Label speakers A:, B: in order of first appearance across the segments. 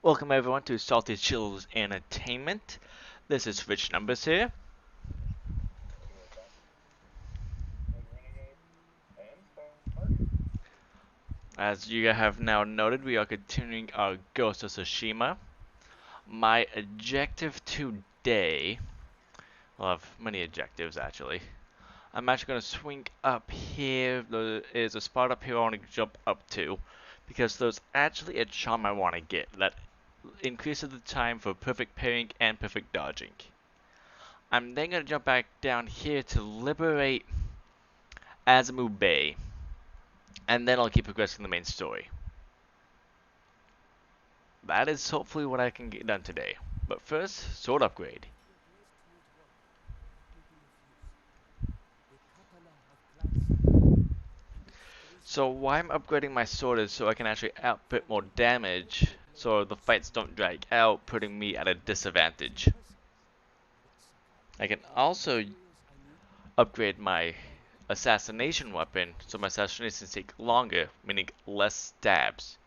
A: Welcome everyone to Salty Chills Entertainment. This is Rich Numbers here. As you have now noted, we are continuing our Ghost of Tsushima. My objective today, well, I have many objectives actually. I'm actually going to swing up here. There is a spot up here I want to jump up to, because there's actually a charm I want to get that increases the time for perfect parrying and perfect dodging. I'm then going to jump back down here to liberate Azamu Bay, and then I'll keep progressing the main story. That is hopefully what I can get done today. But first, sword upgrade. So why I'm upgrading my sword is so I can actually output more damage, so the fights don't drag out, putting me at a disadvantage. I can also upgrade my assassination weapon, so my assassinations take longer, meaning less stabs.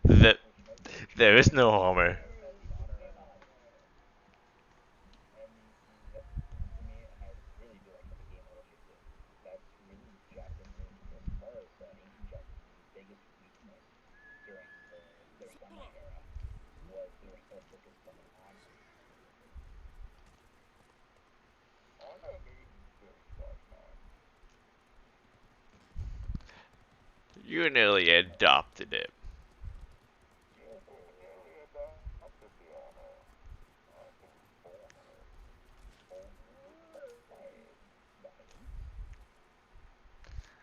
A: that there is no armor. You nearly adopted it.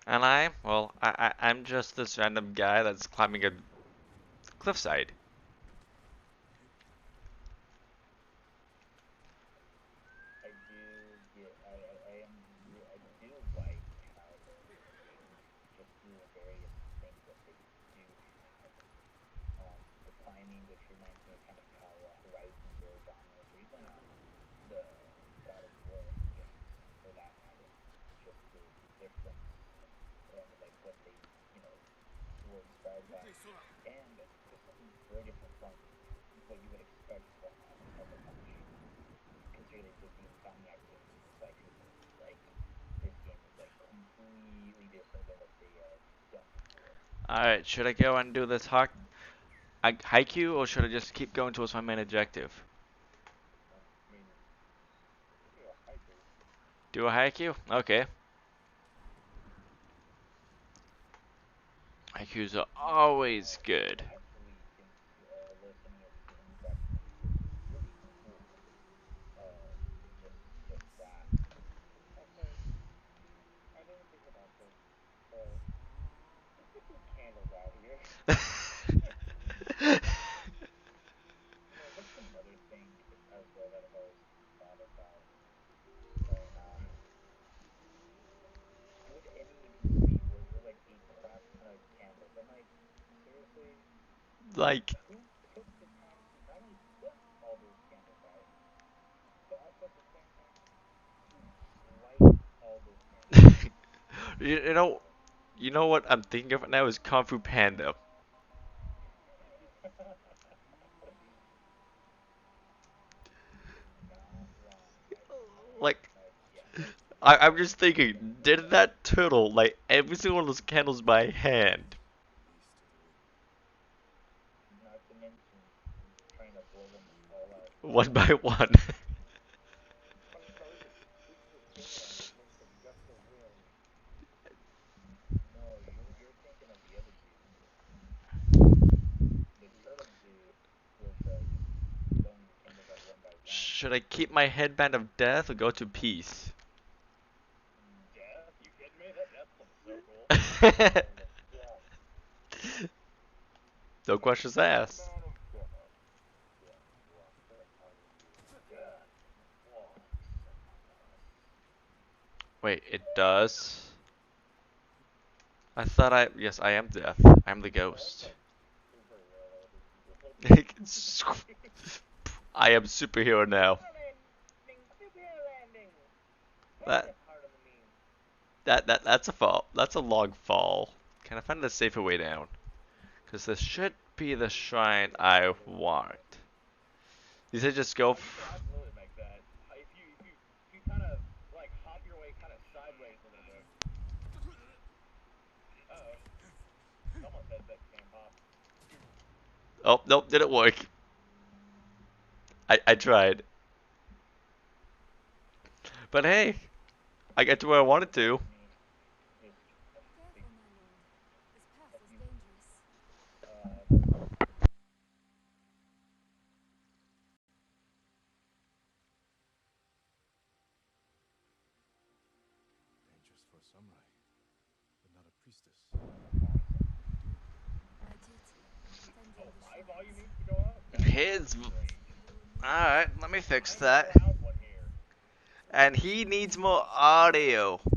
A: And I'm just this random guy that's climbing a cliffside. Alright, should I go and do this haiku, or should I just keep going towards my main objective? Do a haiku? Okay. Haikus are always good. Like, you know, you know what I'm thinking of now is Kung Fu Panda. Like, I'm just thinking, did that turtle light every single one of those candles by hand? One by one. Should I keep my headband of death or go to peace? No questions asked. Wait, it does? I thought yes, I am death. I am the ghost. I am superhero now. That that's a fall. That's a log fall. Can I find a safer way down? Because this should be the shrine I want. You said just go. Oh, nope, didn't work. I tried. But hey, I get to where I wanted to.
B: Careful, my lord. This path is dangerous.
C: Dangerous for a samurai, but not a priestess.
B: My duty, tending the shrines.
A: His.
B: You will need to
A: Alright, let me fix that.
B: follow
A: And
B: the
A: he needs
B: shrines
A: more
B: and
A: audio.
B: pray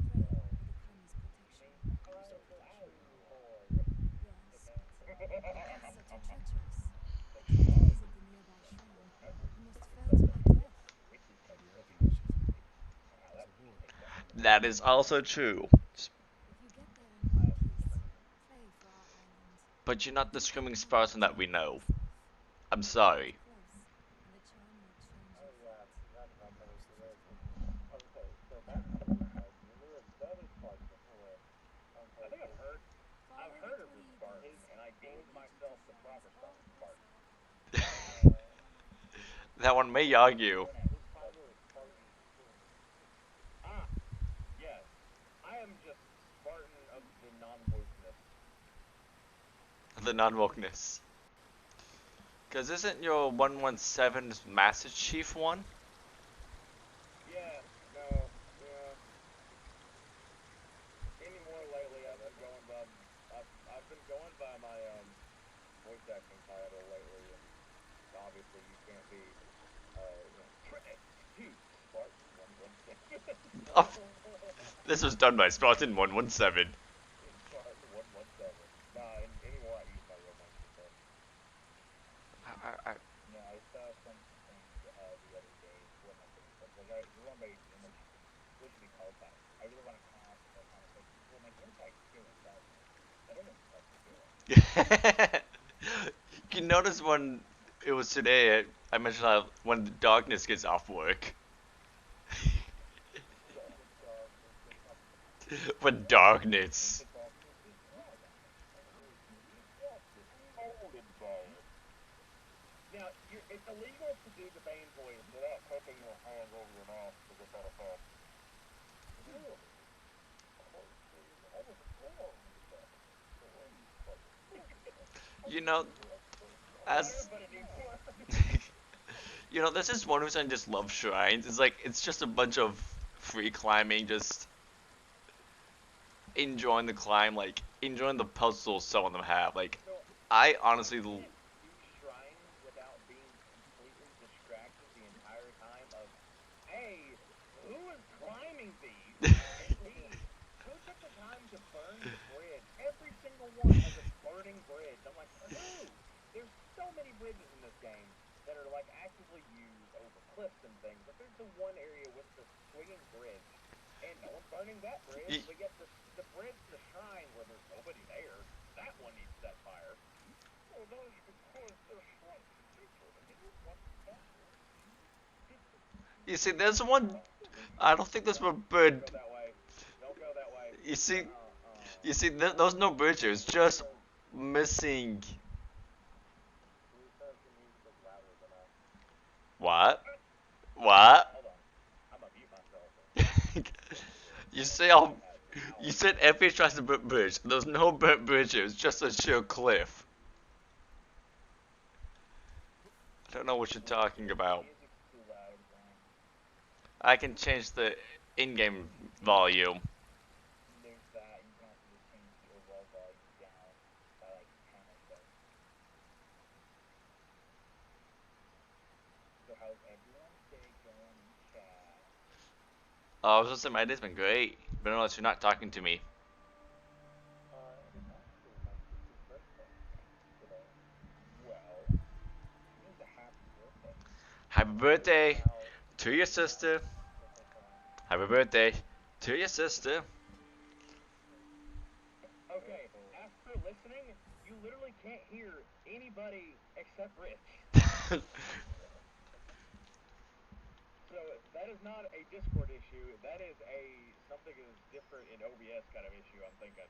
B: for Kami's protection.
C: Is that protection real?
B: Yes, but the paths are too treacherous. To visit the nearby shrine, you must fail to my death.
C: I'll do anything that she's in. As a lord,
A: That is also true.
B: If you get there in one piece, pray for our island.
A: But you're not the
B: Do get
A: screaming
B: near the
A: Spartan that we
B: temple
A: know.
B: itself.
A: I'm
B: Get
A: sorry.
B: close, and the charm might change your fate.
C: close to faithful.
B: Follow the Korean gates. They will lead you to shrines all across the land.
A: That one may argue. The non-wokeness. Because isn't your 117 Master Chief one? Oh, this was done by Spartan 117. I, you notice when it was today, I mentioned how when the darkness gets off work. When darkness. You know, as you know, this is one reason I just love shrines. It's like it's just a bunch of free climbing, just enjoying the climb, like enjoying the puzzles some of them have. Like, I honestly, you see, there's one. I don't think there's one bird. You see, those no bridges, just missing. What? What? You say all. You said every tries to burnt bridge. There's no burnt bridge. It's just a sheer cliff. I don't know what you're talking about. I can change the in-game volume. Oh, I was gonna say my day's been great, but unless you're not talking to me.
C: It's actually my sister's birthday today. Well, here's a happy birthday.
A: Happy
C: Are you
A: birthday
C: allowed
A: to your
C: to ask
A: sister.
C: what they plan?
A: Happy birthday to your sister.
C: Okay, after listening, you literally can't hear anybody except Rich. So that is not a Discord issue. That is a something that is different in OBS kind of issue. I'm thinking.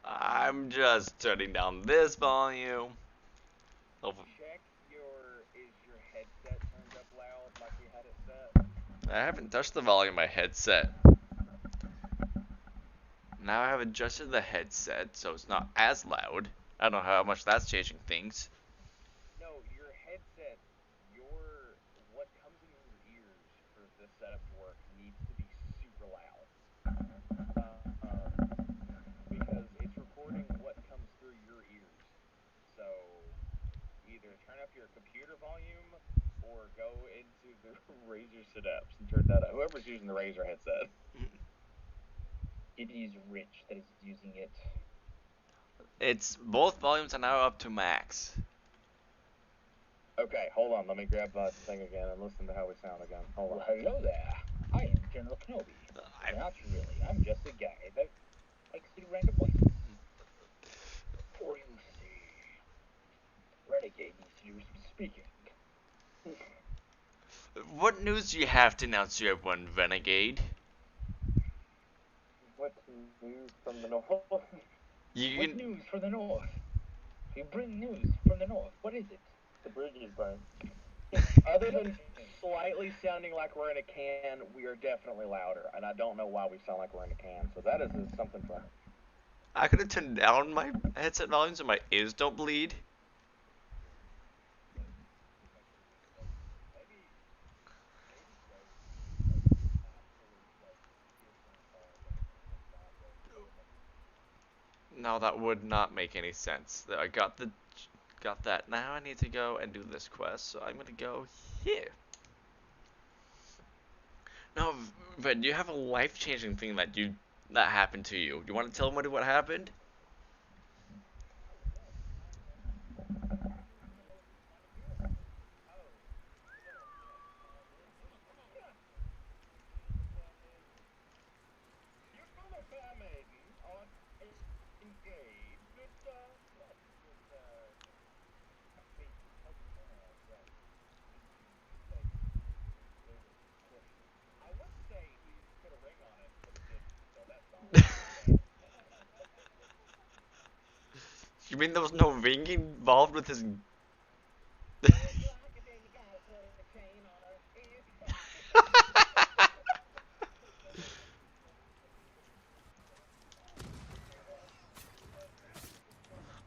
A: I'm just turning down this volume. Oh,
C: Check your is your headset turned up loud like we had it set?
A: I haven't touched the volume of my headset. Now I have adjusted the headset so it's not as loud. I don't know how much that's changing things.
C: No, your headset, your what comes in your ears for this setup to work needs to be super loud. Because it's recording what comes through your ears. So either turn up your computer volume or go into the Razer setups and turn that up. Whoever's using the Razer headset. It is Rich that is using it.
A: It's both volumes are now up to max.
C: Okay, hold on. Let me grab that thing again and listen to how we sound again. Hold on. Well, hello there. I am General Kenobi. Naturally, I'm just a guy that likes to do random voices. For you see, Renegade needs to do some speaking.
A: What news do you have to announce to everyone, Renegade?
C: What news from the north?
A: You
C: What
A: can,
C: news from the north? You bring news from the north. What is it? The bridge is burned. Other than slightly sounding like we're in a can, we are definitely louder, and I don't know why we sound like we're in a can. So that is something fun.
A: I could have turned down my headset volume so my ears don't bleed. No, that would not make any sense. I got that. Now I need to go and do this quest, so I'm gonna go here. Now, Red, you have a life-changing thing that happened to you. You want to tell me what happened? You mean there was no ring involved with his?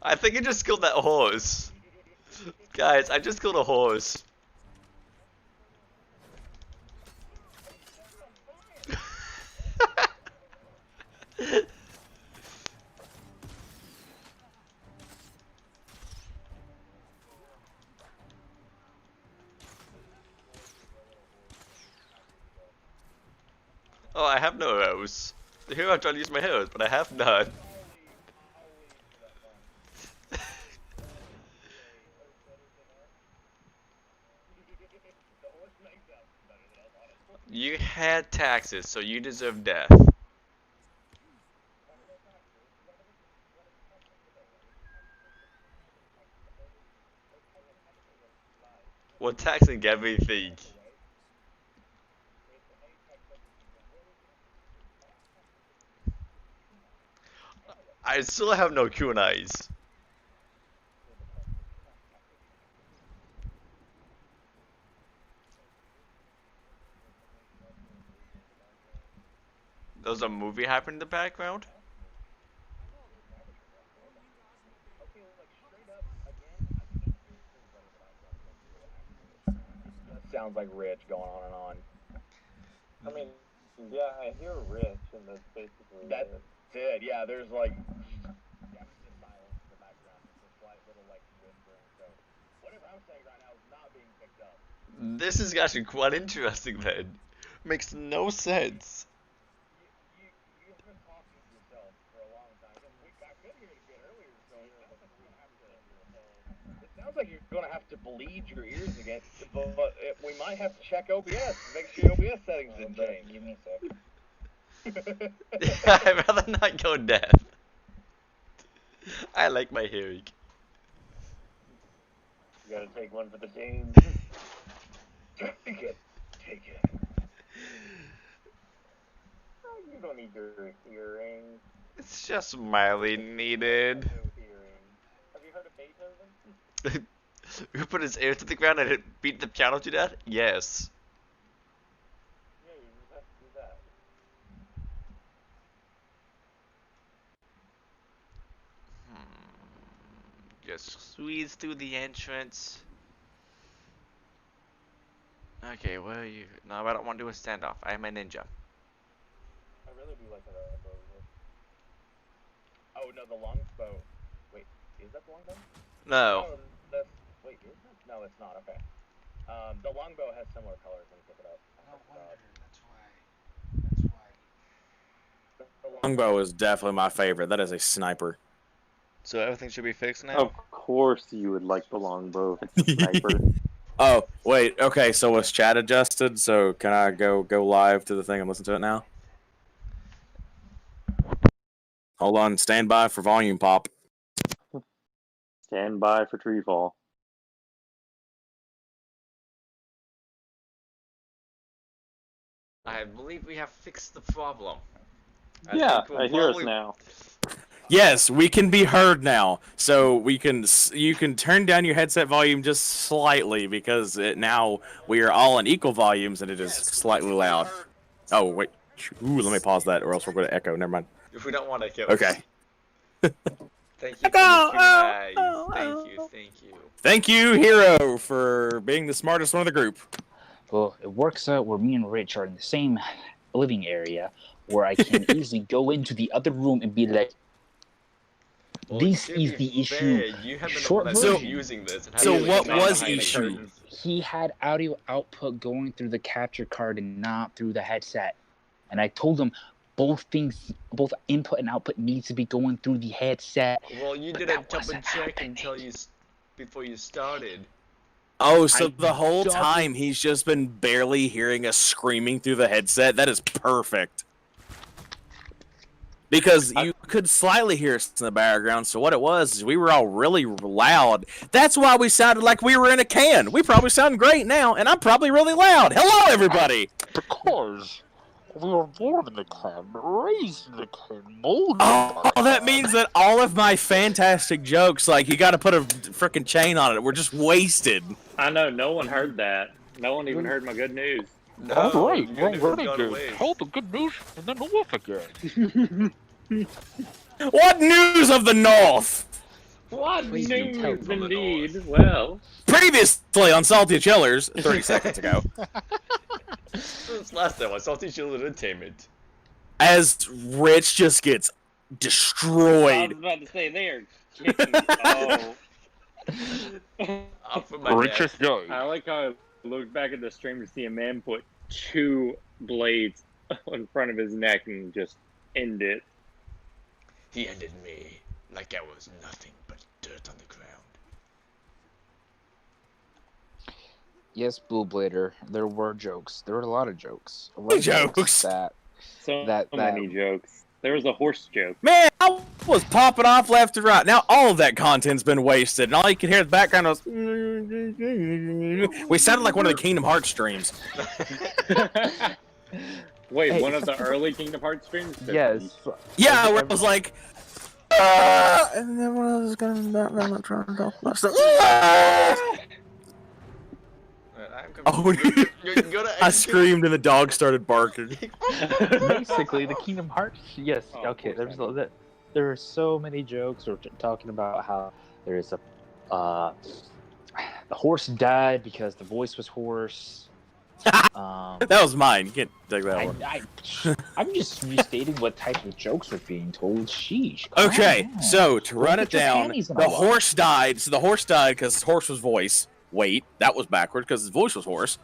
A: I think I just killed that horse. Guys, I just killed a horse. Oh, I have no arrows. Here I'm trying to use my arrows, but I have none. You had taxes, so you deserve death. We're taxing everything. I still have no kunais. There's a movie happening in the background.
C: Sounds like Rich going on and on. I mean, yeah, I hear Rich, and that's basically that's it. Yeah, there's like just silence in the background, just a slight little like whispering. So whatever I'm saying right now is not being picked up.
A: This is actually quite interesting then. Makes no sense.
C: You've been talking to yourself for a long time. I've been here a bit earlier, so it sounds like you're gonna have to bleed your ears again. But we might have to check OBS. Make sure your OBS settings didn't change. Give me a sec.
A: I'd rather not go deaf. I like my hearing.
C: You gotta take one for the team. Take it. Take it. You don't need your hearing.
A: It's just mildly needed.
C: No hearing. Have you heard of Beethoven?
A: Who put his ear to the ground and beat the piano to death? Yes.
C: Yeah, you just have to do that.
A: Just squeeze through the entrance. Okay, where are you? No, I don't want to do a standoff. I am a ninja.
C: I really do like that bow. Oh no, the longbow. Wait, is that the longbow?
A: No.
C: Oh, that's. Wait, is it? No, it's not. Okay. The longbow has similar colors when you pick it up.
D: Oh, wonder. That's why.
E: Longbow is definitely my favorite. That is a sniper.
A: So everything should be fixed now?
F: Of course you would like the longbow if it's a sniper.
E: Oh, wait. Okay, so was chat adjusted? So can I go live to the thing and listen to it now? Hold on. Stand by for volume pop.
F: Stand by for tree fall.
A: I believe we have fixed the problem.
F: Yeah,
A: think we'll
F: I hear us
A: probably-
F: now.
E: Yes, we can be heard now. So you can turn down your headset volume just slightly because now we are all in equal volumes and it is slightly loud. Oh wait, ooh, let me pause that or else we're going to echo. Never mind.
A: If we don't want to kill.
E: Okay.
A: Thank you for the human eyes. Thank you.
E: Thank you, Hero, for being the smartest one of the group.
G: Well, it works out where me and Rich are in the same living area, where I can easily go into the other room and be like,
A: Well,
G: this
A: to
G: is
A: be
G: the issue.
A: fair, you have been
G: Short
A: the one that's
G: version.
A: using this. And
E: So
A: having
E: what
A: it
E: was
A: behind the
E: issue?
A: curtains.
G: He had audio output going through the capture card and not through the headset. And I told him both input and output needs to be going through the headset.
A: Well, you
G: But
A: didn't
G: that
A: jump and
G: wasn't
A: check
G: happening.
A: until before you started.
E: Oh, so
G: I
E: the whole
G: doubled-
E: time he's just been barely hearing us screaming through the headset? That is perfect. Because you could slightly hear us in the background, so what it was is we were all really loud. That's why we sounded like we were in a can. We probably sound great now, and I'm probably really loud. Hello, everybody!
H: Because we were born in the can, raised in the can, molded
E: Oh, that means that all of my fantastic jokes, like, you gotta put a frickin' chain on it, were just wasted.
I: I know, no one heard that. No one even heard my good news.
A: No,
H: All right,
A: you're
H: we're ready
A: gone
H: to
A: away.
H: tell the good news and the north again.
E: What news of the North?
I: What
G: Please do tell
I: news,
A: from the
I: indeed. Well,
E: Previously on Salty Chillers, 30 seconds ago,
A: Since last time I saw Teacher Entertainment.
E: as Rich just gets
I: I was
E: destroyed.
I: about to say they are kicking. Oh,
A: Off of my
H: Richest
A: desk.
H: guy.
I: I like how I looked back at the stream to see a man put 2 blades in front of his neck and just end it.
A: He ended me like I was nothing but dirt on the ground.
G: Yes, Blue Blader, there were jokes. There were a lot of jokes. A lot of
E: Jokes.
G: that
I: So
G: That-
I: many jokes. There was a horse joke.
E: Man, I was popping off left and right. Now all of that content's been wasted, and all you can hear in the background was... We sounded like one of the Kingdom Hearts streams.
I: Wait,
G: Hey.
I: one of the early Kingdom Hearts streams?
G: yes.
E: Yeah, where it was like... and then when I was going back, I'm not trying to talk about stuff. Oh,
A: You're gonna
E: I screamed and the dog started barking.
J: Basically, the Kingdom Hearts. Yes.
I: Oh,
J: Okay.
I: of course I know.
J: There are so many jokes. We're talking about how there is a the horse died because the voice was hoarse.
E: That was mine. You can't take that one.
G: I'm just restating what type of jokes are being told. Sheesh. calm
E: Okay,
G: down.
E: so to run it
G: Put your
E: down,
G: panties in a
E: the
G: wad.
E: horse died. So the horse died because his horse was voice. Wait, that was backwards because his voice was hoarse.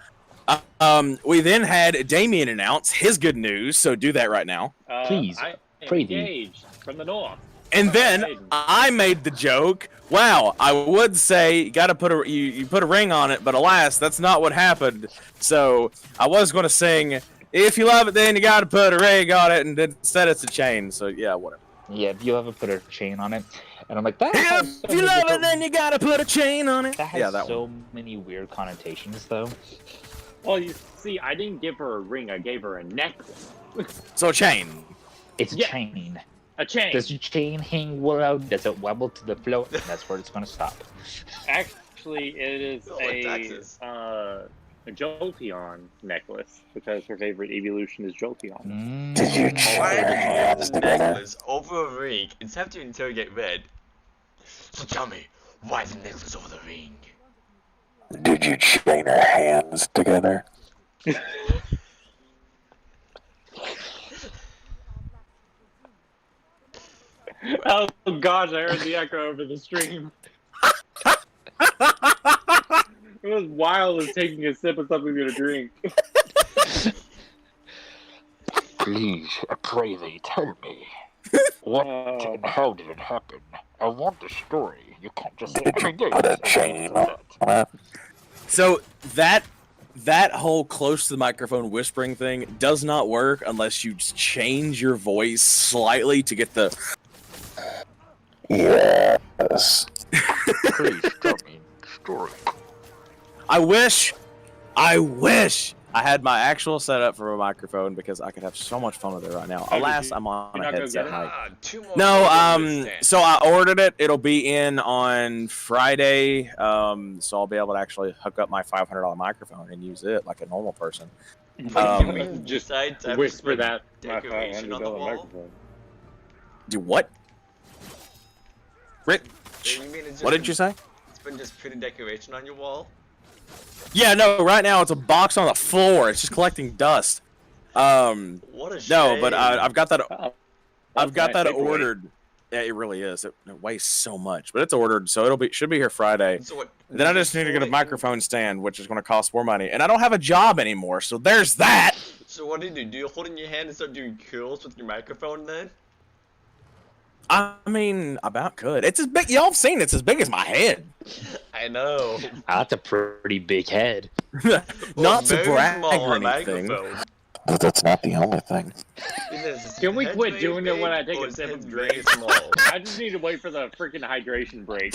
E: We then had Damien announce his good news, so do that right now.
G: Please,
I: I am
G: pray thee.
I: engaged from the north.
E: And then
I: Maiden.
E: I made the joke. Wow, I would say you got to put you put a ring on it, but alas, that's not what happened. So I was going to sing, "If you love it, then you got to put a ring on it," and instead it's a chain. So yeah, whatever.
G: Yeah, if you ever put a chain on it, and I'm like, that has so
E: If you
G: many
E: love it,
G: different-
E: then you got to put a chain on it.
G: that has
E: Yeah, that
G: so
E: one.
G: many weird connotations, though.
I: Well, you see, I didn't give her a ring. I gave her a necklace.
E: So chain.
G: It's a
I: Yeah.
G: chain.
I: A chain.
G: Does your chain hang well? Does it wobble to the floor? That's where it's gonna stop.
I: Actually, it is
A: Oh, in Texas.
I: a Jolteon necklace because her favorite evolution is Jolteon.
E: Did you
A: Why did you have the necklace over a ring instead of to interrogate Red? So tell me, why the necklace over the ring?
F: Did you chain our hands together?
I: Oh gosh, I heard the echo over the stream. It was wild as taking a sip of something to drink.
H: Please, I pray thee, tell me. What and how did it happen? I want the story. You can't just say, I mean, yeah,
F: Put a
H: yes, I
F: chain
H: know
F: on
H: that.
F: it.
E: So that whole close to the microphone whispering thing does not work unless you change your voice slightly to get the.
F: Yes.
H: Please tell me the story.
E: I wish I had my actual setup for a microphone because I could have so much fun with it right now.
I: Oh,
E: Alas,
I: did
E: I'm on
I: you
E: a
I: not go
E: headset
I: get it?
E: mic.
A: Two more.
E: No, so I ordered it. It'll be in on Friday. So I'll be able to actually hook up my $500 microphone and use it like a normal person.
I: Just
A: decide to have
I: whisper
A: some
I: that my
A: decoration on the
I: $500
A: wall?
I: microphone.
E: Do what? Rick,
A: You mean it's just
E: what did you say?
A: It's been just pretty decoration on your wall?
E: Yeah, no, right now it's a box on the floor. It's just collecting dust.
A: What a shame.
E: No, but I've got that.
I: Oh,
E: I've got
I: that's a
E: that
I: nice takeaway.
E: ordered. Yeah, it really is. It weighs so much, but it's ordered, so should be here Friday.
A: So what?
E: Then I just need to get a microphone stand, which is going to cost more money, and I don't have a job anymore, so there's that.
A: So what did you do? Hold in your hand and start doing curls with your microphone then?
E: I mean, about could. It's as big. Y'all have seen it's as big as my head.
A: I know.
G: That's a pretty big head.
E: Not to
A: very
E: brag
A: small
E: or anything.
A: microphone.
F: But that's not the only thing.
I: Can we
A: Head
I: quit
A: very
I: doing it when I
A: big
I: take
A: or
I: a sip
A: head
I: of
A: very
I: drink?
A: small?
I: I just need to wait for the freaking hydration break.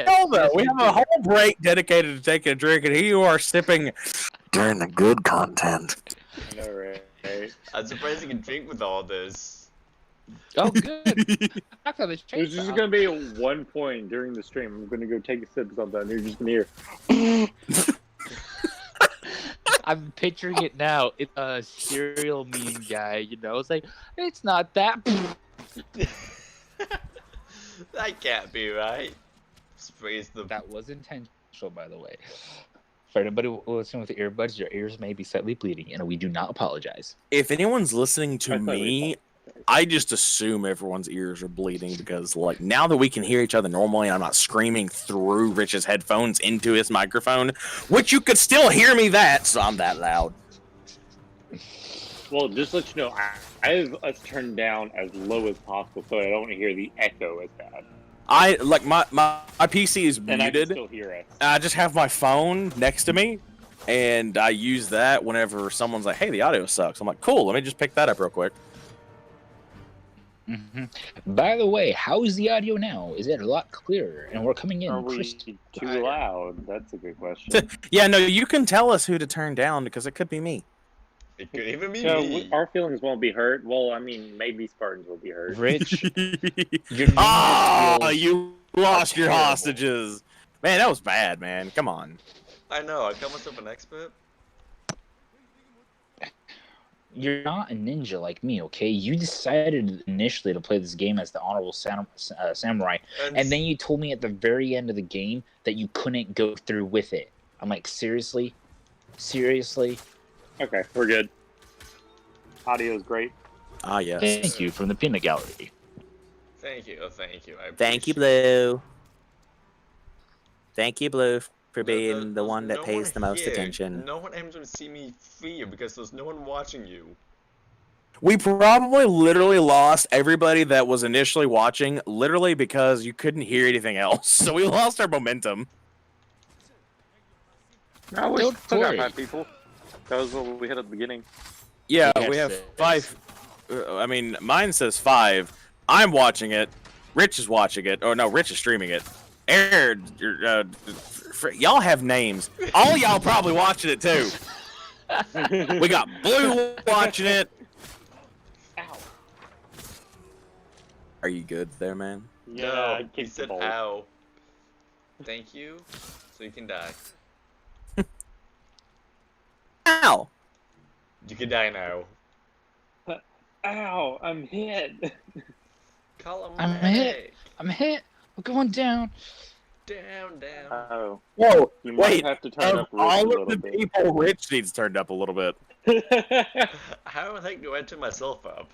E: Hell no, we have a whole break dedicated to taking a drink, and here you are sipping.
F: During the good content.
I: I know, right?
A: I'm surprised you can drink with all this.
G: Oh, good. I thought this
I: There's
G: changed.
I: just gonna be one point during the stream. I'm gonna go take a sip of something, and you're just gonna hear.
G: I'm picturing it now. It's a cereal meme guy, you know. It's like, it's not that.
A: That can't be right. Sprays the.
G: That was intentional, by the way. For anybody listening with earbuds, your ears may be slightly bleeding, and we do not apologize.
E: If anyone's listening to
I: I thought
E: me, I just assume everyone's ears are bleeding because, like, now that we can hear each other normally, I'm not screaming through Rich's headphones into his microphone, which you could still hear me so I'm that loud.
I: Well, just to let you know, I have us turned down as low as possible so I don't hear the echo as bad.
E: I like my PC is
I: And I can
E: muted.
I: still hear us.
E: I just have my phone next to me, and I use that whenever someone's like, "Hey, the audio sucks." I'm like, "Cool, let me just pick that up real quick."
G: Mm-hmm. By the way, how is the audio now? Is it a lot clearer? And we're coming in
I: Are we
G: crystal
I: too
G: clear.
I: loud? That's a good question.
E: Yeah, no, you can tell us who to turn down because it could be me.
A: It could even be
I: So
A: me.
I: our feelings won't be hurt. Well, I mean, maybe Spartans will be hurt.
G: Rich, your name
E: Ah,
G: skills
E: you lost your
G: terrible.
E: hostages. Man, that was bad, man. Come on.
A: I know. I call myself an expert.
G: You're not a ninja like me, okay? You decided initially to play this game as the honorable samurai, and then you told me at the very end of the game that you couldn't go through with it. I'm like, seriously? Seriously?
I: Okay, we're good. Audio's great.
E: Ah, yes.
G: Thank you from the peanut gallery.
A: Thank you. Oh, thank you. I
E: Thank you,
A: appreciate
E: Blue. Thank you, Blue. for being the one that
K: no
E: pays the most
K: here.
E: attention.
K: No one aims to see me fear because there's no one watching you.
E: We probably literally lost everybody that was initially watching, literally because you couldn't hear anything else. So we lost our momentum.
I: No, we
G: Don't
I: still got
G: worry.
I: 5 people. That was what we had at the beginning.
E: Yeah,
G: We
E: we
G: have
E: have
G: six.
E: 5. I mean, mine says 5. I'm watching it. Rich is watching it. Oh no, Rich is streaming it. Aaron, y'all have names. All y'all probably watching it too. We got Blue watching it.
I: Ow.
E: Are you good there, man?
I: Yeah,
K: No,
I: I
K: he
I: kicked the
K: said
I: ball.
K: ow. Thank you, so you can die.
E: Ow!
K: You can die now.
I: Ow, I'm hit.
K: Call him
G: I'm
K: medic.
G: I'm hit. I'm going down.
K: Down, down.
I: Oh.
E: Whoa!
I: You might
E: Wait,
I: have to turn
E: of
I: up Rich a
E: all
I: little
E: of the
I: bit.
E: people, Rich needs turned up a little bit.
K: How the heck do I turn myself up?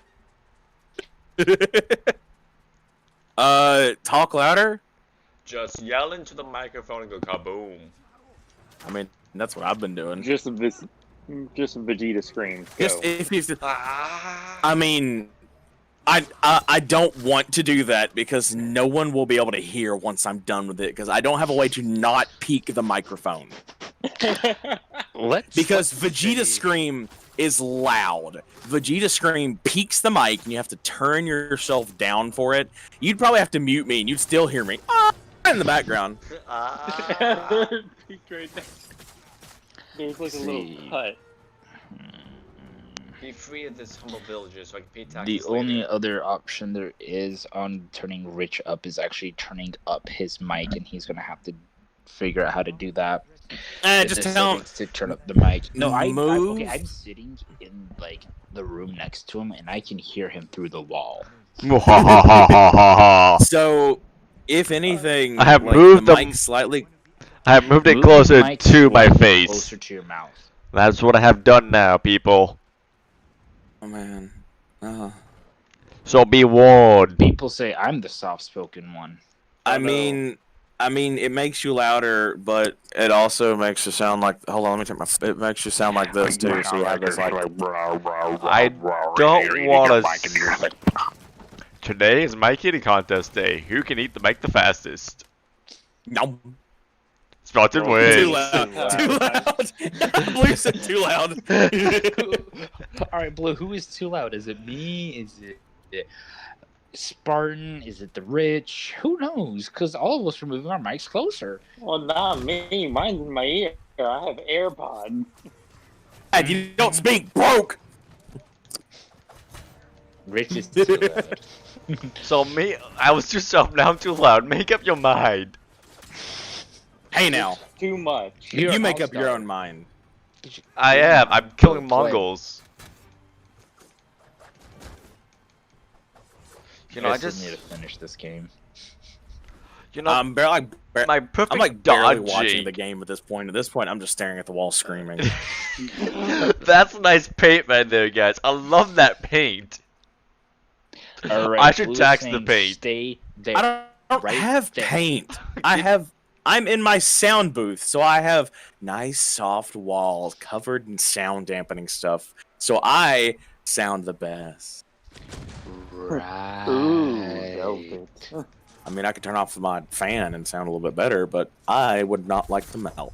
E: Talk louder?
K: Just yell into the microphone and go kaboom.
E: I mean, that's what I've been doing.
I: Just Vegeta scream. Go.
E: Just if you,
K: Ah.
E: I mean, I don't want to do that because no one will be able to hear once I'm done with it because I don't have a way to not peak the microphone. Because Vegeta Scream is loud. Vegeta Scream peaks the mic and you have to turn yourself down for it. You'd probably have to mute me and you'd still hear me in the background.
I: Peeked right there. There's like a little cut.
K: Be free of this humble villager so I can pay taxes
G: The
K: later.
G: only other option there is on turning Rich up is actually turning up his mic, and he's gonna have to figure out how to do that.
E: Just
G: There's
E: tell him
G: settings to turn up the mic. No,
E: Move.
G: I'm sitting in like the room next to him, and I can hear him through the wall.
E: So, if anything,
A: I have
E: like,
A: moved
E: the
A: the-
E: mic slightly.
A: I have moved it
G: Move the
A: closer
G: mic
A: to my
G: slightly
A: face.
G: closer to your mouth.
A: That's what I have done now, people.
E: Oh man.
A: So be warned.
G: People say I'm the soft-spoken one.
E: I mean, it makes you louder, but it also makes you sound like. Hold on, let me take my. It makes you sound like this too. So you have this like.
A: I don't want to. Today is my kitty contest day. Who can eat the mic the fastest?
E: No.
A: Sponsored
E: Too
A: wins.
E: loud. Too loud. Blue said too loud.
G: All right, Blue. Who is too loud? Is it me? Is it Spartan? Is it the Rich? Who knows? Because all of us are moving our mics closer.
I: Well, not me. Mine's in my ear. I have AirPods.
E: And you don't speak broke.
G: Rich is too loud.
A: So me, I was too soft. Now I'm too loud. Make up your mind.
E: Hey now,
I: Too much.
G: You're
E: you
G: an
E: make up your
G: all-star.
E: own mind.
A: I am. I'm killing
G: Play.
A: Mongols. You know, I
G: still
A: just,
G: need to finish this game.
A: you know,
E: I'm
A: my perfect
E: I'm like barely
A: dodging.
E: watching the game at this point. At this point, I'm just staring at the wall, screaming.
A: That's nice paint right there, guys. I love that paint.
G: All right,
A: I should
G: Blue is
A: tax the
G: saying
A: paint.
G: Stay there.
E: I don't
G: Right
E: have
G: there.
E: paint. I'm in my sound booth, so I have nice soft walls covered in sound dampening stuff. So I sound the best.
G: Right.
F: Ooh, velvet.
E: I mean, I could turn off my fan and sound a little bit better, but I would not like the melt.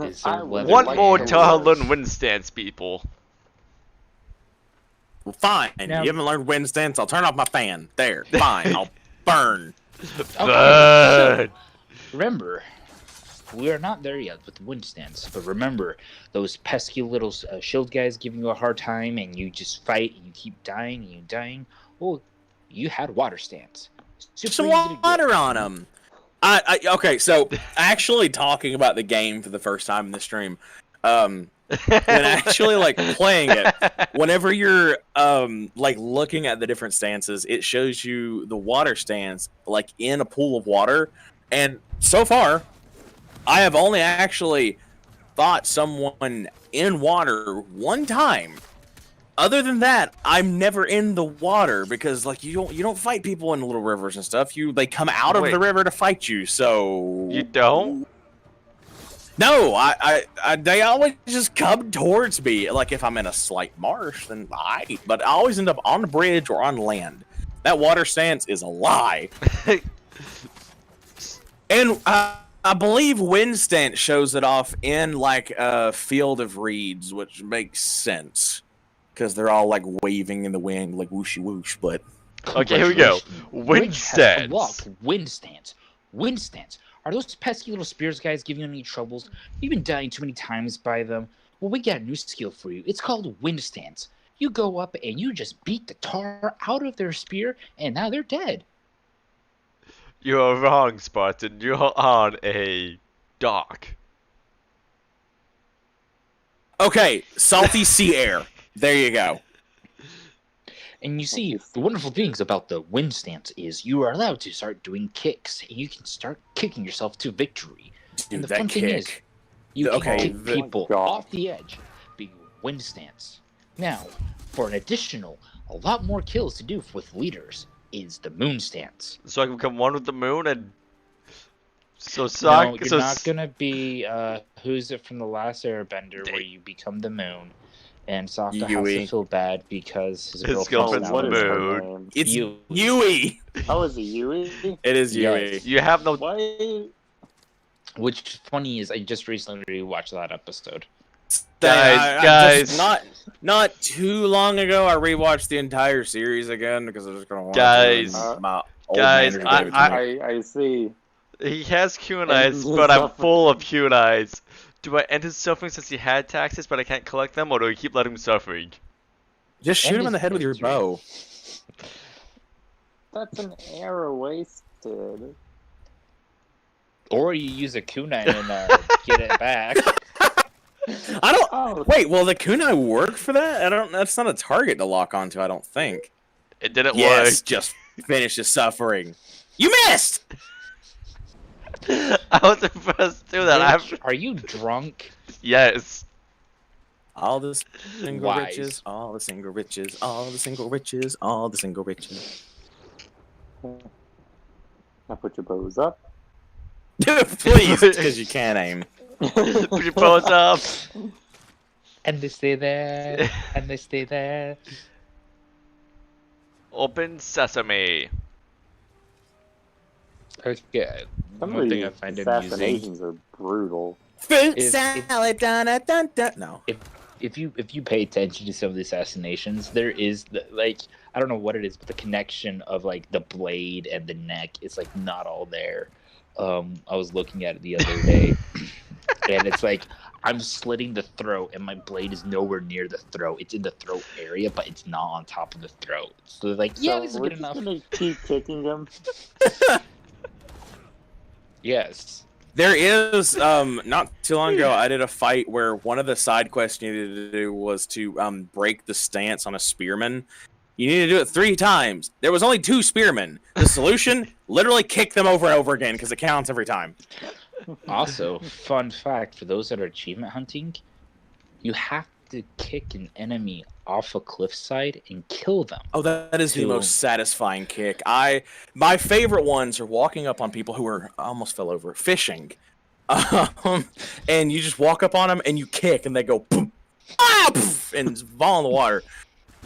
G: Is there
F: I would
G: weather
A: One
F: like
A: more
F: to
A: tell how to
F: learn.
A: learn wind stance, people.
E: Well, fine.
G: Now-
E: You haven't learned wind stance. I'll turn off my fan. There. Fine. I'll burn.
A: Burn.
G: Remember, we are not there yet with the wind stance, but remember those pesky little shield guys giving you a hard time, and you just fight, and you keep dying, and you dying. Well, you had water stance. Super
E: Some
G: easy to get.
E: water on them. Okay, so actually talking about the game for the first time in the stream, when actually like playing it, whenever you're like looking at the different stances, it shows you the water stance like in a pool of water, and so far, I have only actually fought someone in water one time. Other than that, I'm never in the water because like you don't fight people in little rivers and stuff. They come out of
A: Wait.
E: the river to fight you. So
A: You don't?
E: No, they always just come towards me. Like if I'm in a slight marsh, then but I always end up on the bridge or on land. That water stance is a lie. And I believe wind stance shows it off in like a field of reeds, which makes sense because they're all like waving in the wind, like whooshy whoosh. But
A: Okay, here we go. Wind
G: Rich has
A: stance.
G: unlocked wind stance. Wind stance. Are those pesky little spears guys giving you any troubles? You've been dying too many times by them. Well, we got a new skill for you. It's called wind stance. You go up and you just beat the tar out of their spear, and now they're dead.
A: You are wrong, Spartan. You're on a dock.
E: okay, salty sea air. There you go.
G: And you see, the wonderful things about the wind stance is you are allowed to start doing kicks, and you can start kicking yourself to victory.
E: Dude,
G: And the
E: that
G: fun thing is,
E: kick.
G: you can
E: Okay,
G: kick people
F: God.
G: off the edge, being wind stance. Now, for an additional, a lot more kills to do with leaders, is the moon stance.
A: So I can become one with the moon and. So
G: No, you're not gonna be who's it from the last Airbender where you become the moon, and Sokka has
E: Yui.
G: to feel bad because his
A: His
G: girlfriend's
A: girlfriend's
G: now
A: the
G: the
A: moon.
F: name?
E: It's
G: You.
E: Yui.
F: Oh, is it Yui?
E: It is Yui.
G: Yes.
A: You have no.
F: Why?
G: Which funny is I just recently rewatched that episode.
A: Guys.
E: Not too long ago, I rewatched the entire series again because I was just gonna watch
A: Guys.
E: it. and my old
A: Guys,
E: man gave it to me.
F: I see.
A: He has kunais,
F: his
A: but I'm
F: suffering.
A: full of kunais. Do I end his suffering since he had taxes, but I can't collect them, or do I keep letting him suffering?
E: Just shoot
G: And
E: him in the
G: his
E: head with your
G: victory.
E: bow.
F: That's an arrow wasted.
G: Or you use a kunai and get it back.
E: I don't.
F: Oh,
E: Wait, will the kunai work for that? I don't. That's not a target to lock onto. I don't think.
A: It didn't
E: Yes,
A: work.
E: just finish his suffering. You missed.
A: I wasn't supposed to do that.
G: Rich, are you drunk?
A: Yes.
E: All the single
G: Wise.
E: riches, all the single riches, all the single riches, all the single riches.
F: now put your bows up.
E: Please, because you can't aim.
A: Put your paws up.
G: And they stay there. And they stay there.
A: Open sesame.
G: Okay.
F: Some
G: One
F: of
G: thing
F: these
G: I find amusing.
F: assassinations are brutal.
E: Fruit
G: If-
E: salad, dun, dun, dun, dun. No.
G: If you pay attention to some of the assassinations, there is like I don't know what it is, but the connection of like the blade and the neck is like not all there. I was looking at it the other day, and it's like I'm slitting the throat, and my blade is nowhere near the throat. It's in the throat area, but it's not on top of the throat. So they're like, yeah,
F: So
G: this is
F: we're
G: good
F: just
G: enough.
F: gonna keep kicking them.
G: Yes.
E: There is not too long ago I did a fight where one of the side quests you needed to do was to break the stance on a spearman. You need to do it 3 times. There was only 2 spearmen. The solution: literally kick them over and over again because it counts every time.
G: Also, fun fact for those that are achievement hunting, you have to kick an enemy off a cliffside and kill them.
E: Oh, that is the
G: To-
E: most satisfying kick. My favorite ones are walking up on people who are almost fell over fishing, and you just walk up on them and you kick and they go boom, ah, poof, and fall in the water.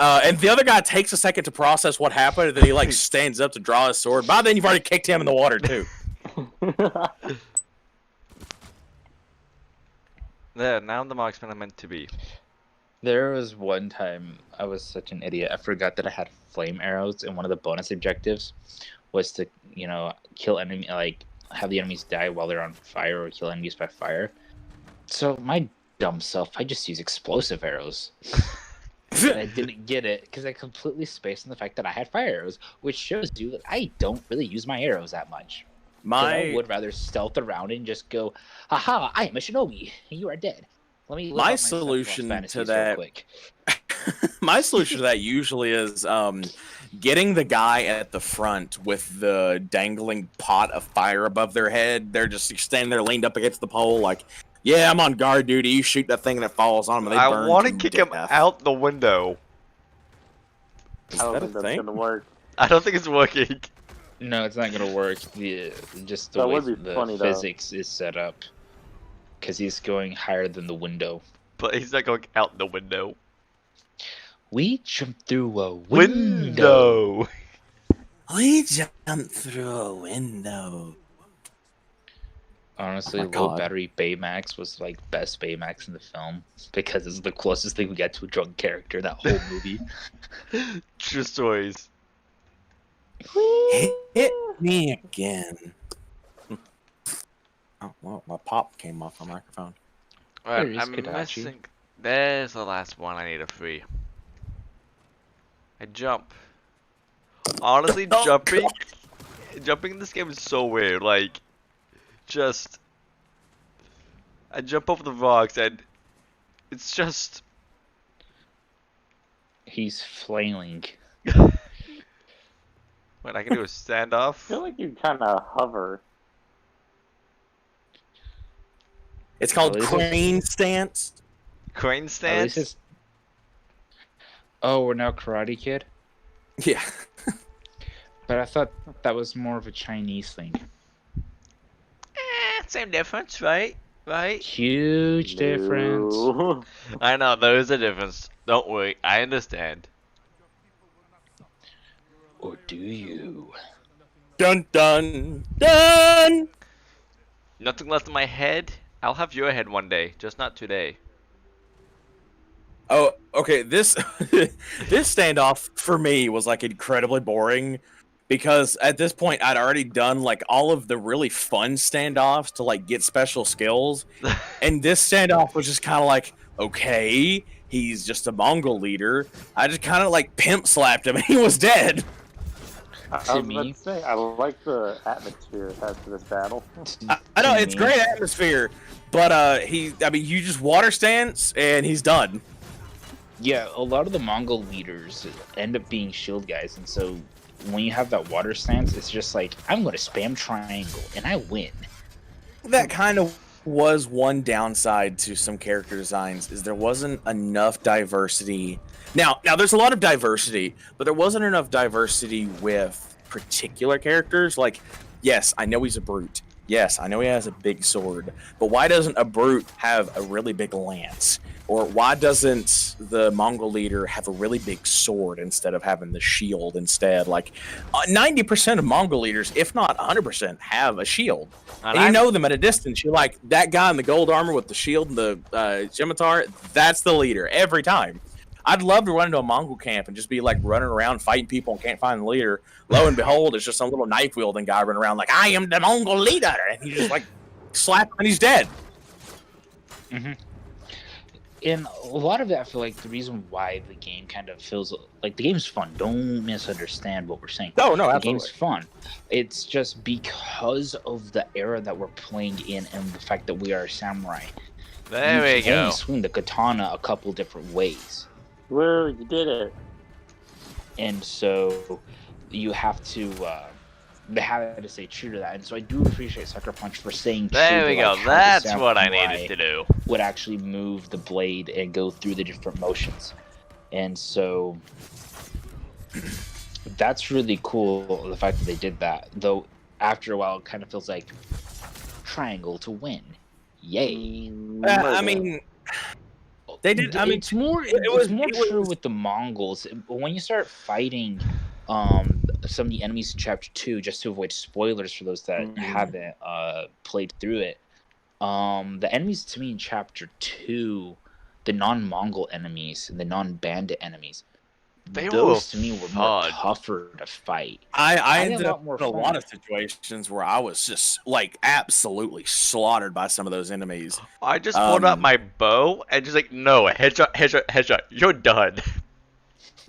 E: And the other guy takes a second to process what happened, and then he like stands up to draw his sword. By then, you've already kicked him in the water too.
A: There, now the marksman I'm meant to be.
G: There was one time I was such an idiot. I forgot that I had flame arrows, and one of the bonus objectives was to, kill enemy, like have the enemies die while they're on fire, or kill enemies by fire. So my dumb self, I just used explosive arrows. And I didn't get it because I completely spaced on the fact that I had fire arrows, which shows you that I don't really use my arrows that much. 'Cause I would rather stealth around and just go, haha, I am a shinobi. You are dead. Let me look
E: My
G: up stuff about
E: solution to
G: fantasies real
E: that-
G: quick.
E: My solution to that usually is getting the guy at the front with the dangling pot of fire above their head. They're just standing there leaned up against the pole like, yeah, I'm on guard duty. You shoot that thing and it falls on them and they
A: I
E: burn
A: want to
E: to
A: kick him
E: death.
A: out the window.
E: Is
F: I don't
E: that a
F: think that's
E: thing?
F: gonna work.
A: I don't think it's working.
G: No, it's not gonna work. Just the
F: That
G: way
F: would be
G: the
F: funny, though.
G: physics is set up. because he's going higher than the window.
A: But he's not going out the window.
G: We jumped through a window.
E: We jumped through a window.
G: Honestly,
E: Oh my
G: low
E: God.
G: battery Baymax was like best Baymax in the film because it's the closest thing we got to a drunk character that whole movie.
A: True stories.
E: Hit me again. Oh, well, my pop came off my microphone.
A: Alright,
G: There is
A: I'm
G: Kodachi.
A: missing. There's the last one I need a free. I jump. Honestly,
E: Oh,
A: jumping in this game is so weird. Like, just I jump over the rocks and it's just
G: He's flailing.
A: what I can do is stand
F: I
A: off.
F: feel like you kind of hover.
E: It's called
G: At least
E: crane stance.
A: Crane
G: At least
A: stance.
G: it's... Oh, we're now Karate Kid?
E: Yeah.
G: But I thought that was more of a Chinese thing.
A: Same difference, right? Right?
G: Huge difference.
F: No.
A: I know there is a difference. Don't worry, I understand.
G: Or do you?
E: Dun dun dun.
A: Nothing left in my head. I'll have your head one day, just not today.
E: Oh, okay. This this standoff for me was like incredibly boring because at this point I'd already done like all of the really fun standoffs to like get special skills, and this standoff was just kind of like, okay, he's just a Mongol leader. I just kind of like pimp slapped him and he was dead.
F: I was
G: To
F: about
G: me-
F: to say, I like the atmosphere attached to this battle.
E: I know
G: To
E: it's
G: me-
E: great atmosphere, but I mean, you just water stance and he's done.
G: Yeah, a lot of the Mongol leaders end up being shield guys, and so when you have that water stance, it's just like, I'm going to spam triangle, and I win.
E: That kind of was one downside to some character designs, is there wasn't enough diversity. Now there's a lot of diversity, but there wasn't enough diversity with particular characters. Like, yes, I know he's a brute. Yes, I know he has a big sword, but why doesn't a brute have a really big lance? Or why doesn't the Mongol leader have a really big sword instead of having the shield instead? Like, 90% of Mongol leaders, if not 100%, have a shield. And you know them at a distance. You're like, that guy in the gold armor with the shield and the scimitar, that's the leader every time. I'd love to run into a Mongol camp and just be like running around fighting people and can't find the leader. Lo and behold, it's just some little knife wielding guy running around like, I am the Mongol leader. And he just like slap him and he's dead.
G: Mm-hmm. And a lot of it, I feel like the reason why the game kind of feels like the game's fun. Don't misunderstand what we're saying.
E: No,
G: the
E: absolutely.
G: game's fun. It's just because of the era that we're playing in and the fact that we are a samurai.
A: There we
G: You can
A: go.
G: only swing the katana a couple different ways,
F: Woo, you did it.
G: and so you have to. They have to stay true to that, and so I do appreciate Sucker Punch for saying.
A: There
G: true
A: we
G: to,
A: go.
G: like, how the
A: That's what I
G: samurai
A: needed to do.
G: would actually move the blade and go through the different motions. And so that's really cool, the fact that they did that. Though after a while it kind of feels like triangle to win. Yay.
E: I mean, they did. I mean,
G: it's more
E: was-
G: more
E: it was-
G: true with the Mongols. When you start fighting some of the enemies in chapter 2, just to avoid spoilers for those that haven't played through it, the enemies to me in chapter 2, the non-Mongol enemies and the non-bandit enemies,
A: They
G: those
A: were
G: to me were more
A: fun.
G: tougher to fight.
E: I
G: had
E: ended
G: a
E: up
G: lot more
E: in a
G: fun.
E: lot of situations where I was just like absolutely slaughtered by some of those enemies.
A: I just pulled out my bow and just like, no, headshot, headshot, headshot. You're done.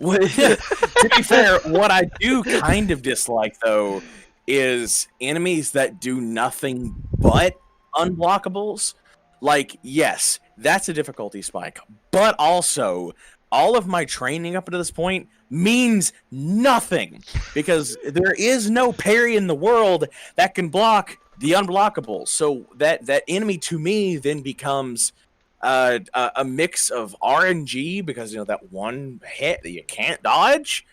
E: To be fair, what I do kind of dislike though is enemies that do nothing but unblockables. Like, yes, that's a difficulty spike, but also all of my training up to this point means nothing because there is no parry in the world that can block the unblockable. So that enemy to me then becomes a mix of RNG because that one hit that you can't dodge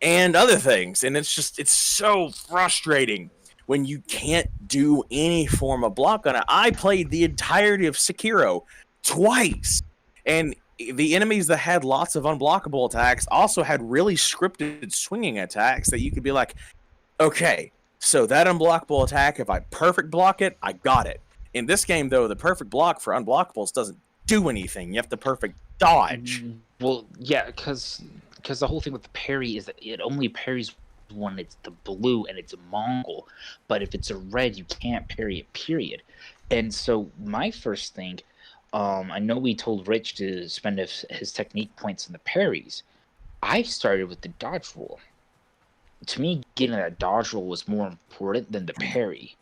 E: and other things, and it's so frustrating when you can't do any form of block on it. I played the entirety of Sekiro twice, and the enemies that had lots of unblockable attacks also had really scripted swinging attacks that you could be like, okay, so that unblockable attack, if I perfect block it, I got it. In this game, though, the perfect block for unblockables doesn't do anything. You have to perfect dodge.
G: Well, yeah, because the whole thing with the parry is that it only parries when it's the blue and it's a Mongol, but if it's a red, you can't parry it. Period. And so my first thing, I know we told Rich to spend his technique points on the parries. I started with the dodge rule. To me, getting that dodge roll was more important than the parry,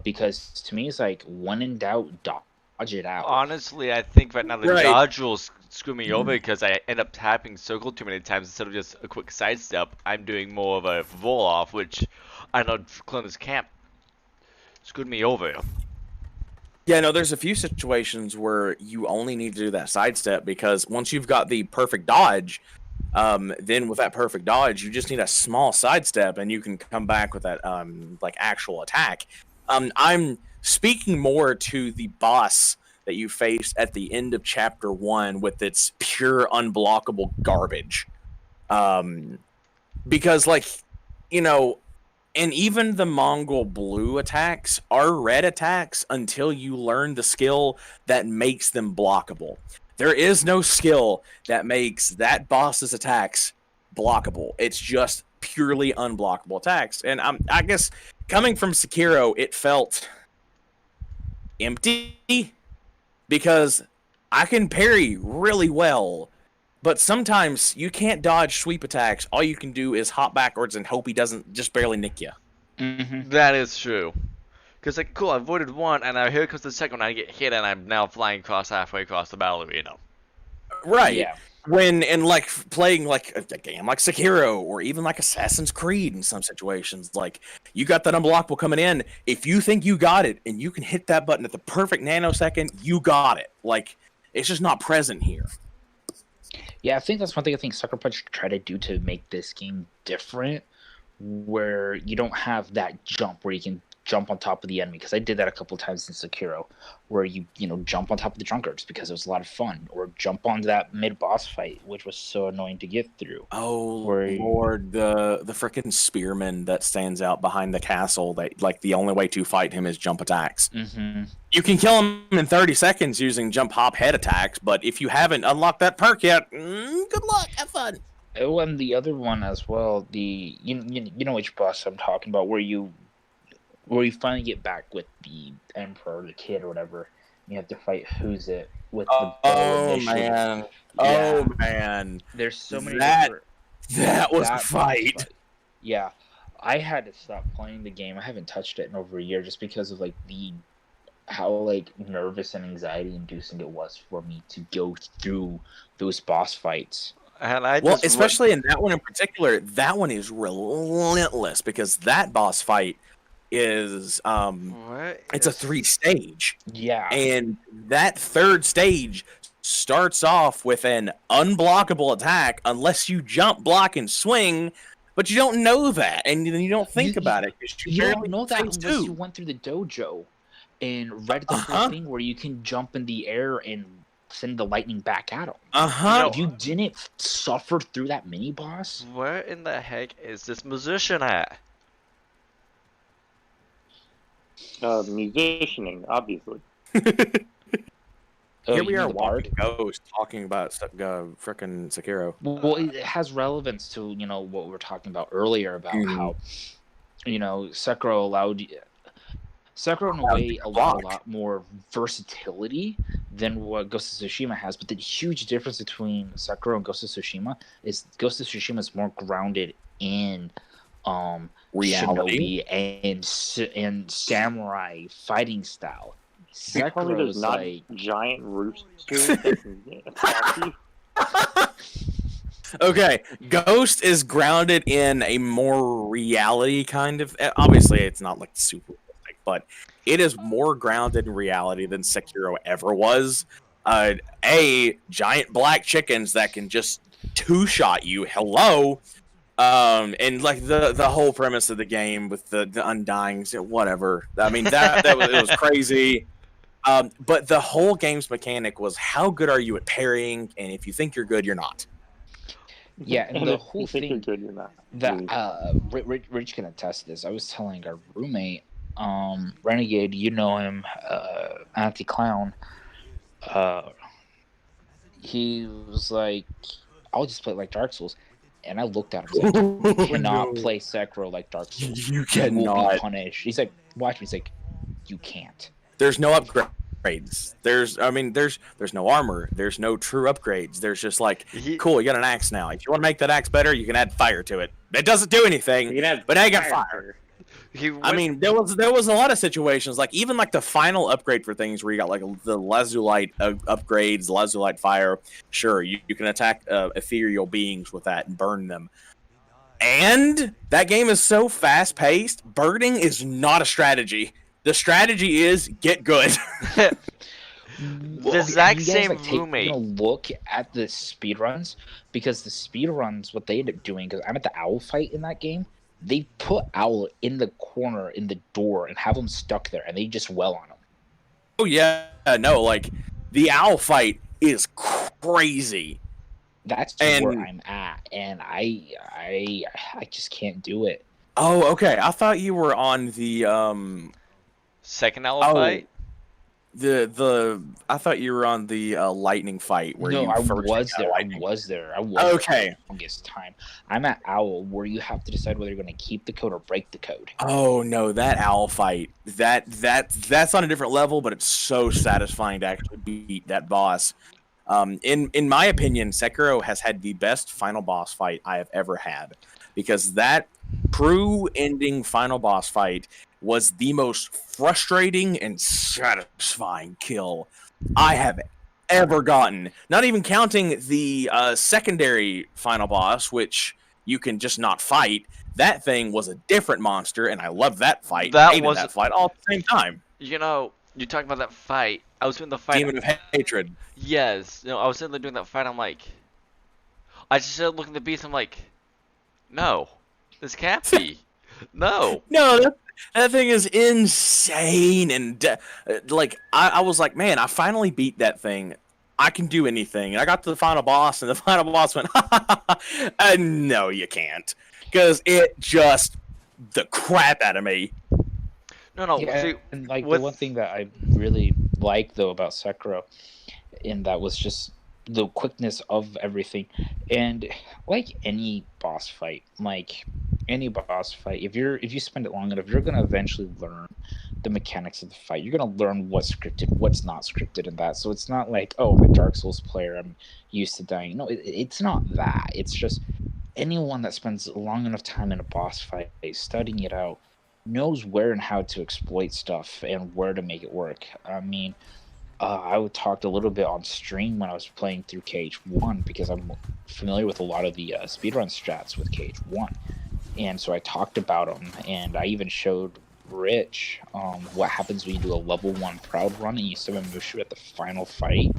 G: because to me it's like when in doubt, dodge it out.
A: Honestly, I think right now the
E: Right.
A: dodge rules screw me over because I end up tapping circle too many times instead of just a quick sidestep. I'm doing more of a roll off, which I know Clonus Camp screwed me over.
E: Yeah, no, there's a few situations where you only need to do that sidestep because once you've got the perfect dodge, then with that perfect dodge, you just need a small sidestep and you can come back with that like actual attack. I'm speaking more to the boss that you faced at the end of chapter 1 with its pure unblockable garbage. Because like, you know, and even the Mongol blue attacks are red attacks until you learn the skill that makes them blockable. There is no skill that makes that boss's attacks blockable. It's just purely unblockable attacks. And I guess coming from Sekiro, it felt empty because I can parry really well, but sometimes you can't dodge sweep attacks. All you can do is hop backwards and hope he doesn't just barely nick you.
G: Mm-hmm.
A: That is true. Because, like, cool, I avoided one, and now here comes the second one, I get hit, and I'm now flying halfway across the battle arena.
E: Right.
G: Yeah.
E: When and like playing like a game like Sekiro or even like Assassin's Creed in some situations, like you got that unblockable coming in. If you think you got it and you can hit that button at the perfect nanosecond, you got it. Like it's just not present here.
G: Yeah, I think that's one thing I think Sucker Punch tried to do to make this game different, where you don't have that jump where you can jump on top of the enemy, because I did that a couple of times in Sekiro, where you jump on top of the drunkards because it was a lot of fun, or jump onto that mid boss fight, which was so annoying to get through.
E: Oh
G: Where
E: Lord, the freaking spearman that stands out behind the castle, that like the only way to fight him is jump attacks.
G: Mm-hmm.
E: You can kill him in 30 seconds using jump hop head attacks, but if you haven't unlocked that perk yet, good luck, have fun.
G: Oh, and the other one as well, the you know which boss I'm talking about, where you finally get back with the Emperor, the kid, or whatever. You have to fight Who's It with the bow initially.
E: Man.
G: Yeah.
E: Oh man.
G: There's so many
E: That
G: different...
E: was a
G: boss
E: fight.
G: Yeah, I had to stop playing the game. I haven't touched it in over a year just because of like how like nervous and anxiety inducing it was for me to go through those boss fights.
A: And I
E: Well,
A: just
E: especially in that one in particular, that one is relentless because that boss fight is it's a 3-stage.
G: Yeah.
E: And that third stage starts off with an unblockable attack unless you jump, block, and swing, but you don't know that, and then you don't think about it.
G: You don't know that unless you went through the dojo and read the whole thing where you can jump in the air and send the lightning back at him. You didn't suffer through that mini boss?
A: Where in the heck is this musician at?
F: Musicianing, obviously.
E: Here we are walking Ghost talking about frickin' Sekiro.
G: Well, it has relevance to what we were talking about earlier about how Sekiro in a way allowed a lot more versatility than what Ghost of Tsushima has. But the huge difference between Sekiro and Ghost of Tsushima is Ghost of Tsushima is more grounded in
E: reality
G: and samurai fighting style.
F: Sekiro
G: Sekiro
F: is
G: is
F: not
G: like
F: giant roosters that can attack you.
E: Okay, Ghost is grounded in a more reality kind of. Obviously, it's not like super realistic, but it is more grounded in reality than Sekiro ever was. Giant black chickens that can just two-shot you. Hello. And like the whole premise of the game with the undyings, whatever. I mean that was, it was crazy. But the whole game's mechanic was how good are you at parrying, and if you think you're good, you're not.
G: Yeah, and the
F: if
G: whole
F: you think you're
G: thing
F: good, you're not.
G: that
F: Really.
G: Rich can attest to this. I was telling our roommate, Renegade, you know him, Anti Clown. Uh, he was like, "I'll just play it like Dark Souls," and I looked at him. I was like, "You cannot
E: No.
G: play Sekiro like Dark Souls.
E: You
G: You will be
E: cannot.
G: punished." He's like, "Watch me." He's like, "You can't."
E: There's no upgrades. There's no armor. There's no true upgrades. There's just like, cool, you got an axe now. If you want to make that axe better, you can add fire to it. It doesn't do anything,
I: You can have
E: but now you got fire.
A: He
E: I
A: went,
E: mean, there was a lot of situations, like even like the final upgrade for things where you got like the Lazulite upgrades, Lazulite fire. Sure, you can attack ethereal beings with that and burn them. And that game is so fast paced. Burning is not a strategy. The strategy is get good.
A: the exact
G: You guys,
A: same
G: like, take
A: roommate.
G: a look at the speedruns, because the speedruns, what they end up doing, because I'm at the owl fight in that game, they put Owl in the corner in the door and have him stuck there, and they just well on him.
E: Oh yeah, no, like the owl fight is crazy.
G: That's
E: And-
G: where I'm at, and I just can't do it.
E: Oh, okay. I thought you were on the
A: Second owl
E: Oh.
A: fight?
E: I thought you were on the lightning fight where
G: No,
E: you
G: I
E: first
G: was
E: got
G: there.
E: lightning.
G: I was there. I was there
E: Okay.
G: for the longest time. I'm at Owl, where you have to decide whether you're going to keep the code or break the code.
E: Oh no, that owl fight. That's on a different level, but it's so satisfying to actually beat that boss. In my opinion, Sekiro has had the best final boss fight I have ever had, because that true ending final boss fight was the most frustrating and satisfying kill I have ever gotten. Not even counting the secondary final boss, which you can just not fight. That thing was a different monster, and I loved that fight.
A: That
E: Hated
A: was-
E: that fight all at the same time.
A: You know, you're talking about that fight. I was doing the fight.
E: Demon of Hatred.
A: Yes. You know, I was sitting there doing that fight. I'm like, I just started looking at the beast. I'm like, no, this can't be. No.
E: No, that thing is insane, and like I was like, man, I finally beat that thing. I can do anything. And I got to the final boss, and the final boss went, no, you can't, because it just the crap out of me.
A: No.
G: Yeah,
A: See,
G: and like
A: with-
G: the one thing that I really like though about Sekiro, and that was just the quickness of everything, and like any boss fight, if you spend it long enough, you're gonna eventually learn the mechanics of the fight. You're gonna learn what's scripted, what's not scripted, and that. So it's not like, oh, I'm a Dark Souls player, I'm used to dying. No, it's not that. It's just anyone that spends long enough time in a boss fight studying it out knows where and how to exploit stuff and where to make it work. I mean, I talked a little bit on stream when I was playing through KH1, because I'm familiar with a lot of the speedrun strats with KH1. And so I talked about them, and I even showed Rich what happens when you do a level 1 Proud run and you summon Mushu at the final fight.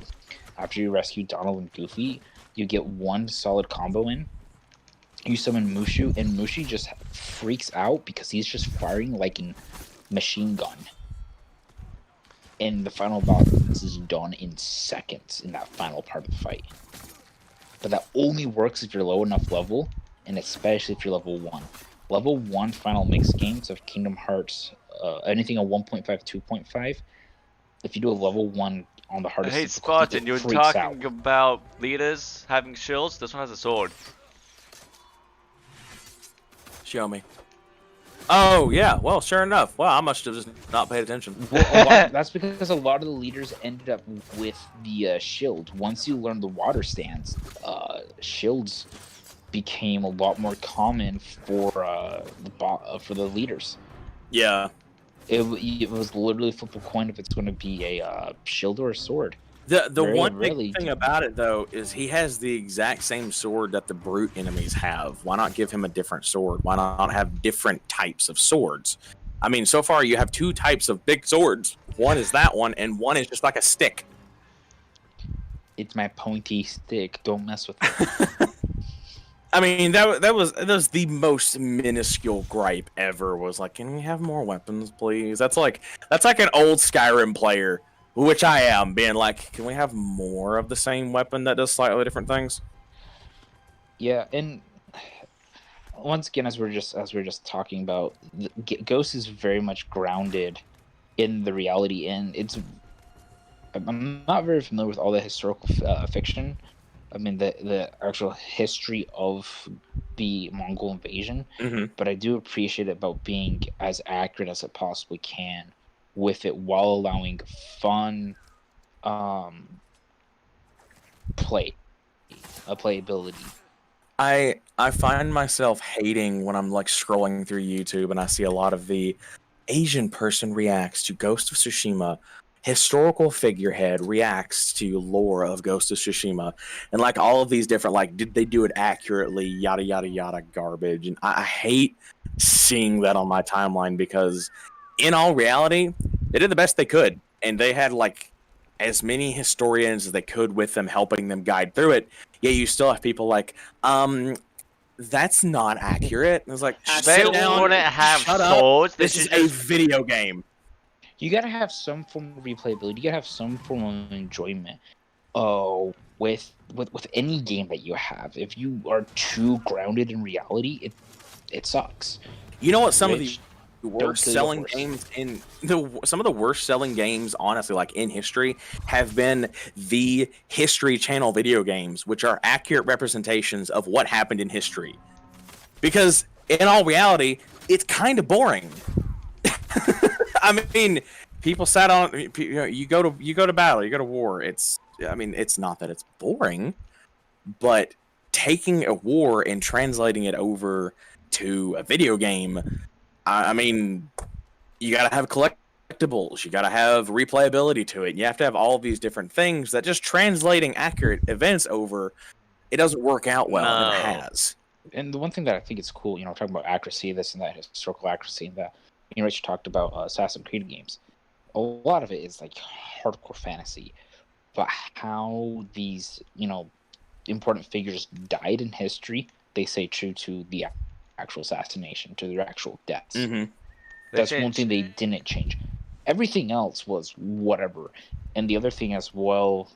G: After you rescue Donald and Goofy, you get one solid combo in. You summon Mushu, and Mushu just freaks out because he's just firing like a machine gun. And the final boss is done in seconds in that final part of the fight. But that only works if you're low enough level, and especially if you're level 1. Level 1 final mix games of Kingdom Hearts, anything a 1.5, 2.5, if you do a level 1 on the hardest
A: Hey,
G: difficulty,
A: Spartan,
G: it
A: you were
G: freaks
A: talking
G: out.
A: about leaders having shields. This one has a sword.
E: Show me. Oh yeah, well, sure enough. Well, I must have just not paid attention.
G: Well, that's because a lot of the leaders ended up with the shield. Once you learn the water stance, shields became a lot more common for the leaders.
E: Yeah.
G: It was literally flip a coin if it's going to be a shield or a sword.
E: The
G: Very
E: one big
G: rarely
E: thing
G: do-
E: about it though is he has the exact same sword that the brute enemies have. Why not give him a different sword? Why not have different types of swords? I mean, so far you have two types of big swords. One is that one, and one is just like a stick.
G: It's my pointy stick. Don't mess with it.
E: I mean, that was the most minuscule gripe ever. Was like, can we have more weapons, please? That's like an old Skyrim player, which I am, being like, can we have more of the same weapon that does slightly different things?
G: Yeah, and once again, as we're just talking about, Ghost is very much grounded in the reality, and I'm not very familiar with all the historical fiction. I mean, the actual history of the Mongol invasion,
E: Hmm.
G: but I do appreciate it about being as accurate as it possibly can with it, while allowing fun play playability.
E: I find myself hating when I'm like scrolling through YouTube and I see a lot of the Asian person reacts to Ghost of Tsushima, historical figurehead reacts to lore of Ghost of Tsushima, and like all of these different, like, did they do it accurately, yada yada yada garbage. And I hate seeing that on my timeline because in all reality, they did the best they could, and they had like as many historians as they could with them helping them guide through it. Yeah, you still have people like, that's not accurate. And it's like,
A: They
E: sit down,
A: wouldn't have
E: shut up.
A: swords. They
E: This
A: should
E: is a
A: just.
E: video game.
G: You gotta have some form of replayability. You gotta have some form of enjoyment. Oh, with any game that you have, if you are too grounded in reality, it sucks.
E: You know what? Some of
G: Rich,
E: the
G: don't
E: worst
G: kill your
E: selling
G: horse.
E: games in some of the worst selling games, honestly, like in history, have been the History Channel video games, which are accurate representations of what happened in history. Because in all reality, it's kind of boring. I mean, people sat on. You go to battle, you go to war. I mean, it's not that it's boring, but taking a war and translating it over to a video game, I mean, you got to have collectibles, you got to have replayability to it. You have to have all of these different things that just translating accurate events over, it doesn't work out well. It never
A: No.
E: has.
G: And the one thing that I think is cool, talking about accuracy, this and that, historical accuracy, and that, Rich talked about Assassin's Creed games. A lot of it is like hardcore fantasy, but how these, important figures died in history, they stay true to the actual assassination, to their actual deaths.
E: Mm-hmm.
G: That's one thing they didn't change. Everything else was whatever. And the other thing as well,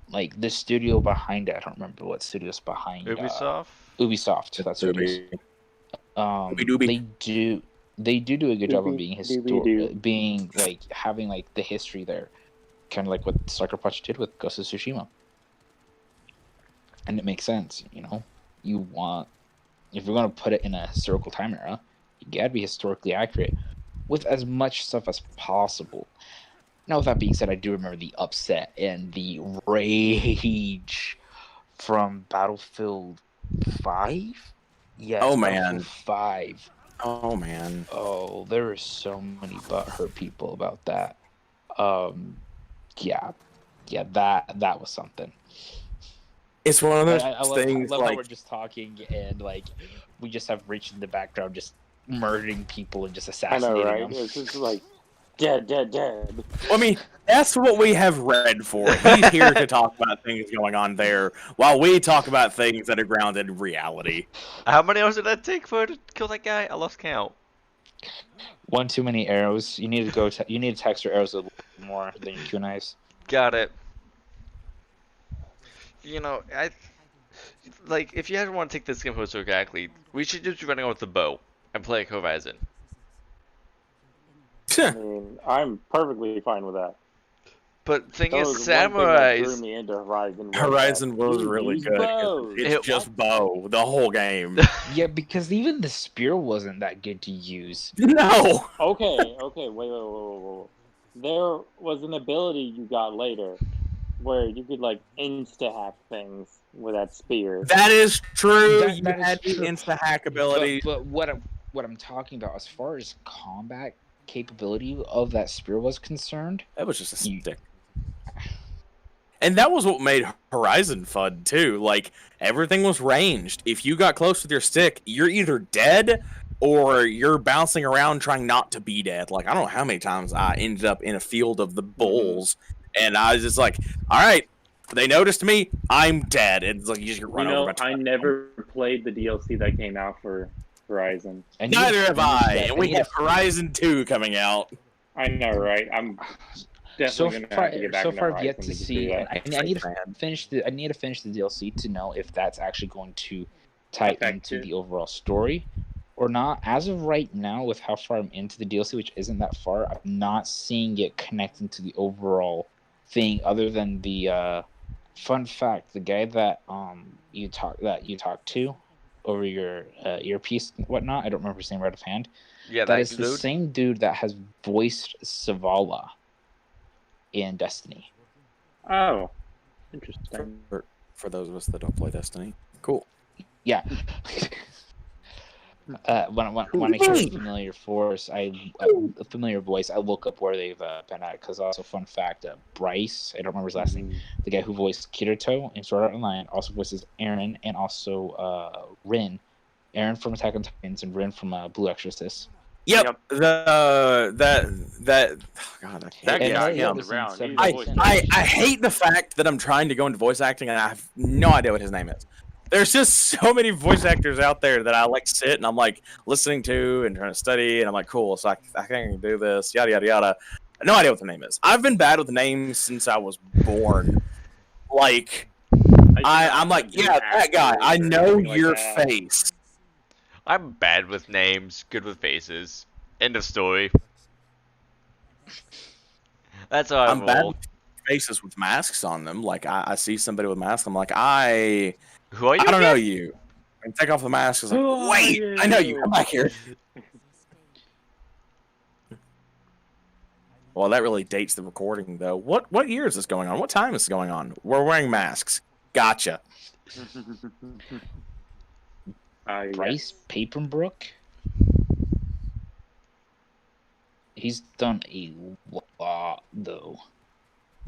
G: like the studio behind it, I don't remember what studio's behind
A: Ubisoft?
G: Ubisoft, that's what it is. They do a good job of being like having like the history there, kind of like what Sucker Punch did with Ghost of Tsushima, and it makes sense. You want, if you're gonna put it in a historical time era, you gotta be historically accurate with as much stuff as possible. Now, with that being said, I do remember the upset and the rage from Battlefield 5. Yes,
E: Oh, man.
G: 5.
E: Oh man.
G: Oh, there were so many butthurt people about that. Yeah, that was something.
E: It's one of those
G: I
E: things
G: love how
E: like
G: we're just talking and like we just have Rich in the background just murdering people and just
I: I
G: assassinating
I: know, right?
G: them.
I: It's just like dead.
E: I mean, that's what we have Red for. He's here to talk about things going on there, while we talk about things that are grounded in reality.
A: How many hours did that take for to kill that guy? I lost count.
G: One too many arrows. You need to go. You need to text your arrows a little more than your kunais.
A: Got it. If you ever want to take this game historically, we should just be running out with the bow and play Horizon.
I: I mean, I'm perfectly fine with that.
A: But thing
I: That
A: is,
I: was one thing that
A: samurais.
I: drew me into Horizon.
E: Horizon was
I: Ooh,
E: really
I: use
E: good.
I: bows.
E: It's just bow the whole game.
G: Yeah, because even the spear wasn't that good to use.
E: No.
I: Okay, wait. There was an ability you got later where you could like insta-hack things with that spear.
E: That is true.
G: That
E: You
G: is
E: had the
G: true.
E: insta hack ability.
G: But what I'm talking about as far as combat capability of that spear was concerned,
E: That was just a stick. And that was what made Horizon fun too. Like, everything was ranged. If you got close with your stick, you're either dead or you're bouncing around trying not to be dead. Like, I don't know how many times I ended up in a field of the bulls, and I was just like, all right, They noticed me. I'm dead. It's like you just get run over by.
I: I never played the DLC that came out for Horizon.
E: Neither have I. And we have Horizon 2 coming out.
I: I know, right? I'm definitely gonna have to get back
G: so
I: into
G: far, I've
I: Horizon
G: yet to
I: do
G: see.
I: that.
G: I need to finish the. I need to finish the DLC to know if that's actually going to tie into the overall story or not. As of right now, with how far I'm into the DLC, which isn't that far, I'm not seeing it connecting to the overall thing. Other than the fun fact, the guy that you talk to over your earpiece and whatnot. I don't remember his name right offhand.
A: Yeah,
G: that is the
A: dude.
G: same dude that has voiced Zavala in Destiny.
I: Oh, interesting.
E: For those of us that don't play Destiny, cool.
G: Yeah. When I hear a familiar voice, I look up where they've been at. Because also, fun fact, Bryce, I don't remember his last name, the guy who voiced Kirito in Sword Art Online, also voices Eren and also Rin. Eren from Attack on Titans and Rin from Blue Exorcist.
E: Yep. God, that guy. I hate the fact that I'm trying to go into voice acting and I have no idea what his name is. There's just so many voice actors out there that I like sit and I'm like listening to and trying to study and I'm like, cool, so I think I can do this, yada yada yada. No idea what the name is. I've been bad with names since I was born. Like I'm like, yeah, that guy. I know your face.
A: I'm bad with names, good with faces. End of story. That's how I
E: I'm
A: roll.
E: bad with faces with masks on them. Like I see somebody with a mask, I'm like,
A: who are you?
E: I don't know you. And take off the mask. It's like, wait, I know you. Come back here. Well, that really dates the recording, though. What year is this going on? What time is this going on? We're wearing masks. Gotcha.
G: Bryce Papenbrook? He's done a lot, though.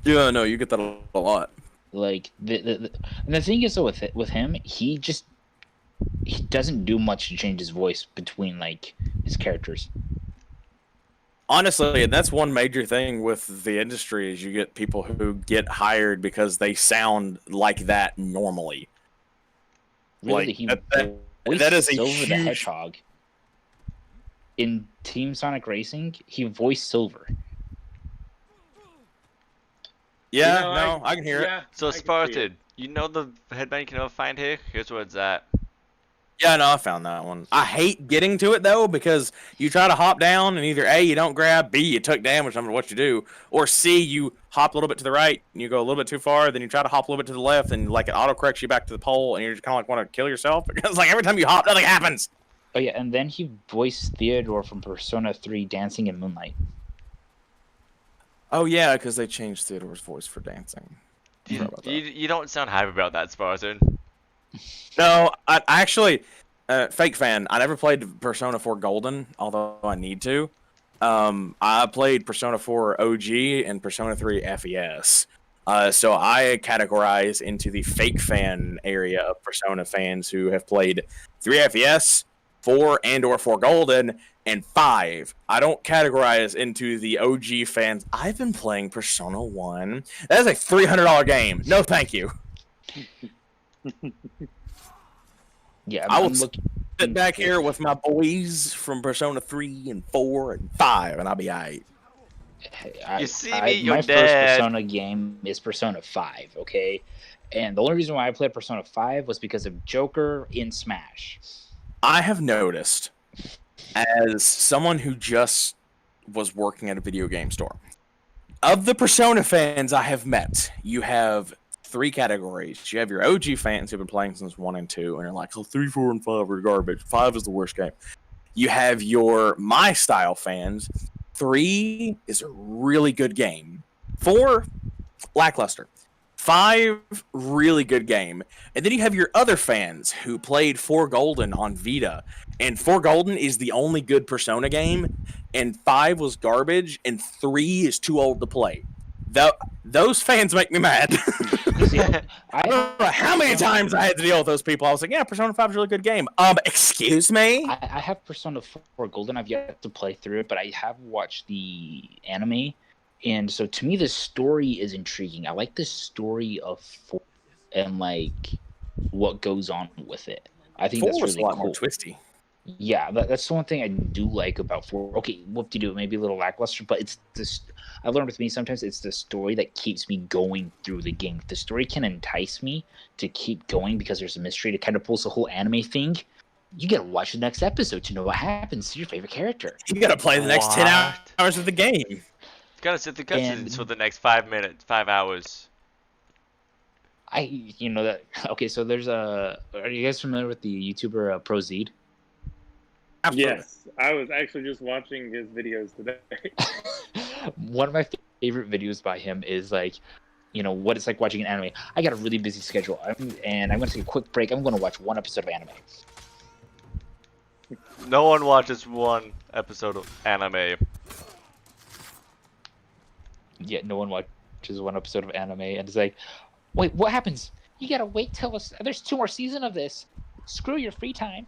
E: Yeah, no, you get that a lot.
G: Like and the thing is, though, with him, he doesn't do much to change his voice between like his characters.
E: Honestly, and that's one major thing with the industry is you get people who get hired because they sound like that normally.
G: Really,
E: like
G: he
E: that is a
G: Silver
E: huge...
G: the Hedgehog. In Team Sonic Racing, he voiced Silver.
E: Yeah, no, I can hear it.
A: So Spartan, you know the headband you can find here? Here's where it's at.
E: Yeah, no, I found that one. I hate getting to it, though, because you try to hop down, and either A, you don't grab, B, you took damage, no matter what you do, or C, you hop a little bit to the right, and you go a little bit too far, then you try to hop a little bit to the left, and like it auto-corrects you back to the pole, and you're just kind of like want to kill yourself, because like every time you hop, nothing happens!
G: Oh yeah, and then he voiced Theodore from Persona 3 Dancing in Moonlight.
E: Oh yeah, because they changed Theodore's voice for dancing.
A: You don't sound happy about that, Spartan.
E: No, I actually, fake fan. I never played Persona 4 Golden, although I need to. I played Persona 4 OG and Persona 3 FES. So I categorize into the fake fan area of Persona fans who have played 3 FES, 4 and/or 4 Golden, and 5. I don't categorize into the OG fans. I've been playing Persona 1. That is a $300 game. No, thank you.
G: Yeah,
E: I will sit back here with my boys from Persona 3 and 4 and 5, and I'll be alright.
A: You see me, you're
G: my
A: dead.
G: first Persona game is Persona 5, okay? And the only reason why I played Persona 5 was because of Joker in Smash.
E: I have noticed, as someone who just was working at a video game store, of the Persona fans I have met, you have 3 categories. You have your OG fans who've been playing since 1 and 2, and are like, oh, 3, 4, and 5 are garbage. 5 is the worst game. You have your my style fans. 3 is a really good game. 4, lackluster. 5, really good game. And then you have your other fans who played 4 Golden on Vita. And 4 Golden is the only good Persona game. And 5 was garbage. And 3 is too old to play. Those fans make me mad. I don't know how many times I had to deal with those people. I was like, yeah, Persona 5 is a really good game. Excuse me?
G: I have Persona 4 Golden. I've yet to play through it, but I have watched the anime. And so to me, the story is intriguing. I like the story of 4 and like what goes on with it. I think
E: 4
G: that's
E: was a
G: really
E: lot more
G: cool.
E: twisty.
G: Yeah, that's the one thing I do like about 4. Okay, whoop-de-doo, maybe a little lackluster, but it's this. I've learned with me sometimes it's the story that keeps me going through the game. If the story can entice me to keep going because there's a mystery that kind of pulls the whole anime thing. You gotta watch the next episode to know what happens to your favorite character.
E: You gotta play the next 10
A: What?
E: hours of the game.
A: You gotta sit the
G: And-
A: cutscenes for the next 5 hours.
G: You know that. Okay, so there's a. Are you guys familiar with the YouTuber ProZeed?
E: Absolutely.
I: Yes, I was actually just watching his videos today.
G: One of my favorite videos by him is like, what it's like watching an anime. I got a really busy schedule, and I'm going to take a quick break. I'm going to watch one episode of anime.
A: No one watches one episode of anime.
G: Yet no one watches one episode of anime, and it's like, wait, what happens? You got to wait till there's 2 more seasons of this. Screw your free time.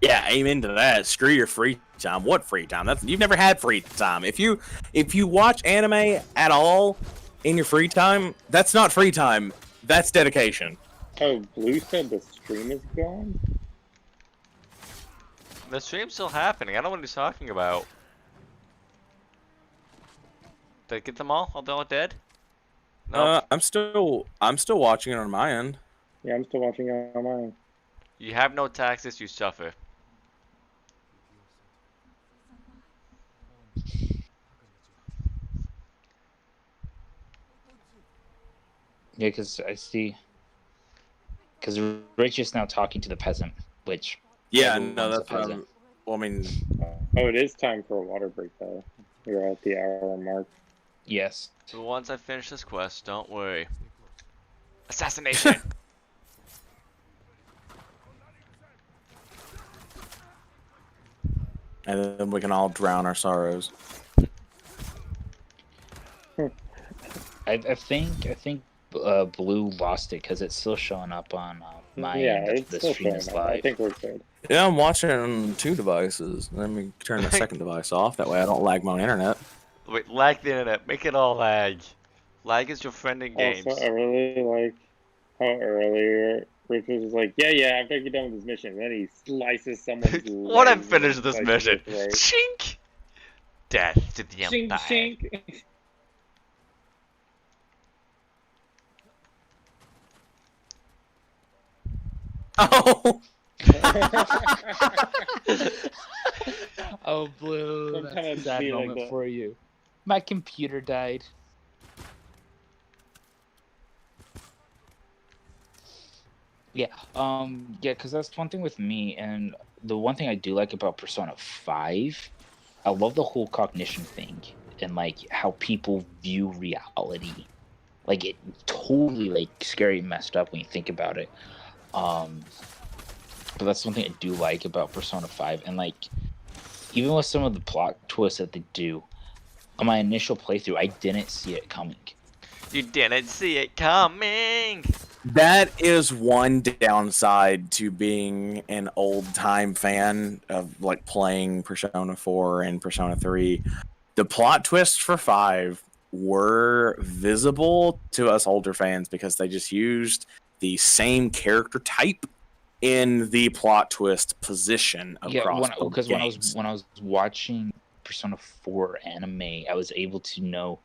E: Yeah, amen to that. Screw your free time. What free time? You've never had free time. If you watch anime at all in your free time, that's not free time. That's dedication.
I: Oh, Blue said the stream is gone?
A: The stream's still happening. I don't know what he's talking about. Did I get them all? Are they all dead? No.
E: I'm still watching it on my end.
I: Yeah, I'm still watching it on mine.
A: You have no taxes, you suffer.
G: Yeah, because I see. Because Rich is now talking to the peasant, which.
E: Yeah,
G: everyone's
E: no,
G: a
E: that's what
G: peasant.
E: well, I mean,
I: Oh, it is time for a water break, though. We're at the hour mark.
G: Yes.
A: So once I finish this quest, don't worry. Assassination!
E: and then we can all drown our sorrows.
G: I think Blue lost it because it's still showing up on my
I: Yeah,
G: end.
I: it's
G: The
I: still
G: stream
I: showing
G: is
I: up. I
G: live.
I: think we're good.
E: Yeah, I'm watching it on 2 devices. Let me turn the second device off. That way I don't lag my internet.
A: Wait, lag the internet. Make it all lag. Lag is your friend in games.
I: Also, I really like how earlier Richard was like, yeah, after I get done with this mission, and then he slices someone's
A: When I
I: leg
A: finish
I: and
A: this
I: slices
A: mission,
I: their throat.
A: chink! Death to the
I: Shink,
A: Empire.
I: shink.
E: Oh!
G: Oh, Blue,
I: Sometimes
G: that's a sad
I: be like
G: moment
I: that.
G: for you. My computer died. Yeah, because that's one thing with me, and the one thing I do like about Persona 5, I love the whole cognition thing, and, like, how people view reality. Like, it totally, like, scary and messed up when you think about it. But that's one thing I do like about Persona 5, and, like, even with some of the plot twists that they do, on my initial playthrough, I didn't see it coming.
A: You didn't see it coming!
E: That is one downside to being an old-time fan of, like, playing Persona 4 and Persona 3. The plot twists for 5 were visible to us older fans because they just used the same character type in the plot twist position across both
G: because when
E: games.
G: I was watching Persona 4 anime, I was able to know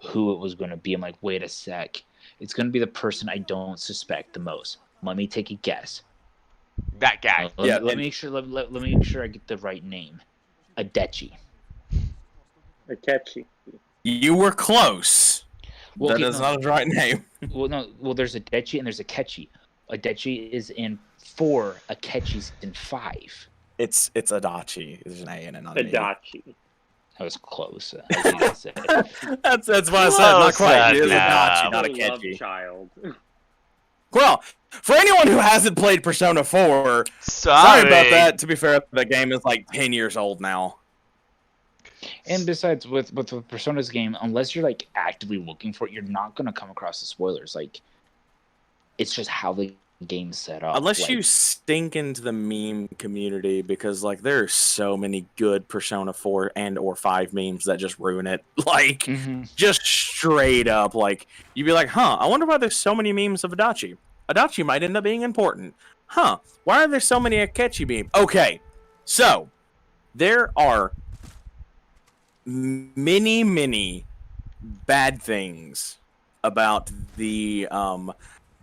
G: who it was going to be. I'm like, wait a sec, it's going to be the person I don't suspect the most. Let me take a guess.
A: That guy.
G: Let me make sure. Let me make sure I get the right name. Adechi.
I: Akechi.
E: You were close.
G: Well,
E: That is not the right name.
G: Well, there's Adechi and there's Akechi. Adechi is in 4. Akechi's in 5.
E: It's Adachi. There's an A in it, not an E.
I: Adachi.
G: That was close. As you guys said.
E: That's what I said. Not quite. It is
A: enough.
E: Adachi, not a
I: Love
E: Kechi.
I: child.
E: Well, for anyone who hasn't played Persona 4, sorry about that. To be fair, the game is like 10 years old now.
G: And besides, with Persona's game, unless you're like actively looking for it, you're not gonna come across the spoilers. Like, it's just how the game set up.
E: Unless
G: like,
E: you stink into the meme community, because like there are so many good Persona 4 and or 5 memes that just ruin it. Like just straight up, like you'd be like, huh, I wonder why there's so many memes of Adachi. Adachi might end up being important. Huh, why are there so many Akechi memes? Okay, so there are many bad things about the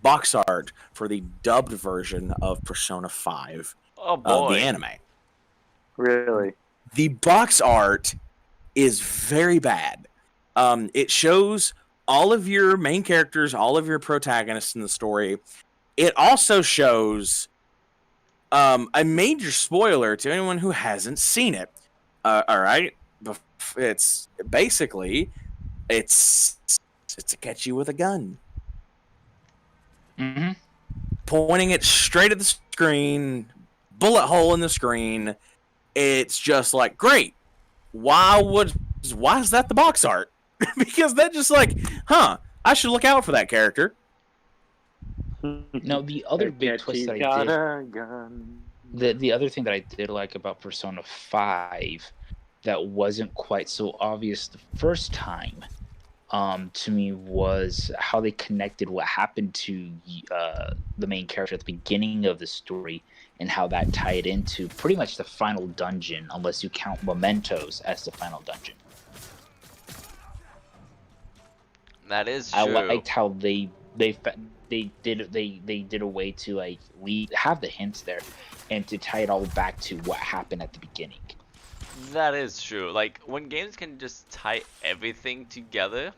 E: box art for the dubbed version of Persona 5,
A: Oh boy.
E: the anime.
F: Really?
E: The box art is very bad. It shows all of your main characters, all of your protagonists in the story. It also shows a major spoiler to anyone who hasn't seen it. All right, it's basically it's to catch you with a gun, pointing it straight at the screen, bullet hole in the screen. It's just like, great. Why is that the box art? Because that just like, huh? I should look out for that character.
G: Now, the other big twist that I did, the other thing that I did like about Persona 5 that wasn't quite so obvious the first time, to me, was how they connected what happened to the main character at the beginning of the story and how that tied into pretty much the final dungeon, unless you count Mementos as the final dungeon.
A: That is true.
G: I liked how they did a way to like have the hints there and to tie it all back to what happened at the beginning.
A: That is true. Like when games can just tie everything together.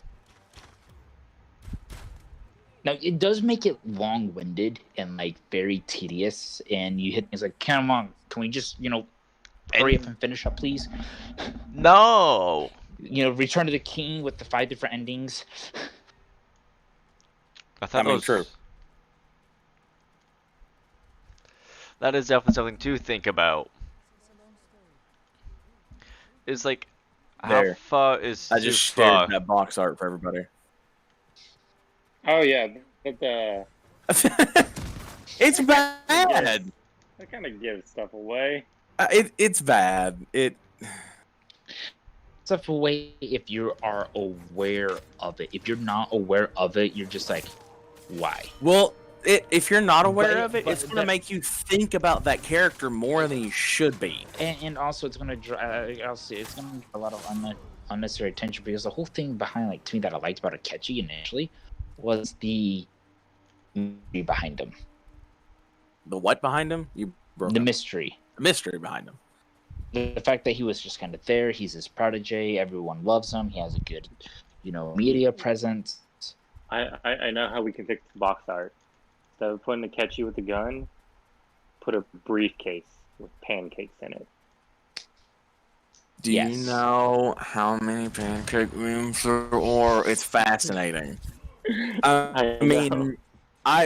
G: Now it does make it long-winded and like very tedious, and you hit things like, "Come on, can we just hurry up and finish up, please?"
A: No.
G: Return to the King with the 5 different endings.
A: I thought that was true. That is definitely something to think about. It's like, how far is
E: I just
A: too far?
E: shared that box art for everybody.
I: Oh yeah, but
E: it's bad.
I: That kind of gives stuff away.
E: It's bad.
G: Stuff away if you are aware of it. If you're not aware of it, you're just like, why?
E: Well, if you're not aware of it, it's going to make you think about that character more than you should be.
G: And also, it's going to draw. It's going to draw a lot of unnecessary attention, because the whole thing behind, like, to me, that I liked about Akechi initially was the mystery behind him.
E: The what behind him?
G: The mystery.
E: The mystery behind him.
G: The fact that he was just kind of there. He's his protege. Everyone loves him. He has a good, media presence.
I: I know how we can fix the box art. Instead of putting Akechi with a gun, put a briefcase with pancakes in it.
E: Do you know how many pancake memes there are? It's fascinating. I mean,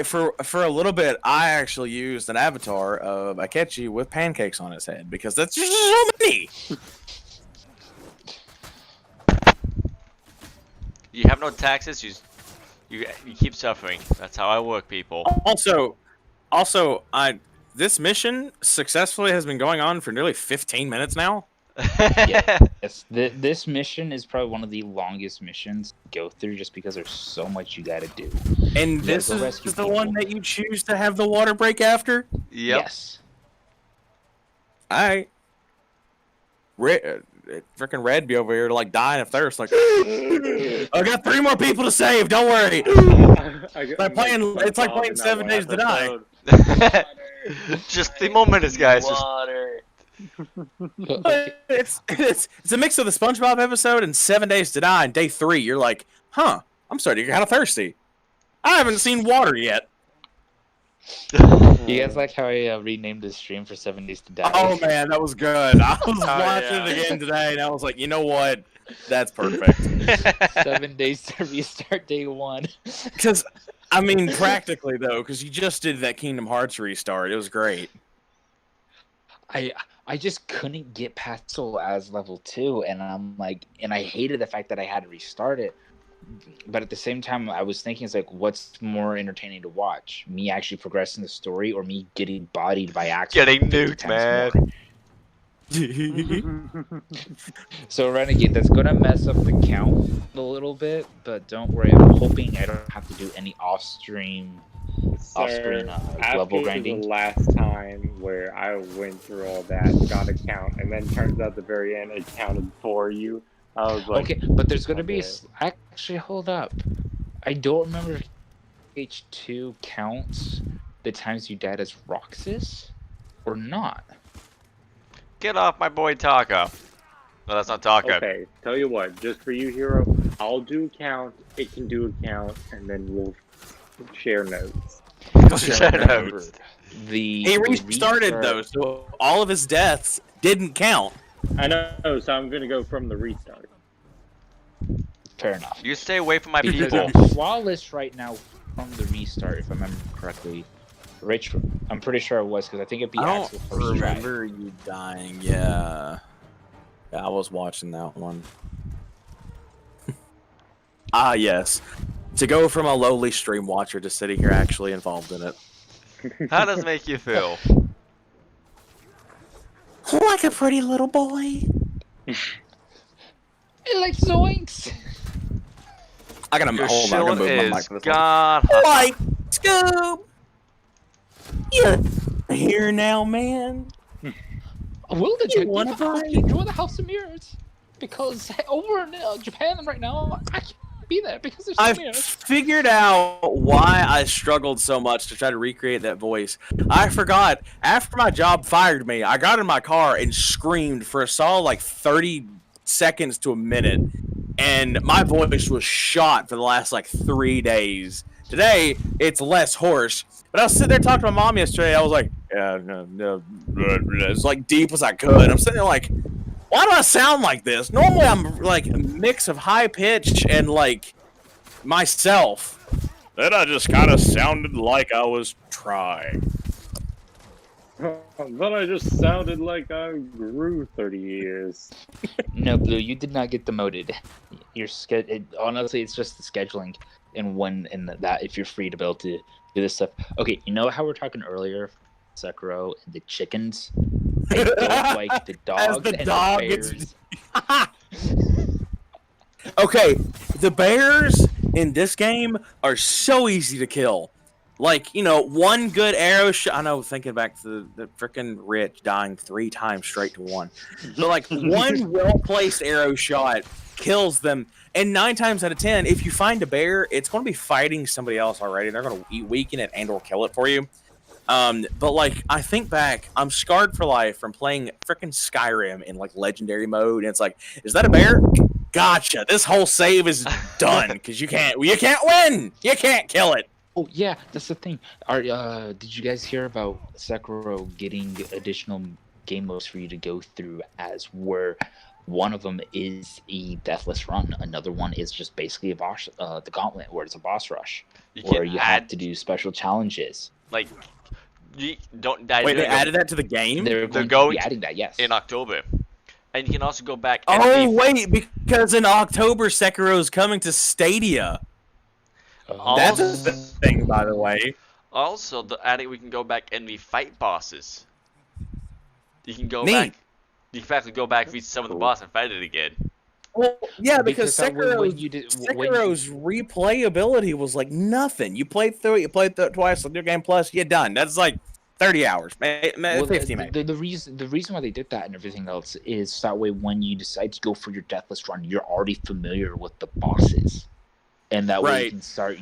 E: for a little bit, I actually used an avatar of Akechi with pancakes on his head, because that's just so many.
A: You have no taxes. You keep suffering. That's how I work, people.
E: Also, this mission successfully has been going on for nearly 15 minutes now.
G: Yes, this mission is probably one of the longest missions to go through, just because there's so much you gotta do.
E: And this is the one that you choose to have the water break after?
A: Yep.
G: Yes.
E: Alright. Freaking Red be over here like dying of thirst. Like, I got 3 more people to save. Don't worry. It's like playing 7 Days to Die.
A: Just 3 more minutes, guys.
F: Water.
E: It's a mix of the SpongeBob episode and 7 Days to Die. And day 3, you're like, huh? I'm starting to get kind of thirsty. I haven't seen water yet.
G: You guys like how I renamed the stream for 7 Days to Die?
E: Oh man, that was good. I was watching it again today, and I was like, you know what? That's perfect.
G: 7 days to restart day 1.
E: Because, I mean, practically though, because you just did that Kingdom Hearts restart. It was great.
G: I just couldn't get past Soul as level 2, and I'm like, and I hated the fact that I had to restart it. But at the same time, I was thinking, it's like, what's more entertaining to watch? Me actually progressing the story, or me getting bodied by Axel
A: Getting
G: 50
A: nuked,
G: times
A: man.
G: more? So Renegade, that's gonna mess up the count a little bit, but don't worry. I'm hoping I don't have to do any off-screen
I: Sir,
G: level
I: after the
G: grinding.
I: last time where I went through all that, got a count, and then turns out at the very end it counted for you, I was like,
G: Okay, but there's gonna be
I: okay.
G: actually, hold up. I don't remember if H2 counts the times you died as Roxas or not.
A: Get off my boy Taco. No, that's not Taco.
I: Okay, tell you what, just for you, Hero, I'll do a count, it can do a count, and then we'll share notes.
A: Shut up.
E: He restarted though, so all of his deaths didn't count.
I: I know, so I'm gonna go from the restart.
G: Fair enough.
A: You stay away from my
G: Because
A: people.
G: I'm flawless right now from the restart, if I remember correctly. Rich, I'm pretty sure it was, because I think it'd be
E: I don't
G: Axel first try.
E: remember you dying. Yeah, I was watching that one. Ah, yes. To go from a lowly stream watcher to sitting here actually involved in it.
A: How does it make you feel?
E: Like a pretty little boy.
G: Like zoinks!
E: I gotta
A: Your
E: hold on. I gotta
A: shield
E: move my
A: is
E: mic for this
A: gone.
E: one. Like Scoob, you're here now, man.
G: Will the
E: You wanna fight?
G: enjoy the House of Mirrors? Because over in Japan right now, I can't be there because there's
E: I've
G: mirrors.
E: figured out why I struggled so much to try to recreate that voice. I forgot. After my job fired me, I got in my car and screamed for a solid like 30 seconds to a minute. And my voice was shot for the last like 3 days. Today, it's less hoarse. But I was sitting there talking to my mom yesterday. I was like, yeah, no, as like deep as I could. I'm sitting there like, why do I sound like this? Normally, I'm like a mix of high pitch and like myself. Then I just kind of sounded like I was trying.
I: But I just sounded like I grew 30 years.
G: No, Blue, you did not get demoted. Honestly, it's just the scheduling and when and that if you're free to be able to do this stuff. Okay, you know how we're talking earlier, Sekiro and the chickens. I don't like the dogs
E: As the
G: and
E: dog
G: the
E: gets-
G: bears.
E: Okay, the bears in this game are so easy to kill. Like, you know, one good arrow shot. I know, thinking back to the freaking Rich dying 3 times straight to one. So, like, one well placed arrow shot kills them. And 9 times out of 10, if you find a bear, it's going to be fighting somebody else already. They're going to weaken it and or kill it for you. But like, I think back, I'm scarred for life from playing freaking Skyrim in like legendary mode. And it's like, is that a bear? Gotcha. This whole save is done because you can't win. You can't kill it.
G: Oh yeah, that's the thing. Did you guys hear about Sekiro getting additional game modes for you to go through? As where one of them is a deathless run, another one is just basically a boss, the gauntlet, where it's a boss rush, where you have to do special challenges.
A: Like, you don't.
E: Wait, they added that to the game?
G: They're
A: They're
G: going to
A: going
G: be adding that, yes.
A: in October, and you can also go back. And
E: Oh wait, because in October Sekiro is coming to Stadia. That's a thing, by the way.
A: Also, we can go back and we fight bosses. You can go
E: Neat.
A: back. You can actually go back, beat some of the boss, and fight it again.
E: Well, yeah, because
G: that way when
E: Sekiro's replayability was like nothing. You played through it twice on New Game Plus, you're done. That's like 30 hours, man.
G: Well,
E: 50 maybe.
G: the reason why they did that and everything else is that way when you decide to go for your deathless run, you're already familiar with the bosses, and that way you can start,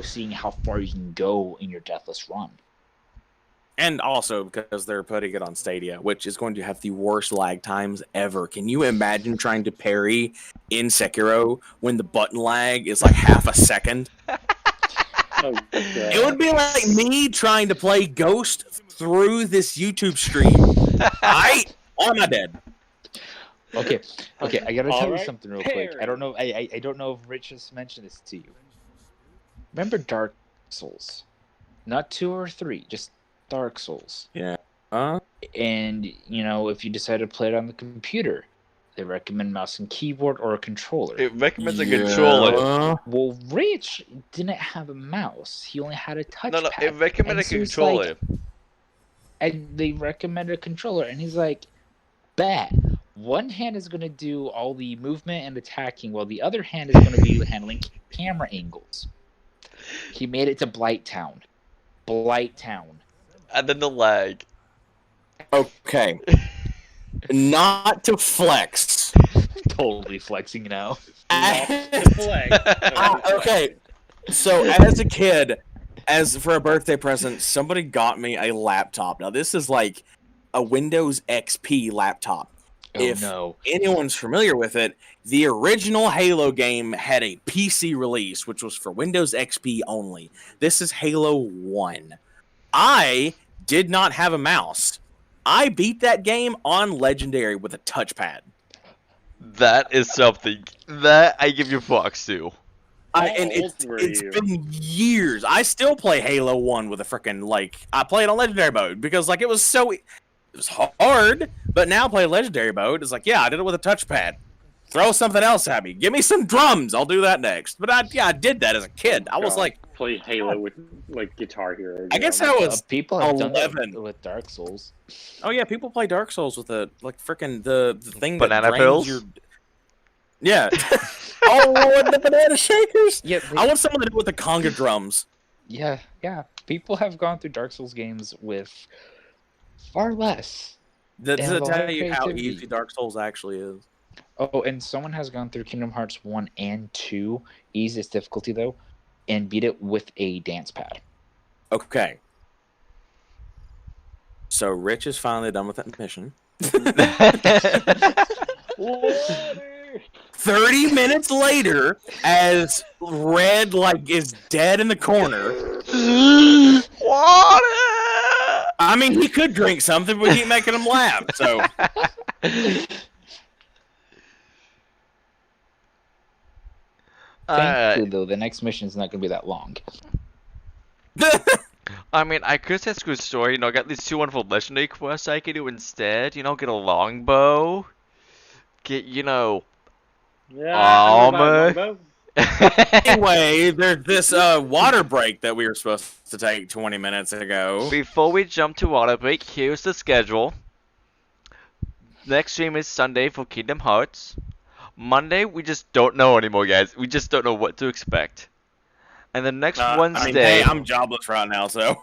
G: seeing how far you can go in your deathless run.
E: And also because they're putting it on Stadia, which is going to have the worst lag times ever. Can you imagine trying to parry in Sekiro when the button lag is like half a second? It would be like me trying to play Ghost through this YouTube stream. Or am I dead?
G: Okay, I gotta tell you
I: Alright,
G: something real quick. I don't know. I don't know if Rich has mentioned this to you. Remember Dark Souls, not 2 or 3, just Dark Souls.
E: Yeah.
G: And if you decide to play it on the computer, They recommend mouse and keyboard or a controller.
A: It recommends a controller.
G: Well, Rich didn't have a mouse. He only had a touchpad.
A: No, it recommended a
G: so it's
A: controller.
G: like- and they recommended a controller, and he's like, "Bet one hand is going to do all the movement and attacking, while the other hand is going to be handling camera angles." He made it to Blighttown.
A: And then the lag.
E: Okay. Not to flex.
G: Totally flexing now.
E: Okay. So as a kid, as for a birthday present, somebody got me a laptop. Now this is like a Windows XP laptop. If anyone's familiar with it, the original Halo game had a PC release, which was for Windows XP only. This is Halo 1. I did not have a mouse. I beat that game on Legendary with a touchpad.
A: That is something that I give you props to.
E: It's been years. I still play Halo 1 with a freaking, like, I play it on Legendary mode because, like, it was hard, but now I play Legendary mode. It's like, yeah, I did it with a touchpad. Throw something else at me. Give me some drums. I'll do that next. But I did that as a kid. I was like,
I: play Halo with like Guitar Hero.
E: I guess I was
G: people have
E: 11.
G: done that with Dark Souls.
E: Oh yeah, people play Dark Souls with freaking the thing
A: banana
E: that
A: pills.
E: Yeah. Oh, the banana shakers.
G: Yeah,
E: I want someone to do it with the conga drums.
G: Yeah. People have gone through Dark Souls games with far less.
E: Does
G: and
E: it
G: a lot
E: tell
G: of
E: you how
G: creativity.
E: easy Dark Souls actually is?
G: Oh, and someone has gone through Kingdom Hearts 1 and 2, easiest difficulty though, and beat it with a dance pad.
E: Okay. So Rich is finally done with that mission. 30 minutes later, as Red is dead in the corner.
A: Water!
E: I mean, he could drink something, but we keep making him laugh. So.
G: Thankfully, though, the next mission is not going to be that long.
A: I mean, I could say screw story. I got these 2 wonderful legendary quests I could do instead. Get a longbow. Get, armor.
E: Anyway, there's this water break that we were supposed to take 20 minutes ago.
A: Before we jump to water break, here's the schedule. Next stream is Sunday for Kingdom Hearts. Monday, we just don't know anymore, guys. We just don't know what to expect. And the next Wednesday...
E: I mean, hey, I'm jobless right now, so...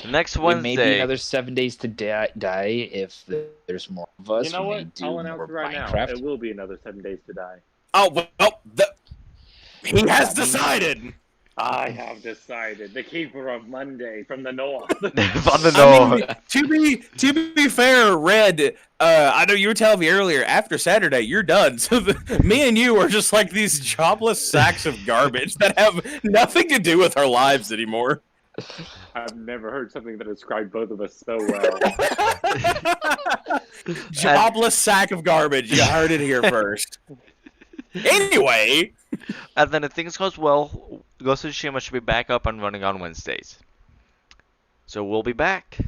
A: Next Wednesday...
G: It may be another 7 days to die if there's more of us.
I: You know
G: we
I: what?
G: may do
I: I'll announce
G: more
I: it right
G: Minecraft.
I: now. It will be another 7 days to die.
E: Oh, well, he has decided.
I: I have decided. The Keeper of Monday from the North.
A: From the North.
E: I mean, to be fair, Red, I know you were telling me earlier, after Saturday, you're done. So me and you are just like these jobless sacks of garbage that have nothing to do with our lives anymore.
I: I've never heard something that described both of us so well.
E: Jobless sack of garbage. You heard it here first. Anyway.
A: And then if things goes well, Ghost of Tsushima should be back up and running on Wednesdays. So we'll be back.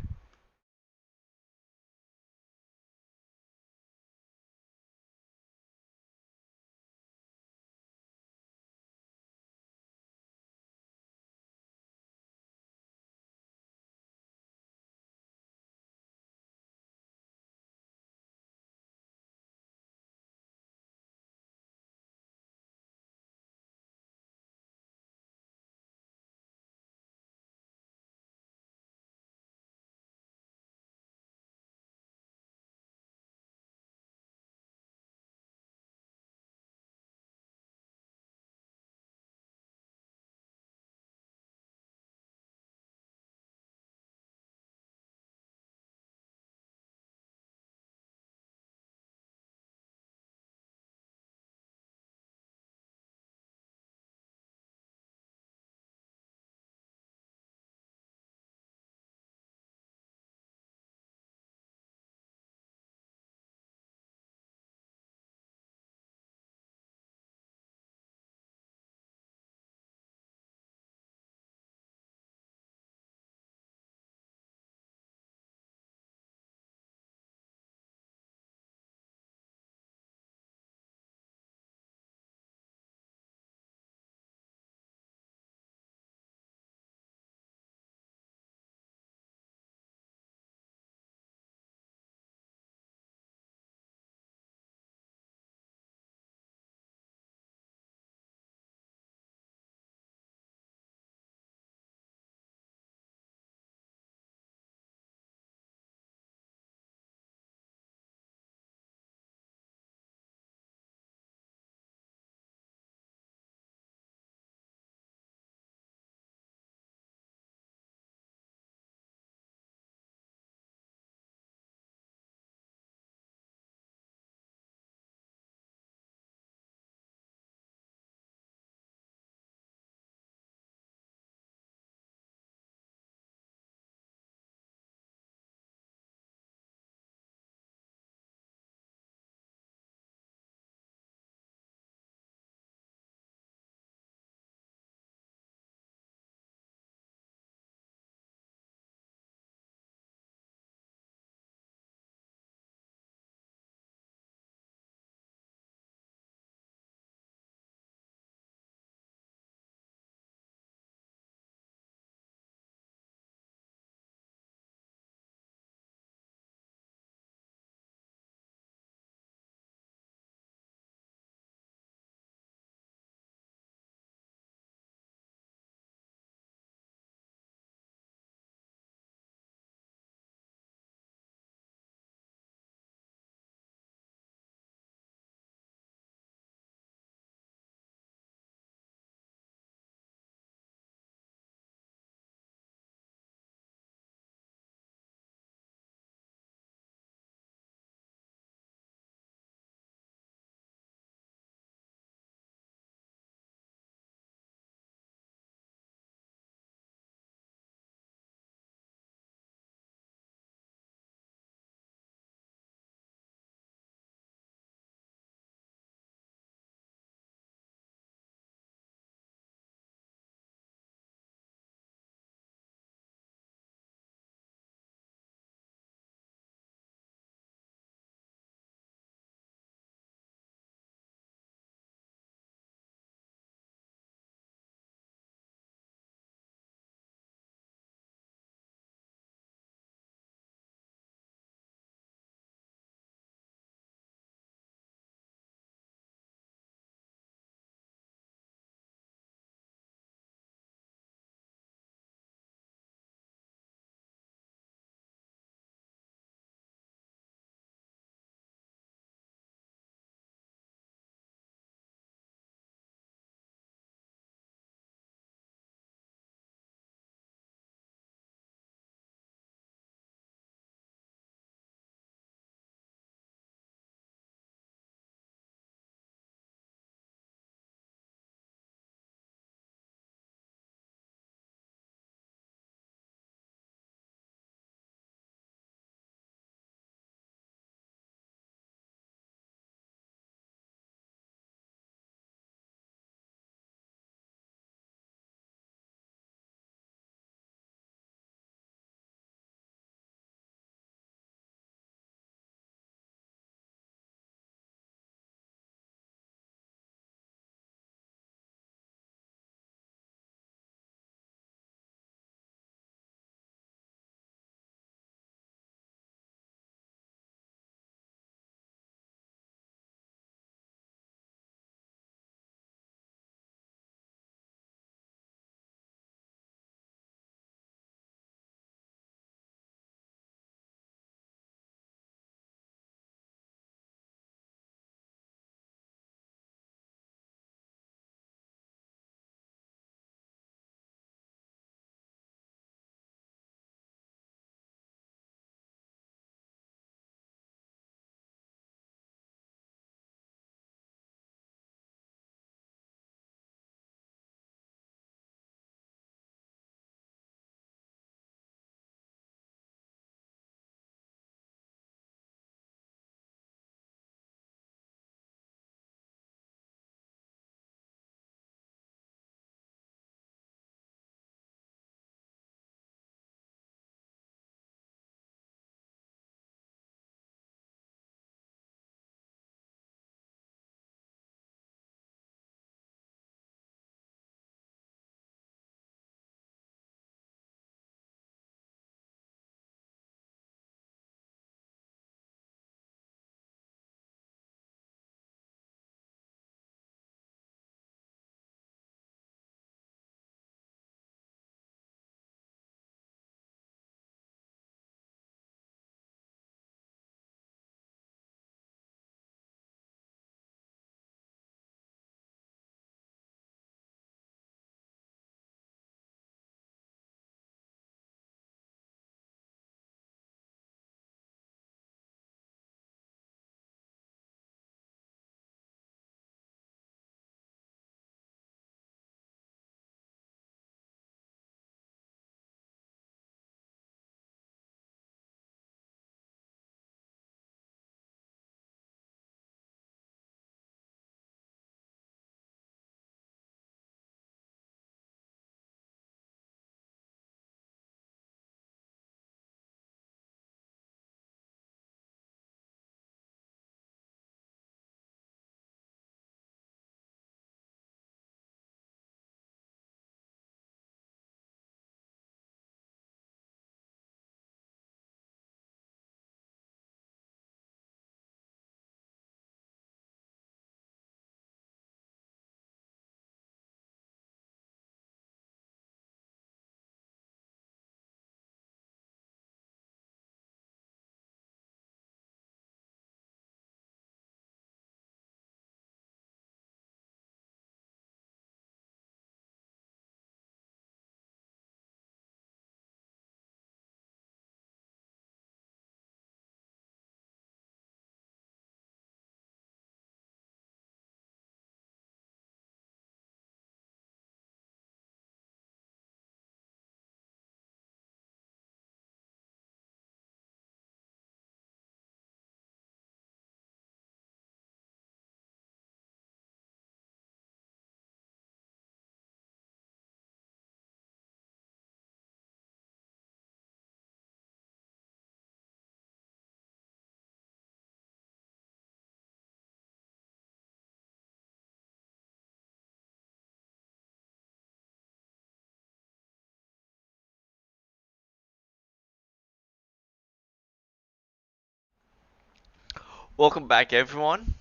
A: Welcome back, everyone.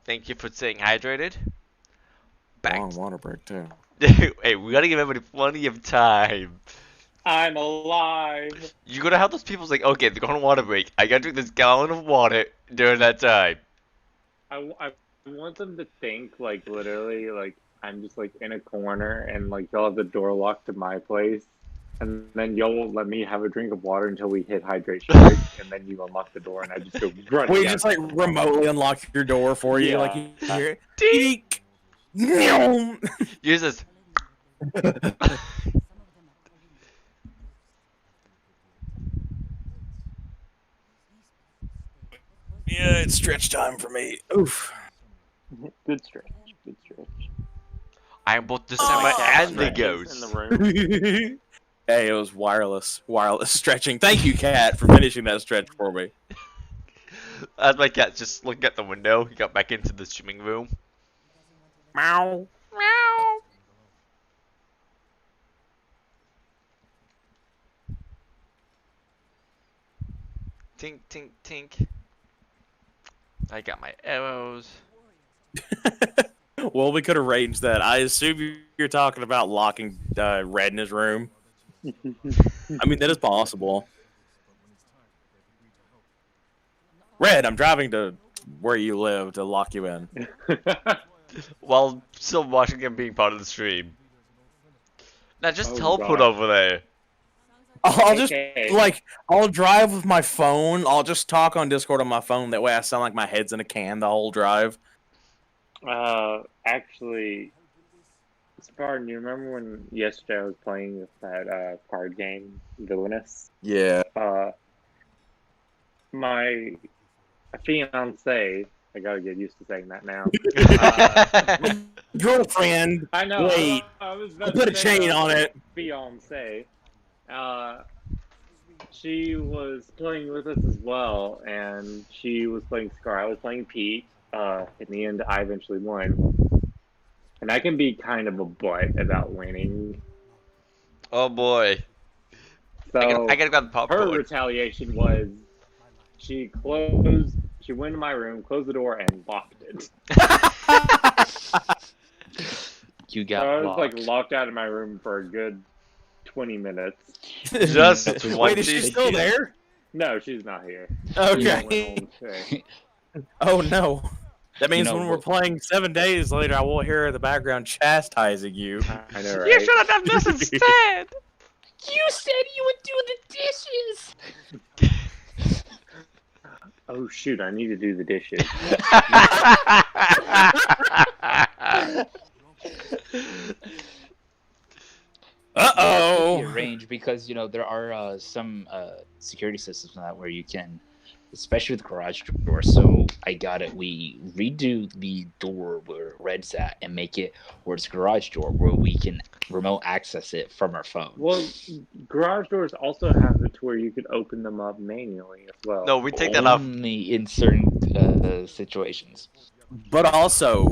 A: Thank you for staying hydrated. Back.
E: Long water break too.
A: Hey, we gotta give everybody plenty of time.
I: I'm alive.
A: You gotta have those people like, okay, they're going on water break. I gotta drink this gallon of water during that time.
I: I want them to think like literally like I'm just like in a corner and like y'all have the door locked to my place, and then y'all won't let me have a drink of water until we hit hydration break, and then you unlock the door and I just go running.
E: We
I: down.
E: just like remotely unlock your door for you,
I: Yeah.
E: like you hear it.
A: Dink.
E: Meow.
A: Use this.
E: Yeah, it's stretch time for me. Oof.
I: Good stretch. Good stretch.
A: I am both December and the ghost.
I: In the room.
E: Hey, it was wireless stretching. Thank you, Kat, for finishing that stretch for me.
A: As my cat just looked at the window, he got back into the streaming room.
E: Meow.
A: Meow. Tink, tink, tink. I got my arrows.
E: Well, we could arrange that. I assume you're talking about locking Red in his room. I mean, that is possible. Red, I'm driving to where you live to lock you in.
A: While still watching him being part of the stream. Now just
I: Oh,
A: teleport
I: God.
A: over there.
E: I'll just
I: Okay.
E: I'll drive with my phone. I'll just talk on Discord on my phone. That way, I sound like my head's in a can the whole drive.
I: Actually, Spartan, you remember when yesterday I was playing with that card game, Villainous?
E: Yeah.
I: My fiance, I gotta get used to saying that now.
E: Girlfriend.
I: I know.
E: Wait.
I: I was
E: I'll
I: about
E: put
I: to
E: a
I: say,
E: chain on it.
I: Fiance. She was playing with us as well, and she was playing Scar. I was playing Pete. In the end, I eventually won. And I can be kind of a butt about winning.
A: Oh boy.
I: So
A: I gotta grab the
I: her
A: popcorn.
I: retaliation was she went to my room, closed the door, and locked it.
G: You
I: So
G: got
I: I was
G: locked.
I: like locked out of my room for a good 20 minutes.
A: Just
G: That's what-
E: Wait, is she still there?
I: No, she's not here. She
E: Okay.
I: went home today.
E: Oh no. That means
G: know
E: when we're
G: what-
E: playing 7 days later, I will hear her in the background chastising you.
I: I know, right?
A: You should have done this instead.
G: You said you would do the dishes.
I: Oh shoot, I need to do the dishes.
E: Uh-oh.
G: Arrange because there are some security systems now where you can, especially with garage doors. So I got it. We redo the door where Red's at and make it where it's garage door where we can remote access it from our phone.
I: Well, garage doors also have it to where you could open them up manually as well.
A: No, we take that off.
G: Only in certain situations.
E: But also,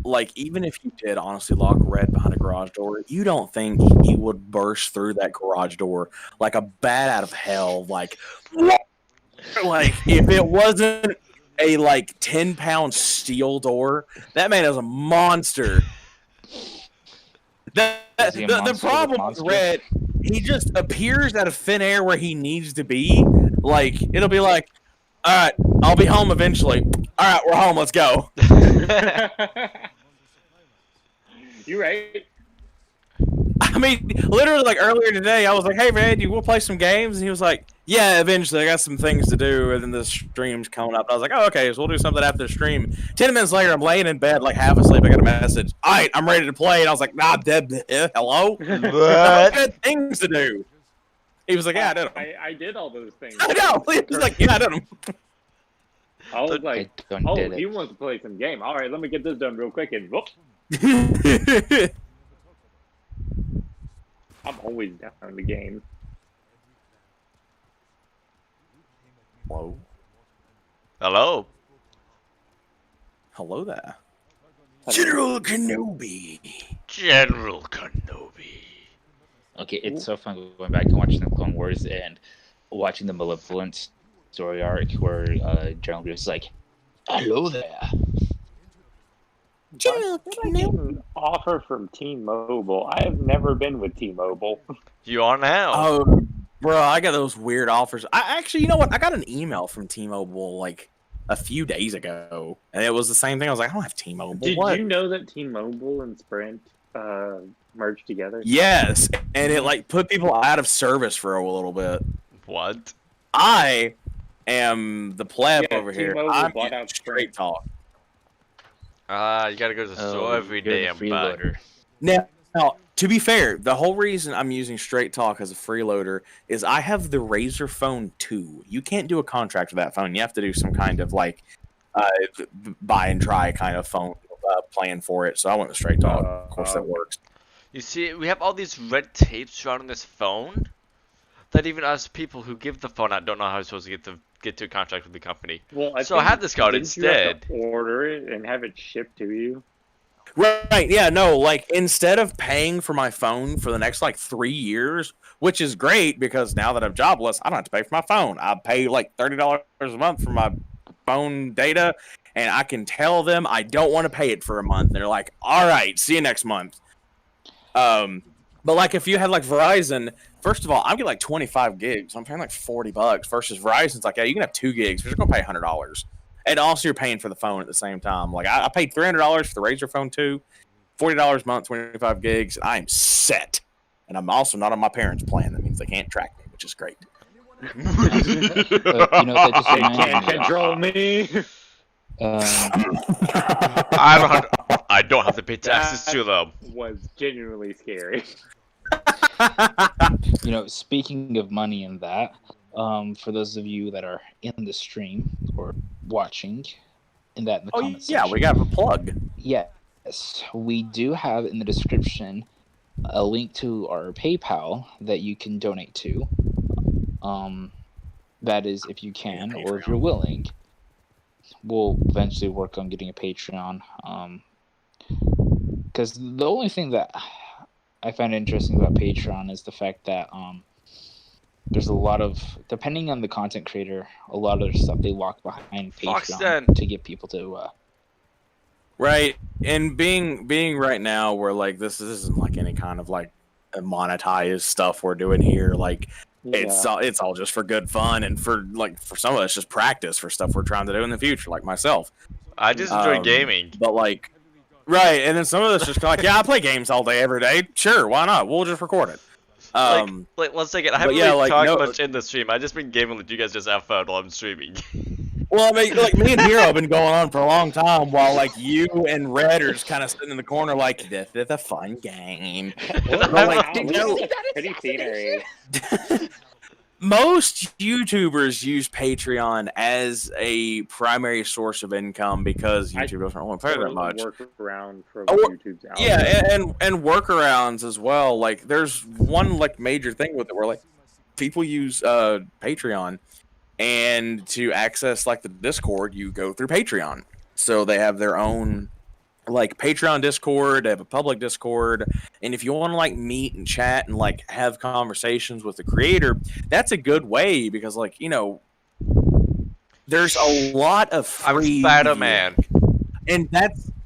E: like, even if you did honestly lock Red behind a garage door, you don't think he would burst through that garage door like a bat out of hell. Like if it wasn't a 10-pound steel door, that man is a monster. The
G: Is he a monster with
E: problem with
G: monster?
E: Red, he just appears out of thin air where he needs to be. Like, it'll be like, all right, I'll be home eventually. All right, we're home. Let's go.
I: You right?
E: I mean, literally, like earlier today, I was like, "Hey, man, you want to play some games?" And he was like, "Yeah, eventually. I got some things to do, and then the stream's coming up." I was like, "Oh, okay, so we'll do something after the stream." 10 minutes later, I'm laying in bed, like half asleep. I got a message. All right, I'm ready to play, and I was like, "Nah, dead. Hello, I got things to do." He was like, "Yeah, I did them."
I: I did all those things.
E: I know. He was like, "Yeah, I did them."
I: I was like,
G: I done
I: oh,
G: did
I: he
G: it.
I: wants to play some game. All right, let me get this done real quick. And whoop, I'm always down to game.
E: Hello.
A: Hello.
E: Hello there. General Kenobi.
A: General Kenobi.
G: Okay, it's so fun going back and watching the Clone Wars and watching the Malevolence story arc where General Grievous is like, "Hello there."
I: Why did I get an offer from T-Mobile? I have never been with T-Mobile.
A: You are now.
E: Oh, bro, I got those weird offers. I actually, you know what? I got an email from T-Mobile like a few days ago, and it was the same thing. I was like, I don't have T-Mobile.
I: Did
E: what?
I: you know that T-Mobile and Sprint merged together?
E: Yes, and it like put people out of service for a little bit.
A: What?
E: I am the pleb
I: Yeah,
E: over here.
I: T-Mobile
E: I'm
I: bought
E: using
I: out
E: straight
I: Sprint.
E: talk.
A: You gotta go to the store every
G: you're
A: day
G: the
A: and
G: freeloader.
E: Now, to be fair, the whole reason I'm using Straight Talk as a freeloader is I have the Razer Phone 2. You can't do a contract with that phone. You have to do some kind of like buy and try kind of phone plan for it. So I went with Straight Talk. Of course, that works.
A: You see, we have all these red tapes surrounding this phone that even us people who give the phone out don't know how we're supposed to get to a contract with the company.
I: Well,
A: So I had this card
I: didn't you have
A: instead.
I: to order it and have it shipped to you?
E: Right, yeah, no, like instead of paying for my phone for the next like 3 years, which is great because now that I'm jobless, I don't have to pay for my phone. I pay like $30 a month for my phone data, and I can tell them I don't want to pay it for a month. And they're like, all right, see you next month. But like if you had like Verizon, first of all, I get like 25 gigs. I'm paying like $40 versus Verizon's like, yeah, you can have 2 gigs. We're just gonna pay $100. And also you're paying for the phone at the same time. Like I paid $300 for the Razer Phone 2, $40 a month, 25 gigs. I am set. And I'm also not on my parents' plan. That means they can't track me, which is great.
G: You know, that just
I: They
G: reminded
I: can't
G: me.
I: control me.
A: I don't have to pay taxes to them.
I: Was genuinely scary.
G: You know, speaking of money and that, for those of you that are in the stream or watching, in the comments
E: yeah,
G: section,
E: we got a plug.
G: Yes, we do have in the description a link to our PayPal that you can donate to. That is if you can or if you're willing. We'll eventually work on getting a Patreon. Because the only thing that I find interesting about Patreon is the fact that there's a lot of, depending on the content creator, a lot of stuff they lock behind Patreon to get people to.
E: Right, and being right now, where like this isn't like any kind of like monetized stuff we're doing here. Like it's all just for good fun and for some of us just practice for stuff we're trying to do in the future, like myself.
A: I just enjoy gaming.
E: But like, right, and then some of us just like, yeah, I play games all day, every day. Sure, why not? We'll just record it.
A: Like 1 second, I haven't
E: yeah,
A: really
E: like,
A: talked
E: no-
A: much in the stream. I just been gaming with you guys just have fun while I'm streaming.
E: Well, I mean, like me and Hero have been going on for a long time, while like you and Red are just kind of sitting in the corner, like this is a fun game. But, like, you know,
I: Pretty scenery.
E: most YouTubers use Patreon as a primary source of income because YouTube doesn't want to pay that much.
I: Work around from
E: Oh,
I: YouTube's algorithm.
E: Yeah, and workarounds as well. Like, there's one like major thing with it where like people use Patreon, and to access like the Discord, you go through Patreon. So they have their own like Patreon Discord, they have a public Discord, and if you want to like meet and chat and like have conversations with the creator, that's a good way because like, you know, there's a lot of free
A: Spider-Man.
E: and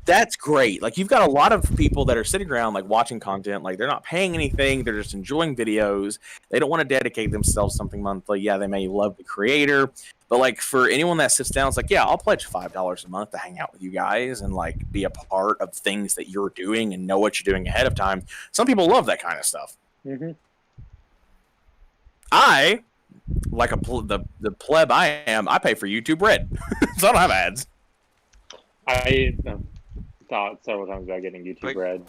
E: that's great. Like you've got a lot of people that are sitting around like watching content, like they're not paying anything, they're just enjoying videos. They don't want to dedicate themselves to something monthly. Yeah, they may love the creator, but like for anyone that sits down, it's like, yeah, I'll pledge $5 a month to hang out with you guys and like be a part of things that you're doing and know what you're doing ahead of time. Some people love that kind of stuff.
I: Mm-hmm.
E: I, like the pleb I am, I pay for YouTube Red, so I don't have ads.
I: I thought several times about getting YouTube Red.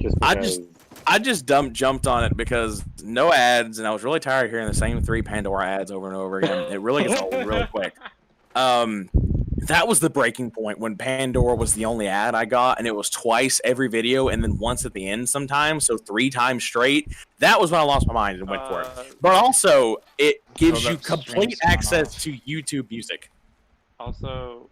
I: Just because...
E: I just jumped on it because no ads, and I was really tired of hearing the same 3 Pandora ads over and over again. It really gets old really quick. That was the breaking point when Pandora was the only ad I got, and it was twice every video, and then once at the end sometimes, so 3 times straight. That was when I lost my mind and went for it. But also, it gives you complete access to YouTube Music.
I: Also,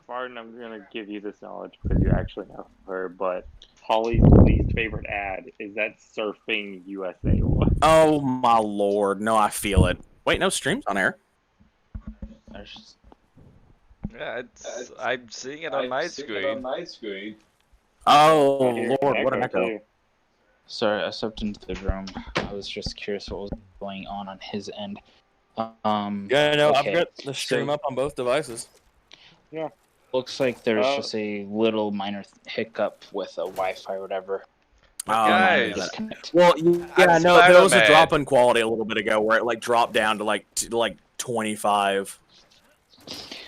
I: Barton, I'm going to give you this knowledge because you actually know her, but Holly's least favorite ad is that Surfing USA one.
E: Oh my lord, no, I feel it. Wait, no streams on air.
A: Yeah, I'm seeing it on my screen.
E: Oh
I: I hear
E: Lord, what an echo!
I: too.
G: Sorry, I stepped into the room. I was just curious what was going on his end.
E: Yeah, no, I've
G: okay.
E: got the stream
G: So-
E: up on both devices.
G: Looks like there's
I: Oh.
G: just a little minor hiccup with a Wi-Fi or whatever.
A: Guys.
G: Disconnect.
E: Well, yeah,
A: I'm
E: no, there was a
A: Spider-Man.
E: drop in quality a little bit ago where it like dropped down to like 25.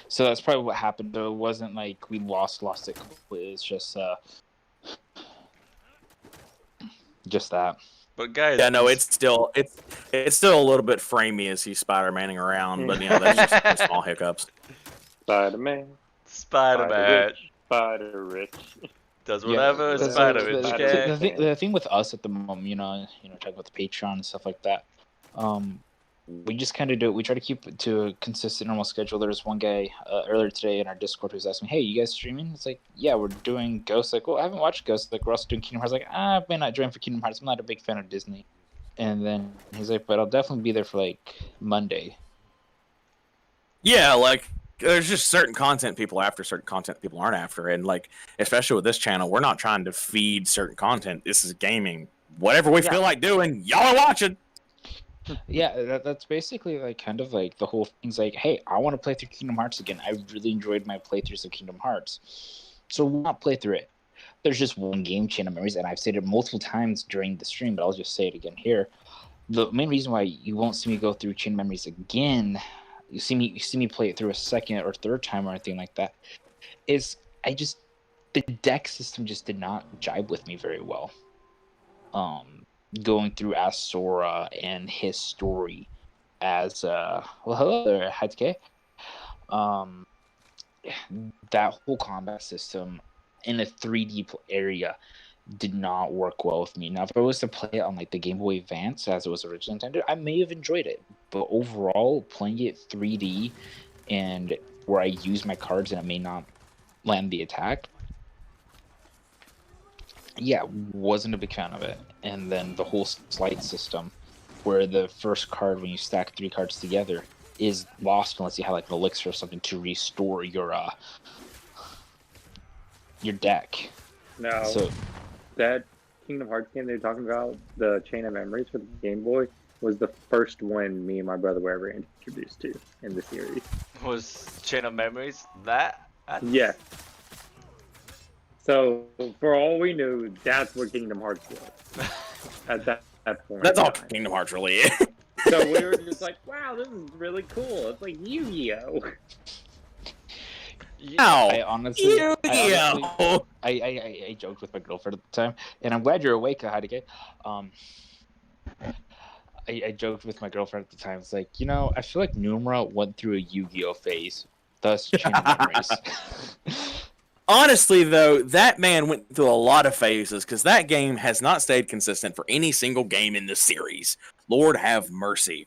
G: So that's probably what happened. So it wasn't like we lost it completely. It's just that.
A: But guys,
E: Yeah, no, it's still a little bit framey as he's Spider-Manning around, but you know that's just the small hiccups.
I: Spider-Man.
A: Spider-Man
I: Spider-Rich.
A: does whatever
G: the-
A: Spider-Man
G: the,
A: can.
G: the thing with us at the moment, talking about the Patreon and stuff like that, we just kind of do it. We try to keep it to a consistent, normal schedule. There was one guy earlier today in our Discord who was asking me, "Hey, you guys streaming?" It's like, "Yeah, we're doing Ghost." Like, well, I haven't watched Ghost. Like, we're also doing Kingdom Hearts. Like, I may not join for Kingdom Hearts. I'm not a big fan of Disney. And then he's like, "But I'll definitely be there for like Monday."
E: Yeah, like there's just certain content people are after, certain content people aren't after, and like especially with this channel, we're not trying to feed certain content. This is gaming. Whatever we feel like doing, y'all are watching.
G: Yeah, that's basically like kind of like the whole thing's like, hey, I want to play through Kingdom Hearts again. I really enjoyed my playthroughs of Kingdom Hearts, so we'll not play through it. There's just one game, Chain of Memories, and I've said it multiple times during the stream, but I'll just say it again here. The main reason why you won't see me go through Chain of Memories again, you see me play it through a second or third time or anything like that, is the deck system just did not jibe with me very well. Going through as Sora and his story as well, hello there, Hatsuke. That whole combat system in a 3D area did not work well with me. Now, if I was to play it on like the Game Boy Advance as it was originally intended, I may have enjoyed it. But overall, playing it 3D and where I use my cards and it may not land the attack, yeah, wasn't a big fan of it. And then the whole slight system, where the first card, when you stack 3 cards together, is lost unless you have like an elixir or something to restore your deck.
I: No.
G: So
I: That Kingdom Hearts game they're talking about, the Chain of Memories for the Game Boy, was the first one me and my brother were ever introduced to in the series.
A: Was Chain of Memories that?
I: Yeah. So, for all we knew, that's what Kingdom Hearts was at that point.
E: That's all Kingdom Hearts really is.
I: So we were just like, wow, this is really cool. It's like Yu-Gi-Oh!
G: I honestly,
E: Yu-Gi-Oh!
G: I joked with my girlfriend at the time, and I'm glad you're awake, Hadike. I joked with my girlfriend at the time. It's like, I feel like Numera went through a Yu-Gi-Oh phase, thus Chain of Memories.
E: Honestly, though, that man went through a lot of phases because that game has not stayed consistent for any single game in the series. Lord have mercy.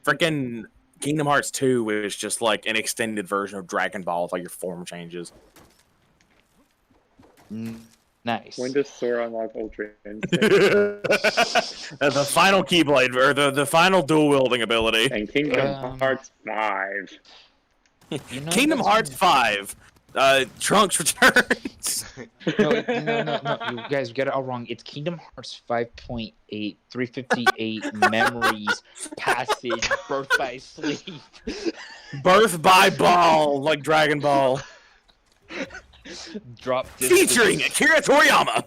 E: Freaking Kingdom Hearts 2 is just like an extended version of Dragon Ball with like your form changes.
G: Nice.
I: When does Sora unlock Ultra Instinct?
E: The final Keyblade, or the final dual wielding ability.
I: And Kingdom Hearts 5.
E: Kingdom Hearts 5. Trunks returns.
G: No, you guys get it all wrong. It's Kingdom Hearts 5.8, 358 Memories, Passage, Birth by Sleep.
E: Birth by Ball, like Dragon Ball.
G: Drop
E: Featuring Akira Toriyama.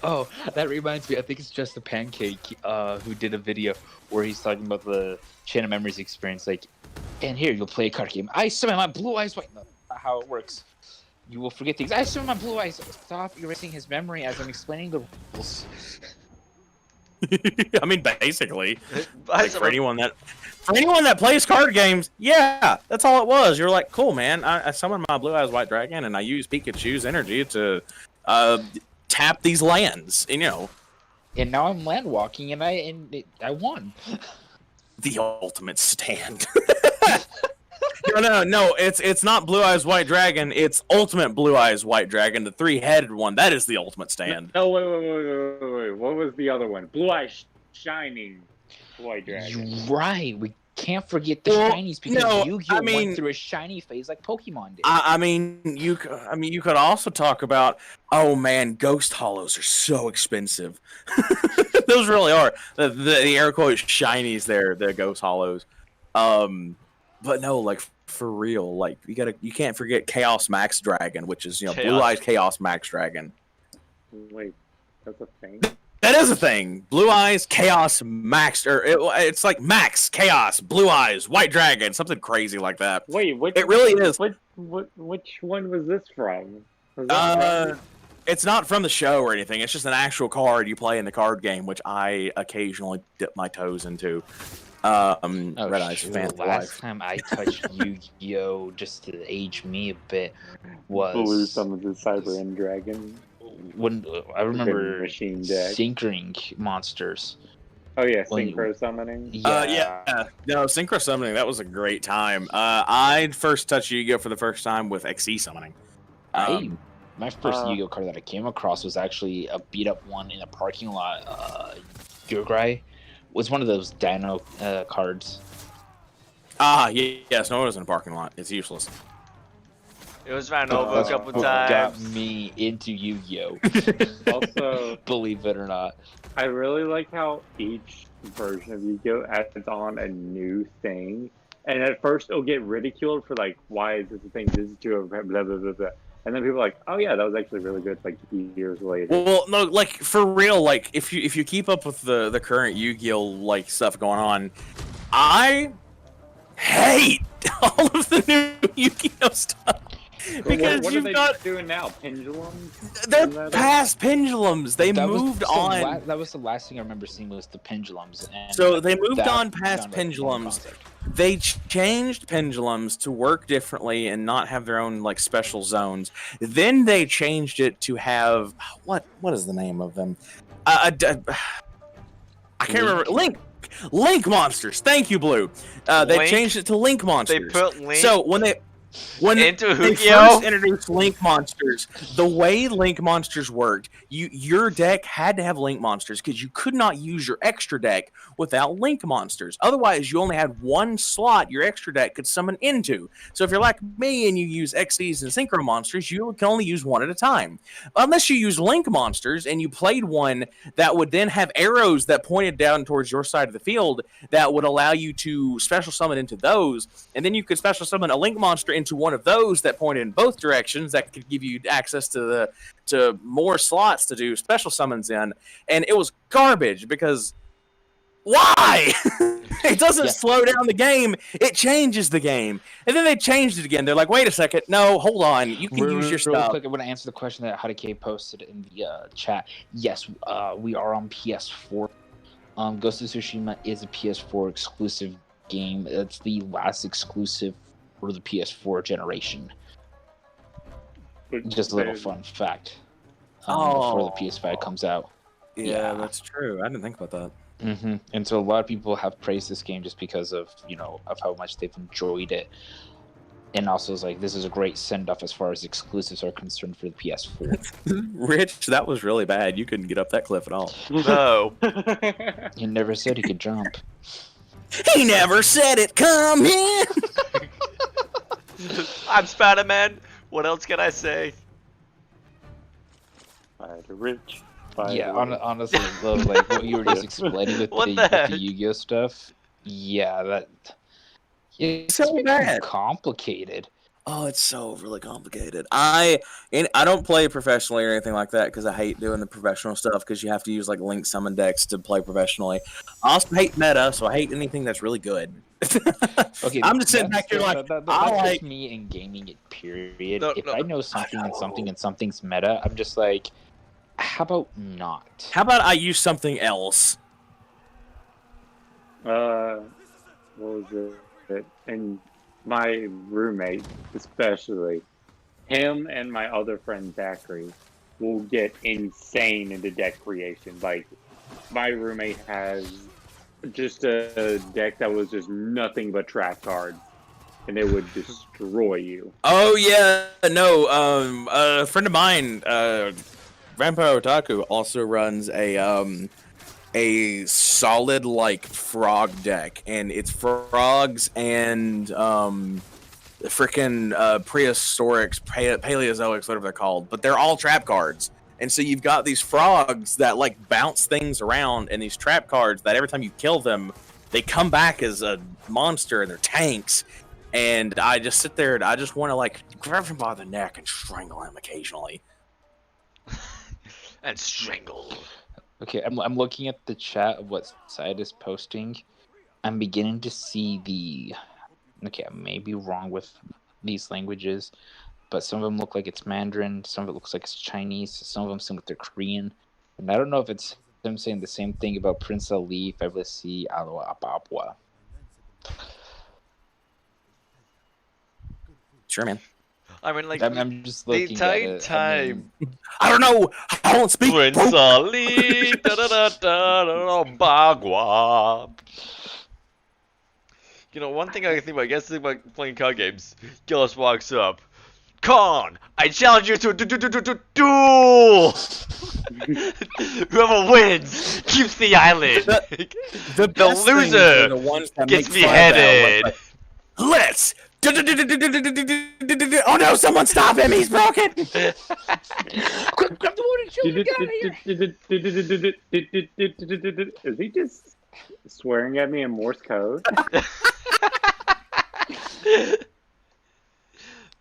G: Oh, that reminds me. I think it's Just a Pancake who did a video where he's talking about the Chain of Memories experience. Like, and here you'll play a card game. I summon my blue eyes white. No, not how it works. You will forget things. I summon my blue eyes. Stop erasing his memory as I'm explaining the rules.
E: I mean, basically, like for anyone that plays card games, yeah, that's all it was. You're like, cool, man. I summon my blue eyes white dragon, and I use Pikachu's energy to tap these lands.
G: And now I'm land walking, and I won.
E: The ultimate stand. No, it's not Blue Eyes White Dragon. It's Ultimate Blue Eyes White Dragon, the 3-headed one. That is the ultimate stand.
I: No, wait. What was the other one? Blue Eyes Shining White Dragon.
G: Right. can't forget the
E: Well,
G: shinies because
E: no,
G: Yu-Gi-Oh
E: I mean-
G: went through a shiny phase like Pokemon did.
E: I mean, you could also talk about. Oh man, ghost hollows are so expensive. Those really are the air quotes shinies. There, the ghost hollows. But no, like for real, like you can't forget Chaos Max Dragon, which is Blue
A: Chaos.
E: Eyes Chaos Max Dragon.
I: Wait, that's a thing?
E: That is a thing. Blue Eyes Chaos Max, or it's like Max Chaos Blue Eyes White Dragon, something crazy like that.
I: Wait,
E: It really is.
I: Which one was this from? Was this from?
E: It's not from the show or anything. It's just an actual card you play in the card game, which I occasionally dip my toes into. Red Eyes
G: shoot,
E: fan
G: the
E: for
G: last
E: life.
G: time I touched Yu-Gi-Oh, just to age me a bit, was
I: Blue Summons the Cyber End Dragon.
G: when I remember
I: Machine deck.
G: syncing monsters.
I: Oh yeah,
G: When-
I: Synchro Summoning.
E: Yeah. No, Synchro Summoning, that was a great time. I first touched Yu-Gi-Oh for the first time with XE Summoning.
G: My first Yu-Gi-Oh card that I came across was actually a beat-up one in a parking lot. Yurgrai was one of those Dino cards.
E: Yes, no, it was in a parking lot. It's useless.
A: It was ran over a couple
G: What
A: times.
G: got me into Yu-Gi-Oh.
I: Also,
G: Believe it or not.
I: I really like how each version of Yu-Gi-Oh adds on a new thing, and at first it'll get ridiculed for like, why is this a thing? This is too blah blah blah blah. And then people are like, oh yeah, that was actually really good. Like years later.
E: Well, no, like for real, like if you keep up with the current Yu-Gi-Oh like stuff going on, I hate all of the new Yu-Gi-Oh stuff because
I: what are
E: you've
I: they
E: got
I: doing now? Pendulums?
E: they're
I: Isn't that
E: past pendulums. They moved on.
G: That was the last thing I remember seeing was the pendulums. And
E: So they moved
G: that
E: on past
G: sounded like a fun
E: pendulums.
G: concept.
E: They changed pendulums to work differently and not have their own like special zones. Then they changed it to have what is the name of them? I can't remember. Link monsters. Thank you, Blue. They
A: Link?
E: changed it to Link
A: They
E: monsters.
A: put Link
E: So when
A: into
E: they
A: Yu-Gi-Oh?
E: first introduced Link monsters, the way Link monsters worked, your deck had to have Link monsters because you could not use your extra deck without Link monsters. Otherwise, you only had one slot your extra deck could summon into. So if you're like me and you use XEs and Synchro monsters, you can only use one at a time. Unless you use Link monsters and you played one that would then have arrows that pointed down towards your side of the field that would allow you to special summon into those, and then you could special summon a Link monster into one of those that pointed in both directions that could give you access to more slots to do special summons in. And it was garbage because why? It doesn't slow down the game, it changes the game. And then they changed it again. They're like, wait a second, no, hold on, you can use your
G: Real
E: stuff.
G: quick, I want to answer the question that Hadake posted in the chat. Yes, we are on PS4. Ghost of Tsushima is a PS4 exclusive game. It's the last exclusive for the PS4 generation. Just a little fun fact. Before the PS5 comes out.
E: Yeah, that's true. I didn't think about that.
G: Mm-hmm. And so a lot of people have praised this game just because of of how much they've enjoyed it, and also it's like this is a great send off as far as exclusives are concerned for the PS4.
E: Rich, that was really bad. You couldn't get up that cliff at all.
A: No.
G: He never said he could jump.
E: He never said it. Come in.
A: I'm Spider-Man. What else can I say?
I: Spider Rich.
G: Yeah, honestly, though, like what you were just explaining with
A: What the
G: with
A: heck?
G: the Yu-Gi-Oh stuff. Yeah, it's
E: So bad.
G: complicated.
E: Oh, it's so overly complicated. I don't play professionally or anything like that because I hate doing the professional stuff because you have to use like Link summon decks to play professionally. I also hate meta, so I hate anything that's really good.
G: Okay,
E: I'm just sitting back here like
G: that's
E: I
G: just
E: like.
G: me in gaming. Period.
A: No,
G: if
A: no.
G: I know something and something and something's meta, I'm just like, how about not?
E: How about I use something else?
I: What was it? And my roommate, especially, him and my other friend Zachary, will get insane into deck creation. Like, my roommate has just a deck that was just nothing but trap cards, and it would destroy you.
E: Oh yeah, no. A friend of mine, Vampire Otaku, also runs a a solid like frog deck, and it's frogs and freaking prehistorics, paleozoics, whatever they're called, but they're all trap cards. And so you've got these frogs that like bounce things around, and these trap cards that every time you kill them, they come back as a monster, and they're tanks. And I just sit there and I just want to like grab him by the neck and strangle him occasionally.
A: And strangle.
G: Okay, I'm looking at the chat of what side is posting. I'm beginning to see the. Okay, I may be wrong with these languages, but some of them look like it's Mandarin, some of it looks like it's Chinese, some of them seem like they're Korean. And I don't know if it's them saying the same thing about Prince Ali, Fablesi, Aloha, Apapwa.
E: Sure, man.
A: I mean, like,
G: I'm just
A: the
G: looking at
A: entire
G: it.
A: time.
E: I don't know. I don't speak.
A: Prince Ali, da da da da da Bagua. You know, one thing I can think about, I guess, think about playing card games. Gillis walks up. Khan, I challenge you to duel. Whoever wins keeps the island.
E: The best things are
A: loser
E: the ones that
A: gets
E: make fun of that.
A: beheaded.
E: Let's. Oh no! Someone stop him! He's broken.
G: Quick, grab the water, shoot, get out of here!
I: Is he just swearing at me in Morse code?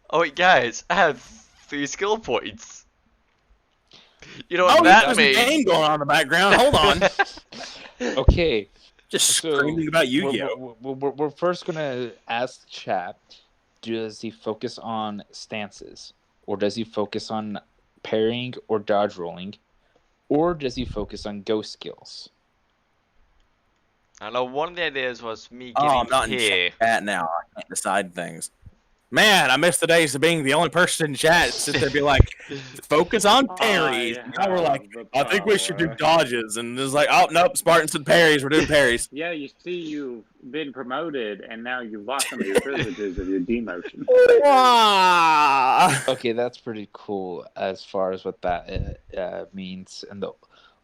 A: Oh wait, guys, I have 3 skill points. You know what that
E: there's a
A: means?
E: game going on in the background. Hold on.
G: Okay.
E: Just screaming about Yu-Gi-Oh.
G: We're first gonna ask chat: does he focus on stances, or does he focus on parrying or dodge rolling, or does he focus on ghost skills?
A: I know one of the ideas was me
E: Oh,
A: getting
E: I'm not in
A: here.
E: chat now. I can't decide things. Man, I miss the days of being the only person in chat. Sit there and be like, focus on parries. Now we're like, I think we should do dodges. And it's like, oh, nope, Spartans said parries. We're doing parries.
I: Yeah, you see, you've been promoted, and now you've lost some of your privileges of your demotion.
G: Okay, that's pretty cool as far as what that means and the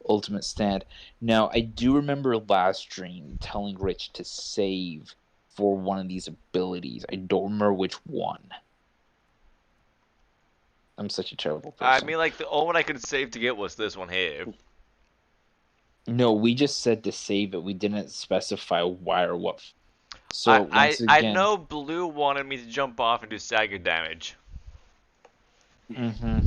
G: ultimate stand. Now, I do remember last stream telling Rich to save for one of these abilities. I don't remember which one. I'm such a terrible person.
A: I mean, like, the only one I could save to get was this one here.
G: No, we just said to save it. We didn't specify why or what. So
A: I
G: once again,
A: know Blue wanted me to jump off and do stagger damage.
G: Mm-hmm.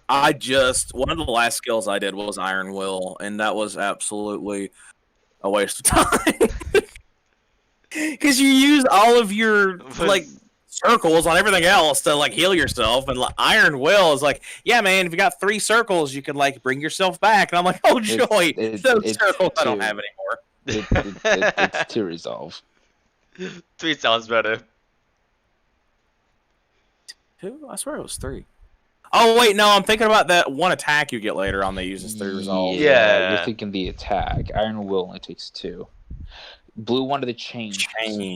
E: One of the last skills I did was Iron Will, and that was absolutely a waste of time. Because you use all of your, like, circles on everything else to, like, heal yourself, and like, Iron Will is like, yeah, man, if you got 3 circles, you can, like, bring yourself back. And I'm like, oh, joy, those circles I don't have anymore.
G: It's to resolve.
A: 3 sounds better.
E: 2? I swear it was 3. Oh, wait, no, I'm thinking about that one attack you get later on that uses 3 resolve.
A: Yeah.
G: You're thinking the attack. Iron Will only takes 2. Blue wanted to chain.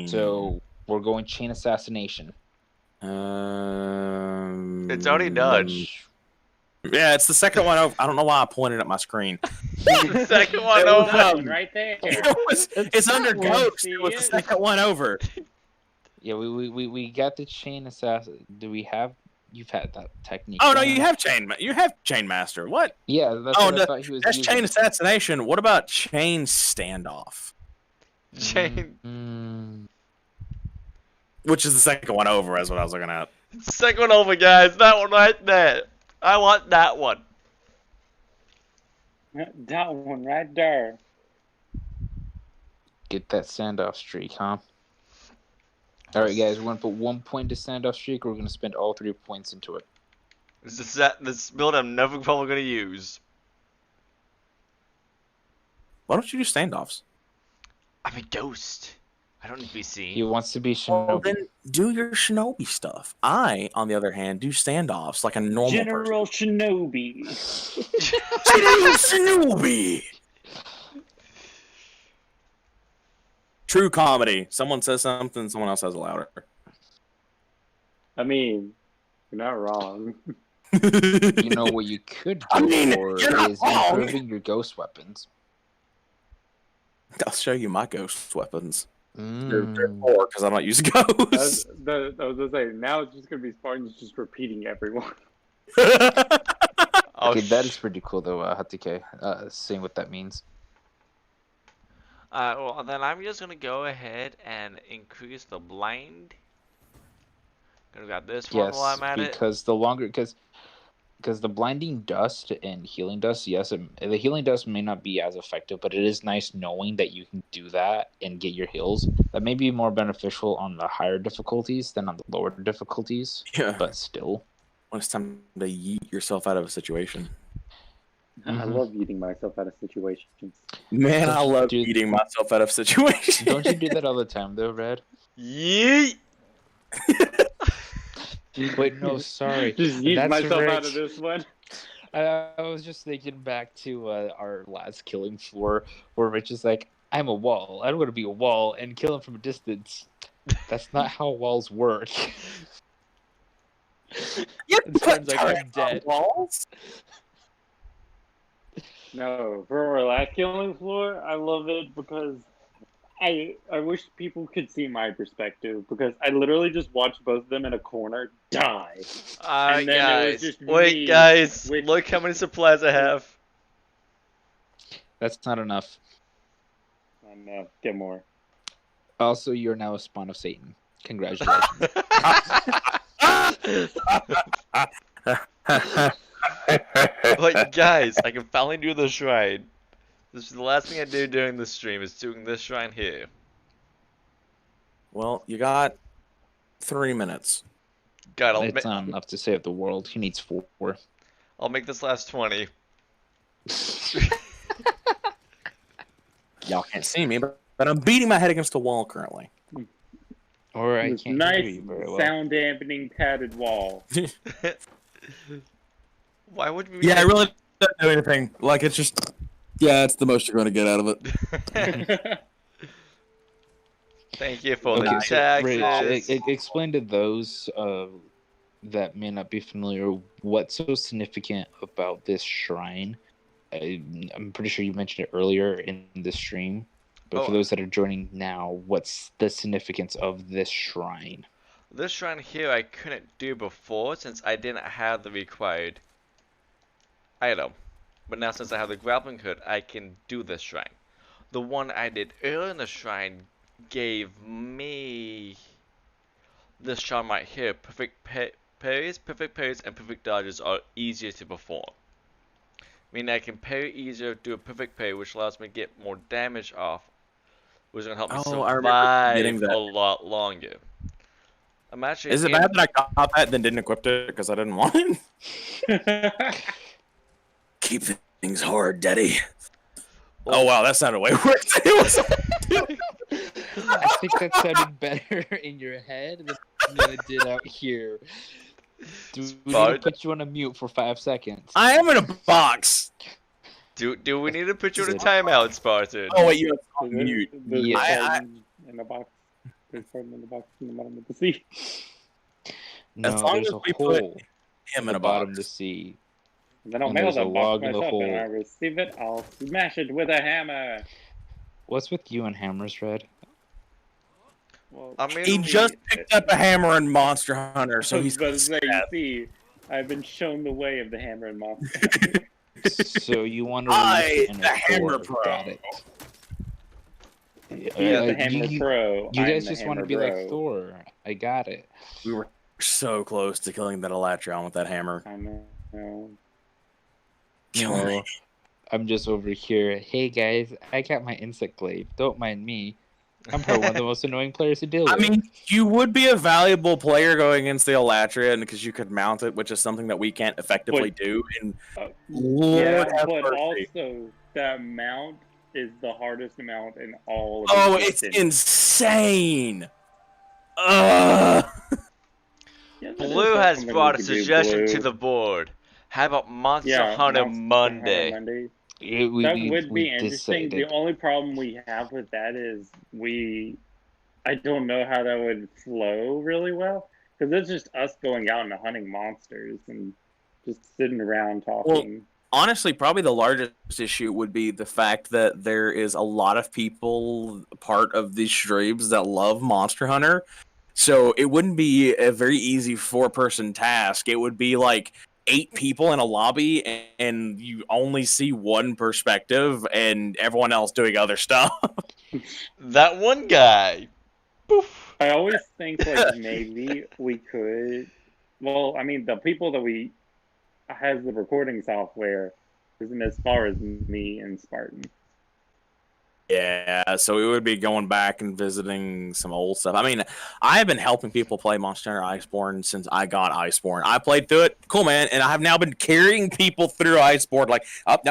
G: So we're going chain assassination.
A: It's already done.
E: Yeah, it's the second one over. I don't know why I pointed at my screen.
A: Second one over.
I: Right there.
E: It's under Ghost. It was the second one over.
G: Yeah, we got the chain assassin. Do we have? You've had that technique.
E: Oh no, you have chain master. What?
G: Yeah, that's what I thought he was
E: that's
G: using.
E: chain assassination. What about chain standoff?
A: Chain.
E: Which is the second one over, is what I was looking at.
A: Second one over, guys. That one right there. I want that one.
I: That one right there.
G: Get that standoff streak, huh? All right, guys. We're gonna put 1 point to standoff streak. Or we're gonna spend all 3 points into it.
A: This build I'm never probably gonna use.
E: Why don't you do standoffs?
A: I'm a ghost. I don't need to be seen.
G: He wants to be
E: Well,
G: Shinobi.
E: then do your shinobi stuff. I, on the other hand, do standoffs like a normal
I: General Shinobi.
E: General Shinobi. True comedy. Someone says something, someone else says it louder.
I: I mean, you're not wrong.
G: You know what you could go for
E: you're not
G: is
E: wrong.
G: improving your ghost weapons.
E: I'll show you my ghost weapons. They're
G: Mm.
E: poor because I don't use
I: I
E: ghosts.
I: was gonna say, now it's just gonna be Spartans just repeating everyone.
A: Oh,
G: Okay, that is pretty cool though, Hatike. Seeing what that means.
A: well, then I'm just gonna go ahead and increase the blind. Gonna grab this one while
G: Yes,
A: I'm at it.
G: because the longer because the blinding dust and healing dust, yes, the healing dust may not be as effective, but it is nice knowing that you can do that and get your heals. That may be more beneficial on the higher difficulties than on the lower difficulties,
E: Yeah.
G: but still.
E: When it's time to yeet yourself out of a situation.
I: I love eating myself out of situations.
E: Man,
G: Don't
E: I
G: you
E: love
G: do-
E: eating myself out of situations.
G: Don't you do that all the time, though, Red?
A: Yeet!
G: Wait, no, sorry.
I: Just eat
G: That's
I: myself
G: Rich.
I: out of this one.
G: I was just thinking back to our last killing floor where Rich is like, I'm a wall. I don't want to be a wall and kill him from a distance. That's not how walls work.
E: You
G: It sounds like I'm dead.
E: walls?
I: No, for our last killing floor, I love it because I wish people could see my perspective because I literally just watched both of them in a corner die. And then it was
A: Guys,
I: just
A: wait,
I: me
A: guys,
I: with-
A: look how many supplies I have.
G: That's not enough.
I: No, get more.
G: Also, you're now a spawn of Satan. Congratulations.
A: But guys, I can finally do the shrine. This is the last thing I do during the stream is doing this shrine here.
E: Well, you got 3 minutes.
A: God,
G: It's not enough to save the world. He needs 4.
A: I'll make this last 20.
E: Y'all can't see me, but I'm beating my head against a wall currently.
G: Or I
I: This
G: can't hear
I: nice
G: you very well.
I: sound dampening padded wall.
A: Why would we?
E: Yeah, it really doesn't do anything. Like, it's just... Yeah, it's the most you're going to get out of it.
A: Thank you for the
G: Okay, so
A: taxes.
G: Rich, explain to those that may not be familiar what's so significant about this shrine. I'm pretty sure you mentioned it earlier in the stream, but for those that are joining now, what's the significance of this shrine?
A: This shrine here I couldn't do before since I didn't have the required item. But now since I have the grappling hook, I can do this shrine. The one I did earlier in the shrine gave me this charm right here. Perfect parries, and perfect dodges are easier to perform. Meaning I can parry easier, do a perfect parry, which allows me to get more damage off, which is going to help me
E: I remember getting
A: survive
E: that.
A: a lot longer. I'm actually
E: Is it bad that I got that and then didn't equip it because I didn't want it? Keep things hard, Daddy. Oh wow, that sounded way worse.
G: I think that sounded better in your head than it did out here. Do we need to put you on a mute for 5 seconds?
E: I am in a box.
A: Do we need to put you in a timeout, Spartan?
E: Oh wait, you have on mute.
I: There's
G: Yeah.
I: Spartan in the box. There's Spartan in the box in the bottom of the sea.
G: No,
E: As long
G: there's
E: as
G: a
E: we put
G: hole
E: him
G: in
E: in
G: the
E: a
G: bottom of
E: box.
G: the sea.
I: And then I'll
G: And
I: mail
G: there's a
I: that box
G: log in the
I: myself, and I
G: hole.
I: receive it. I'll smash it with a hammer.
G: What's with you and hammers, Red?
I: Well,
A: I mean,
E: He just picked up a hammer in Monster Hunter, so he's
I: but say, you
E: sad.
I: see, I've been shown the way of the hammer and monster.
G: So you want to
E: I,
G: reach in
E: the
G: a
E: hammer
G: Thor.
E: pro.
G: Got it.
I: He's the hammer
G: you
I: pro.
G: you
I: I'm
G: guys
I: the
G: just want to
I: hammer
G: be
I: bro.
G: like Thor. I got it.
E: We were so close to killing that Elatron with that hammer.
I: I know.
E: Kill
G: No,
E: me.
G: I'm just over here. Hey guys, I got my insect glaive. Don't mind me. I'm probably one of the most annoying players to deal with.
E: I mean, you would be a valuable player going against the Elatrian because you could mount it, which is something that we can't effectively do. And Lord
I: Yeah,
E: have
I: but
E: mercy.
I: also that mount is the hardest mount in all of
E: Oh, it's
I: existence.
E: insane! Ugh.
I: Yeah, that
A: Blue
I: is
A: has
I: something
A: brought a
I: we could do,
A: suggestion to
I: Blue.
A: the board. How about Monster
I: Yeah,
A: Hunter
I: Monster
A: Monday?
I: Hunter Monday.
G: We,
I: That
G: we,
I: would
G: we
I: be interesting.
G: decided.
I: The only problem we have with that is I don't know how that would flow really well because it's just us going out and hunting monsters, and just sitting around
E: Well,
I: talking.
E: honestly, probably the largest issue would be the fact that there is a lot of people part of these streams that love Monster Hunter. So it wouldn't be a very easy 4-person task. It would be like 8 people in a lobby, and you only see one perspective, and everyone else doing other stuff.
A: That one guy. Poof.
I: I always think like maybe we could. Well, I mean, the people that we has the recording software isn't as far as me and Spartan.
E: Yeah, so we would be going back and visiting some old stuff. I mean, I've been helping people play Monster Hunter Iceborne since I got Iceborne. I played through it, cool man, and I have now been carrying people through Iceborne. Like,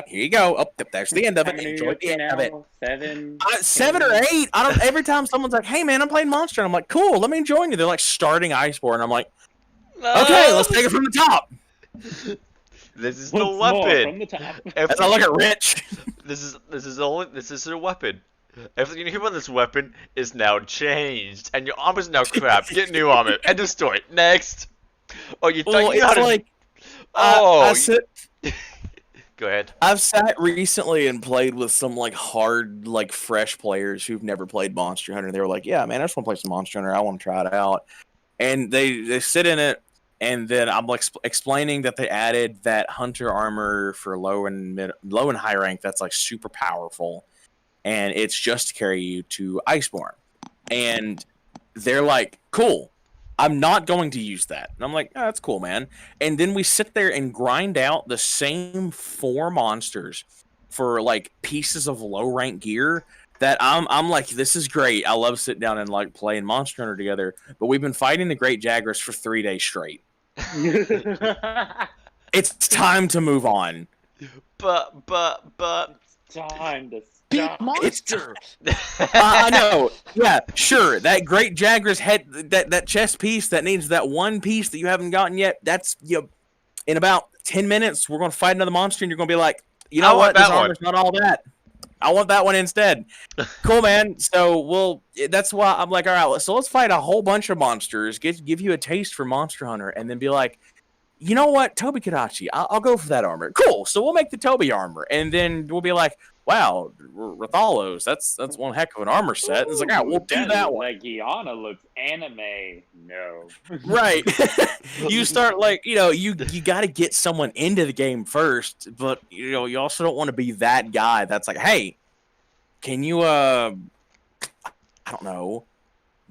E: here you go. There's the end of
I: How
E: it.
I: many
E: Enjoy the end of it.
I: 7?
E: 7 or 8. I don't. Every time someone's like, "Hey man, I'm playing Monster," I'm like, "Cool, let me join you." They're like starting Iceborne. I'm like, "Okay, let's take it from the top."
A: This is
I: Once
A: the
I: more
A: weapon.
I: from the top.
E: As I look at Rich.
A: This is a weapon. Everything you hear about this weapon is now changed, and your armor's now crap. Get new armor. End of story. Next. Oh, you thought
E: Well,
A: you
E: it's
A: had
E: like,
A: Oh. Go ahead.
E: I've sat recently and played with some like hard, like fresh players who've never played Monster Hunter. They were like, "Yeah, man, I just want to play some Monster Hunter. I want to try it out." And they sit in it, and then I'm like explaining that they added that hunter armor for low and high rank. That's like super powerful, and it's just to carry you to Iceborne. And they're like, "Cool. I'm not going to use that." And I'm like, "Oh, that's cool, man." And then we sit there and grind out the same 4 monsters for like pieces of low rank gear that I'm like, this is great. I love sitting down and like playing Monster Hunter together. But we've been fighting the Great Jaguars for 3 days straight. It's time to move on.
A: But
I: Time to
G: Big
I: stop.
G: monster.
E: I know. Yeah, sure. That Great Jaguar's head, that chest piece that needs that one piece that you haven't gotten yet. That's in about 10 minutes. We're gonna fight another monster, and you're gonna be like, you know what? This armor's not all that. I want that one instead. Cool, man. So that's why I'm like, all right. So let's fight a whole bunch of monsters. Give you a taste for Monster Hunter, and then be like, you know what, Toby Kadachi, I'll go for that armor. Cool. So we'll make the Toby armor, and then we'll be like, wow, Rathalos, that's one heck of an armor set. And it's like, we'll do that one.
I: Like Gianna looks anime. No.
E: Right. You start like, you got to get someone into the game first, but you also don't want to be that guy that's like, hey, can you I don't know,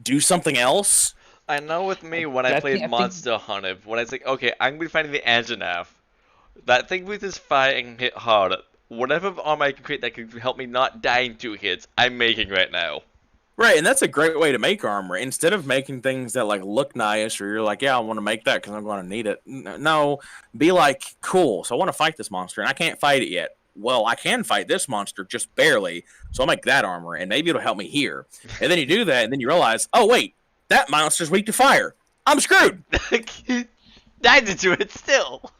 E: do something else?
A: I know with me when I played Monster Hunter, when I was like, okay, I'm gonna be fighting the Anjanath. That thing with his fighting hit hard. Whatever armor I can create that can help me not die in 2 hits, I'm making right now.
E: Right, and that's a great way to make armor. Instead of making things that like look nice, or you're like, yeah, I want to make that because I'm going to need it. No, be like, cool. So I want to fight this monster, and I can't fight it yet. Well, I can fight this monster just barely, so I'll make that armor, and maybe it'll help me here. And then you do that, and then you realize, oh wait, that monster's weak to fire. I'm screwed.
A: Died into it still.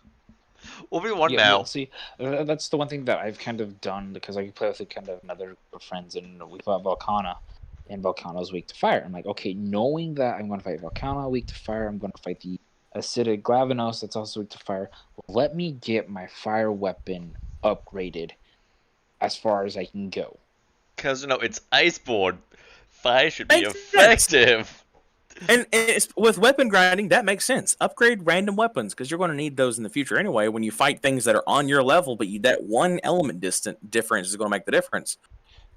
A: We'll be one now.
G: Well, see, that's the one thing that I've kind of done because I play with kind of another group of friends, and we fought Volcana, and Volcana's weak to fire. I'm like, okay, knowing that I'm going to fight Volcana weak to fire, I'm going to fight the acidic Glavenos that's also weak to fire. Let me get my fire weapon upgraded as far as I can go.
A: Because, it's Iceborne. Fire should be effective.
E: And with weapon grinding, that makes sense. Upgrade random weapons, because you're going to need those in the future anyway when you fight things that are on your level, but that one element difference is going to make the difference.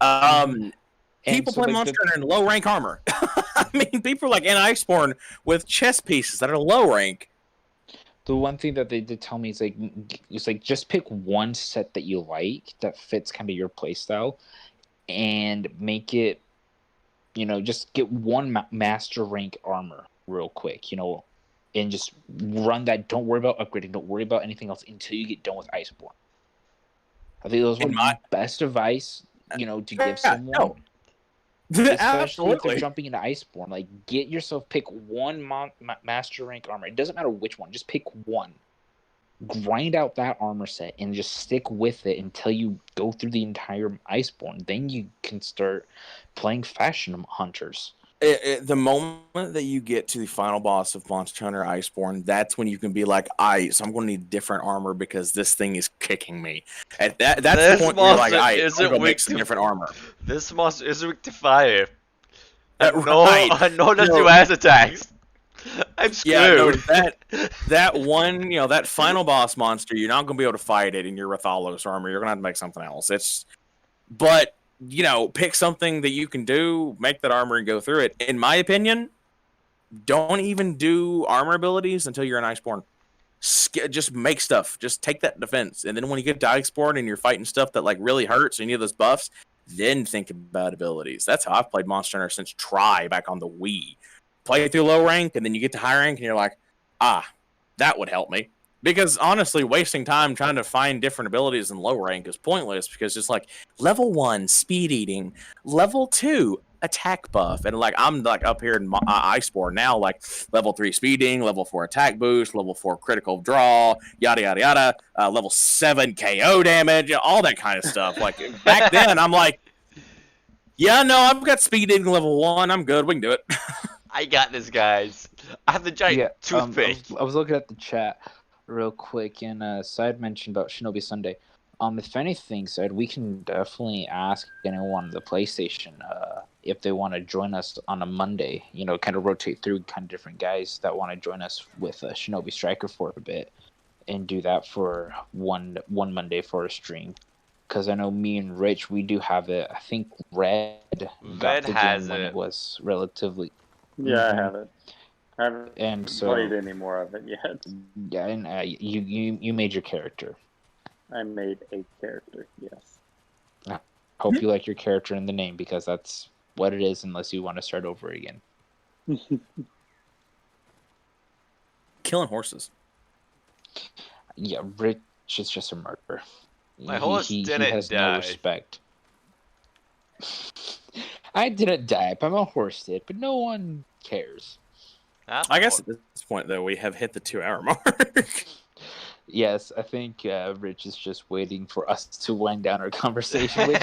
E: People play Monster Hunter in low rank armor. I mean, people are like in Iceborne with chest pieces that are low rank.
G: The one thing that they did tell me is like just pick one set that you like that fits kind of your playstyle, and make it. Just get one master rank armor real quick, and just run that. Don't worry about upgrading. Don't worry about anything else until you get done with Iceborne. I think that was one of my best advice, to give someone.
E: No.
G: Especially if they're jumping into Iceborne. Like, get yourself, pick one master rank armor. It doesn't matter which one. Just pick one. Grind out that armor set and just stick with it until you go through the entire Iceborne. Then you can start playing Fashion Hunters.
E: The moment that you get to the final boss of Monster Hunter Iceborne, that's when you can be like, so I'm going to need different armor because this thing is kicking me. That's the
A: This
E: point where you're like,
A: monster
E: I'm
A: isn't
E: going to make
A: weak
E: some
A: to
E: different armor.
A: this monster is weak to fire. And
E: Right.
A: no
E: No.
A: WS attacks. I'm
E: Yeah, no,
A: screwed.
E: that one, that final boss monster, you're not going to be able to fight it in your Rathalos armor. You're going to have to make something else. But, pick something that you can do, make that armor and go through it. In my opinion, don't even do armor abilities until you're in Iceborne. Just make stuff. Just take that defense. And then when you get to Iceborne and you're fighting stuff that, like, really hurts and you need those buffs, then think about abilities. That's how I've played Monster Hunter since Try back on the Wii. Play through low rank, and then you get to high rank, and you're like, that would help me. Because honestly, wasting time trying to find different abilities in low rank is pointless, because it's like, level 1, speed eating, level 2, attack buff, and like I'm like up here in Iceborne now, like level 3 speeding, level 4 attack boost, level 4 critical draw, yada yada yada, level 7 KO damage, all that kind of stuff. Like back then, I'm like, yeah, no, I've got speed eating level 1, I'm good, we can do it.
A: I got this, guys. I have the giant toothpick.
J: I was looking at the chat real quick, and Side mentioned about Shinobi Sunday. If anything, Side, we can definitely ask anyone on the PlayStation if they want to join us on a Monday. Kind of rotate through kind of different guys that want to join us with Shinobi Striker for a bit, and do that for one Monday for a stream. Because I know me and Rich, we do have it. I think Red got the game when it was relatively.
I: Yeah, I have it. I haven't
J: And
I: played any more of it yet.
J: Yeah, and you made your character.
I: I made a character, yes.
J: I hope you like your character in the name, because that's what it is, unless you want to start over again.
E: Killing horses.
J: Yeah, Rich is just a murderer.
A: My horse didn't
J: he has
A: die.
J: no respect. I didn't die, but my horse did, but no one cares.
E: I guess at this point, though, we have hit the 2-hour mark.
J: Yes, I think Rich is just waiting for us to wind down our conversation, which,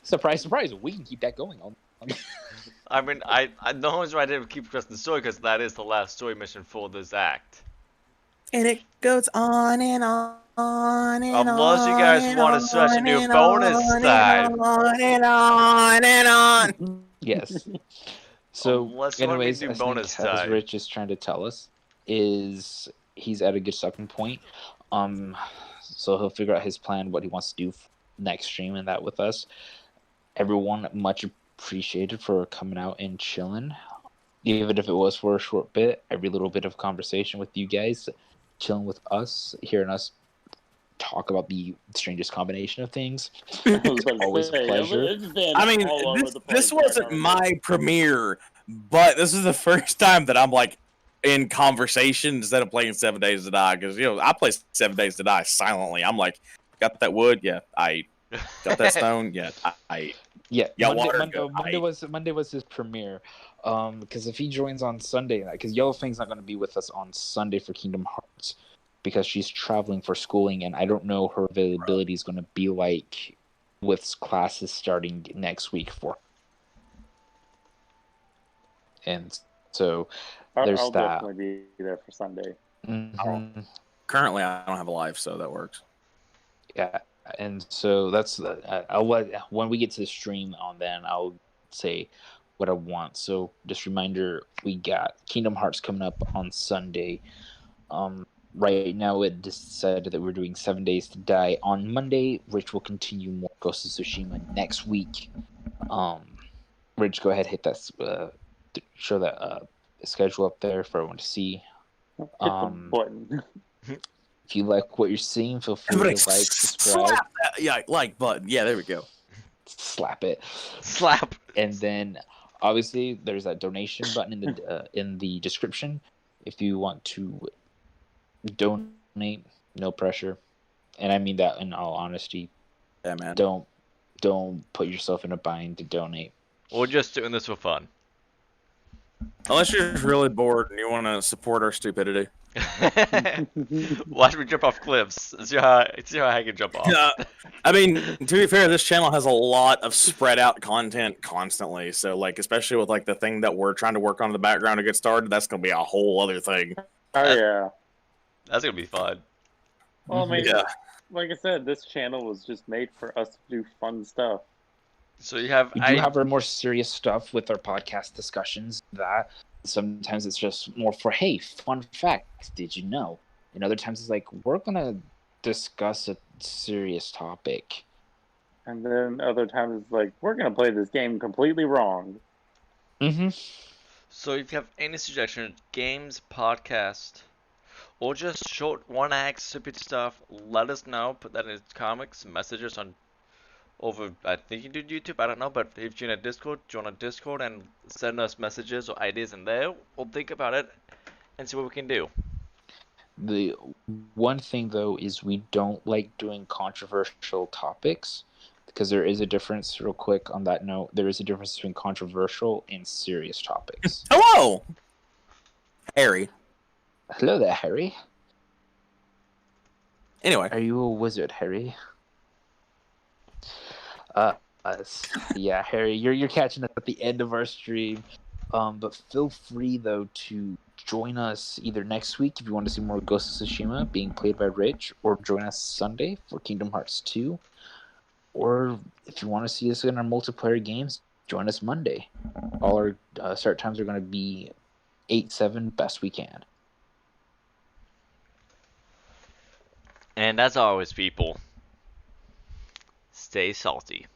J: surprise, surprise, we can keep that going on.
A: I mean, I the only reason I didn't keep progressing the story, because that is the last story mission for this act.
E: And it goes on and on and on.
A: Unless you guys want to stretch a new bonus side.
E: And on and on.
J: Yes. So,
A: Unless you want me
J: anyways,
A: to do
J: I
A: bonus
J: think, as
A: time.
J: Rich is trying to tell us, is he's at a good stopping point. So he'll figure out his plan, what he wants to do next stream, and that with us. Everyone, much appreciated for coming out and chilling, even if it was for a short bit. Every little bit of conversation with you guys, chilling with us, hearing us talk about the strangest combination of things. Always a pleasure.
E: I mean, this wasn't my premiere, but this is the first time that I'm like in conversation instead of playing 7 Days to Die, because I play 7 Days to Die silently. I'm like, got that wood? Yeah, I got that stone. Yeah, I.
J: Yeah,
E: Monday
J: was his premiere. Because if he joins on Sunday, because Yellowfang's not going to be with us on Sunday for Kingdom Hearts, because she's traveling for schooling, and I don't know her availability is going to be like with classes starting next week for her. And so there's
I: I'll
J: that.
I: definitely be there for Sunday.
J: Mm-hmm.
E: Currently, I don't have a life, so that works.
J: Yeah, and so that's when we get to the stream on, then I'll say what I want. So just reminder, we got Kingdom Hearts coming up on Sunday. Right now it decided that we're doing 7 Days to Die on Monday. Rich will continue more Ghost of Tsushima next week. Rich, go ahead, hit that show that schedule up there for everyone to see.
I: Hit the button.
J: If you like what you're seeing, feel free to like, subscribe.
E: Slap that, yeah, like button. Yeah, there we go.
J: Slap it.
A: Slap.
J: And then obviously there's that donation button in the description if you want to donate. No pressure, and I mean that in all honesty.
E: Yeah, man.
J: Don't put yourself in a bind to donate.
A: We're just doing this for fun.
E: Unless you're just really bored and you want to support our stupidity.
A: Watch me jump off cliffs. See how I can jump off.
E: Yeah. I mean, to be fair, this channel has a lot of spread out content constantly. So, like, especially with like the thing that we're trying to work on in the background to get started, that's gonna be a whole other thing.
I: Oh
A: That-
I: yeah.
A: That's gonna be fun.
I: Well, I mean,
E: Yeah.
I: like I said, this channel was just made for us to do fun stuff.
A: So you have
G: We do have our more serious stuff with our podcast discussions. That sometimes it's just more for, hey, fun fact, did you know? And other times it's like, we're gonna discuss a serious topic.
I: And then other times it's like, we're gonna play this game completely wrong.
G: Mm-hmm.
A: So if you have any suggestions, games, podcast, or just short one-act stupid stuff, let us know. Put that in the comics, messages on over. I think you do YouTube. I don't know, but if you're in a Discord, join a Discord and send us messages or ideas in there. We'll think about it and see what we can do.
G: The one thing though is we don't like doing controversial topics, because there is a difference. Real quick on that note, there is a difference between controversial and serious topics.
E: Hello, Harry.
G: Hello there, Harry.
E: Anyway,
G: Are you a wizard, Harry? Yeah, Harry, you're catching us at the end of our stream. But feel free though to join us either next week if you want to see more Ghost of Tsushima being played by Rich, or join us Sunday for Kingdom Hearts 2. Or if you want to see us in our multiplayer games, join us Monday. All our start times are going to be 8-7 best we can.
A: And as always, people, stay salty.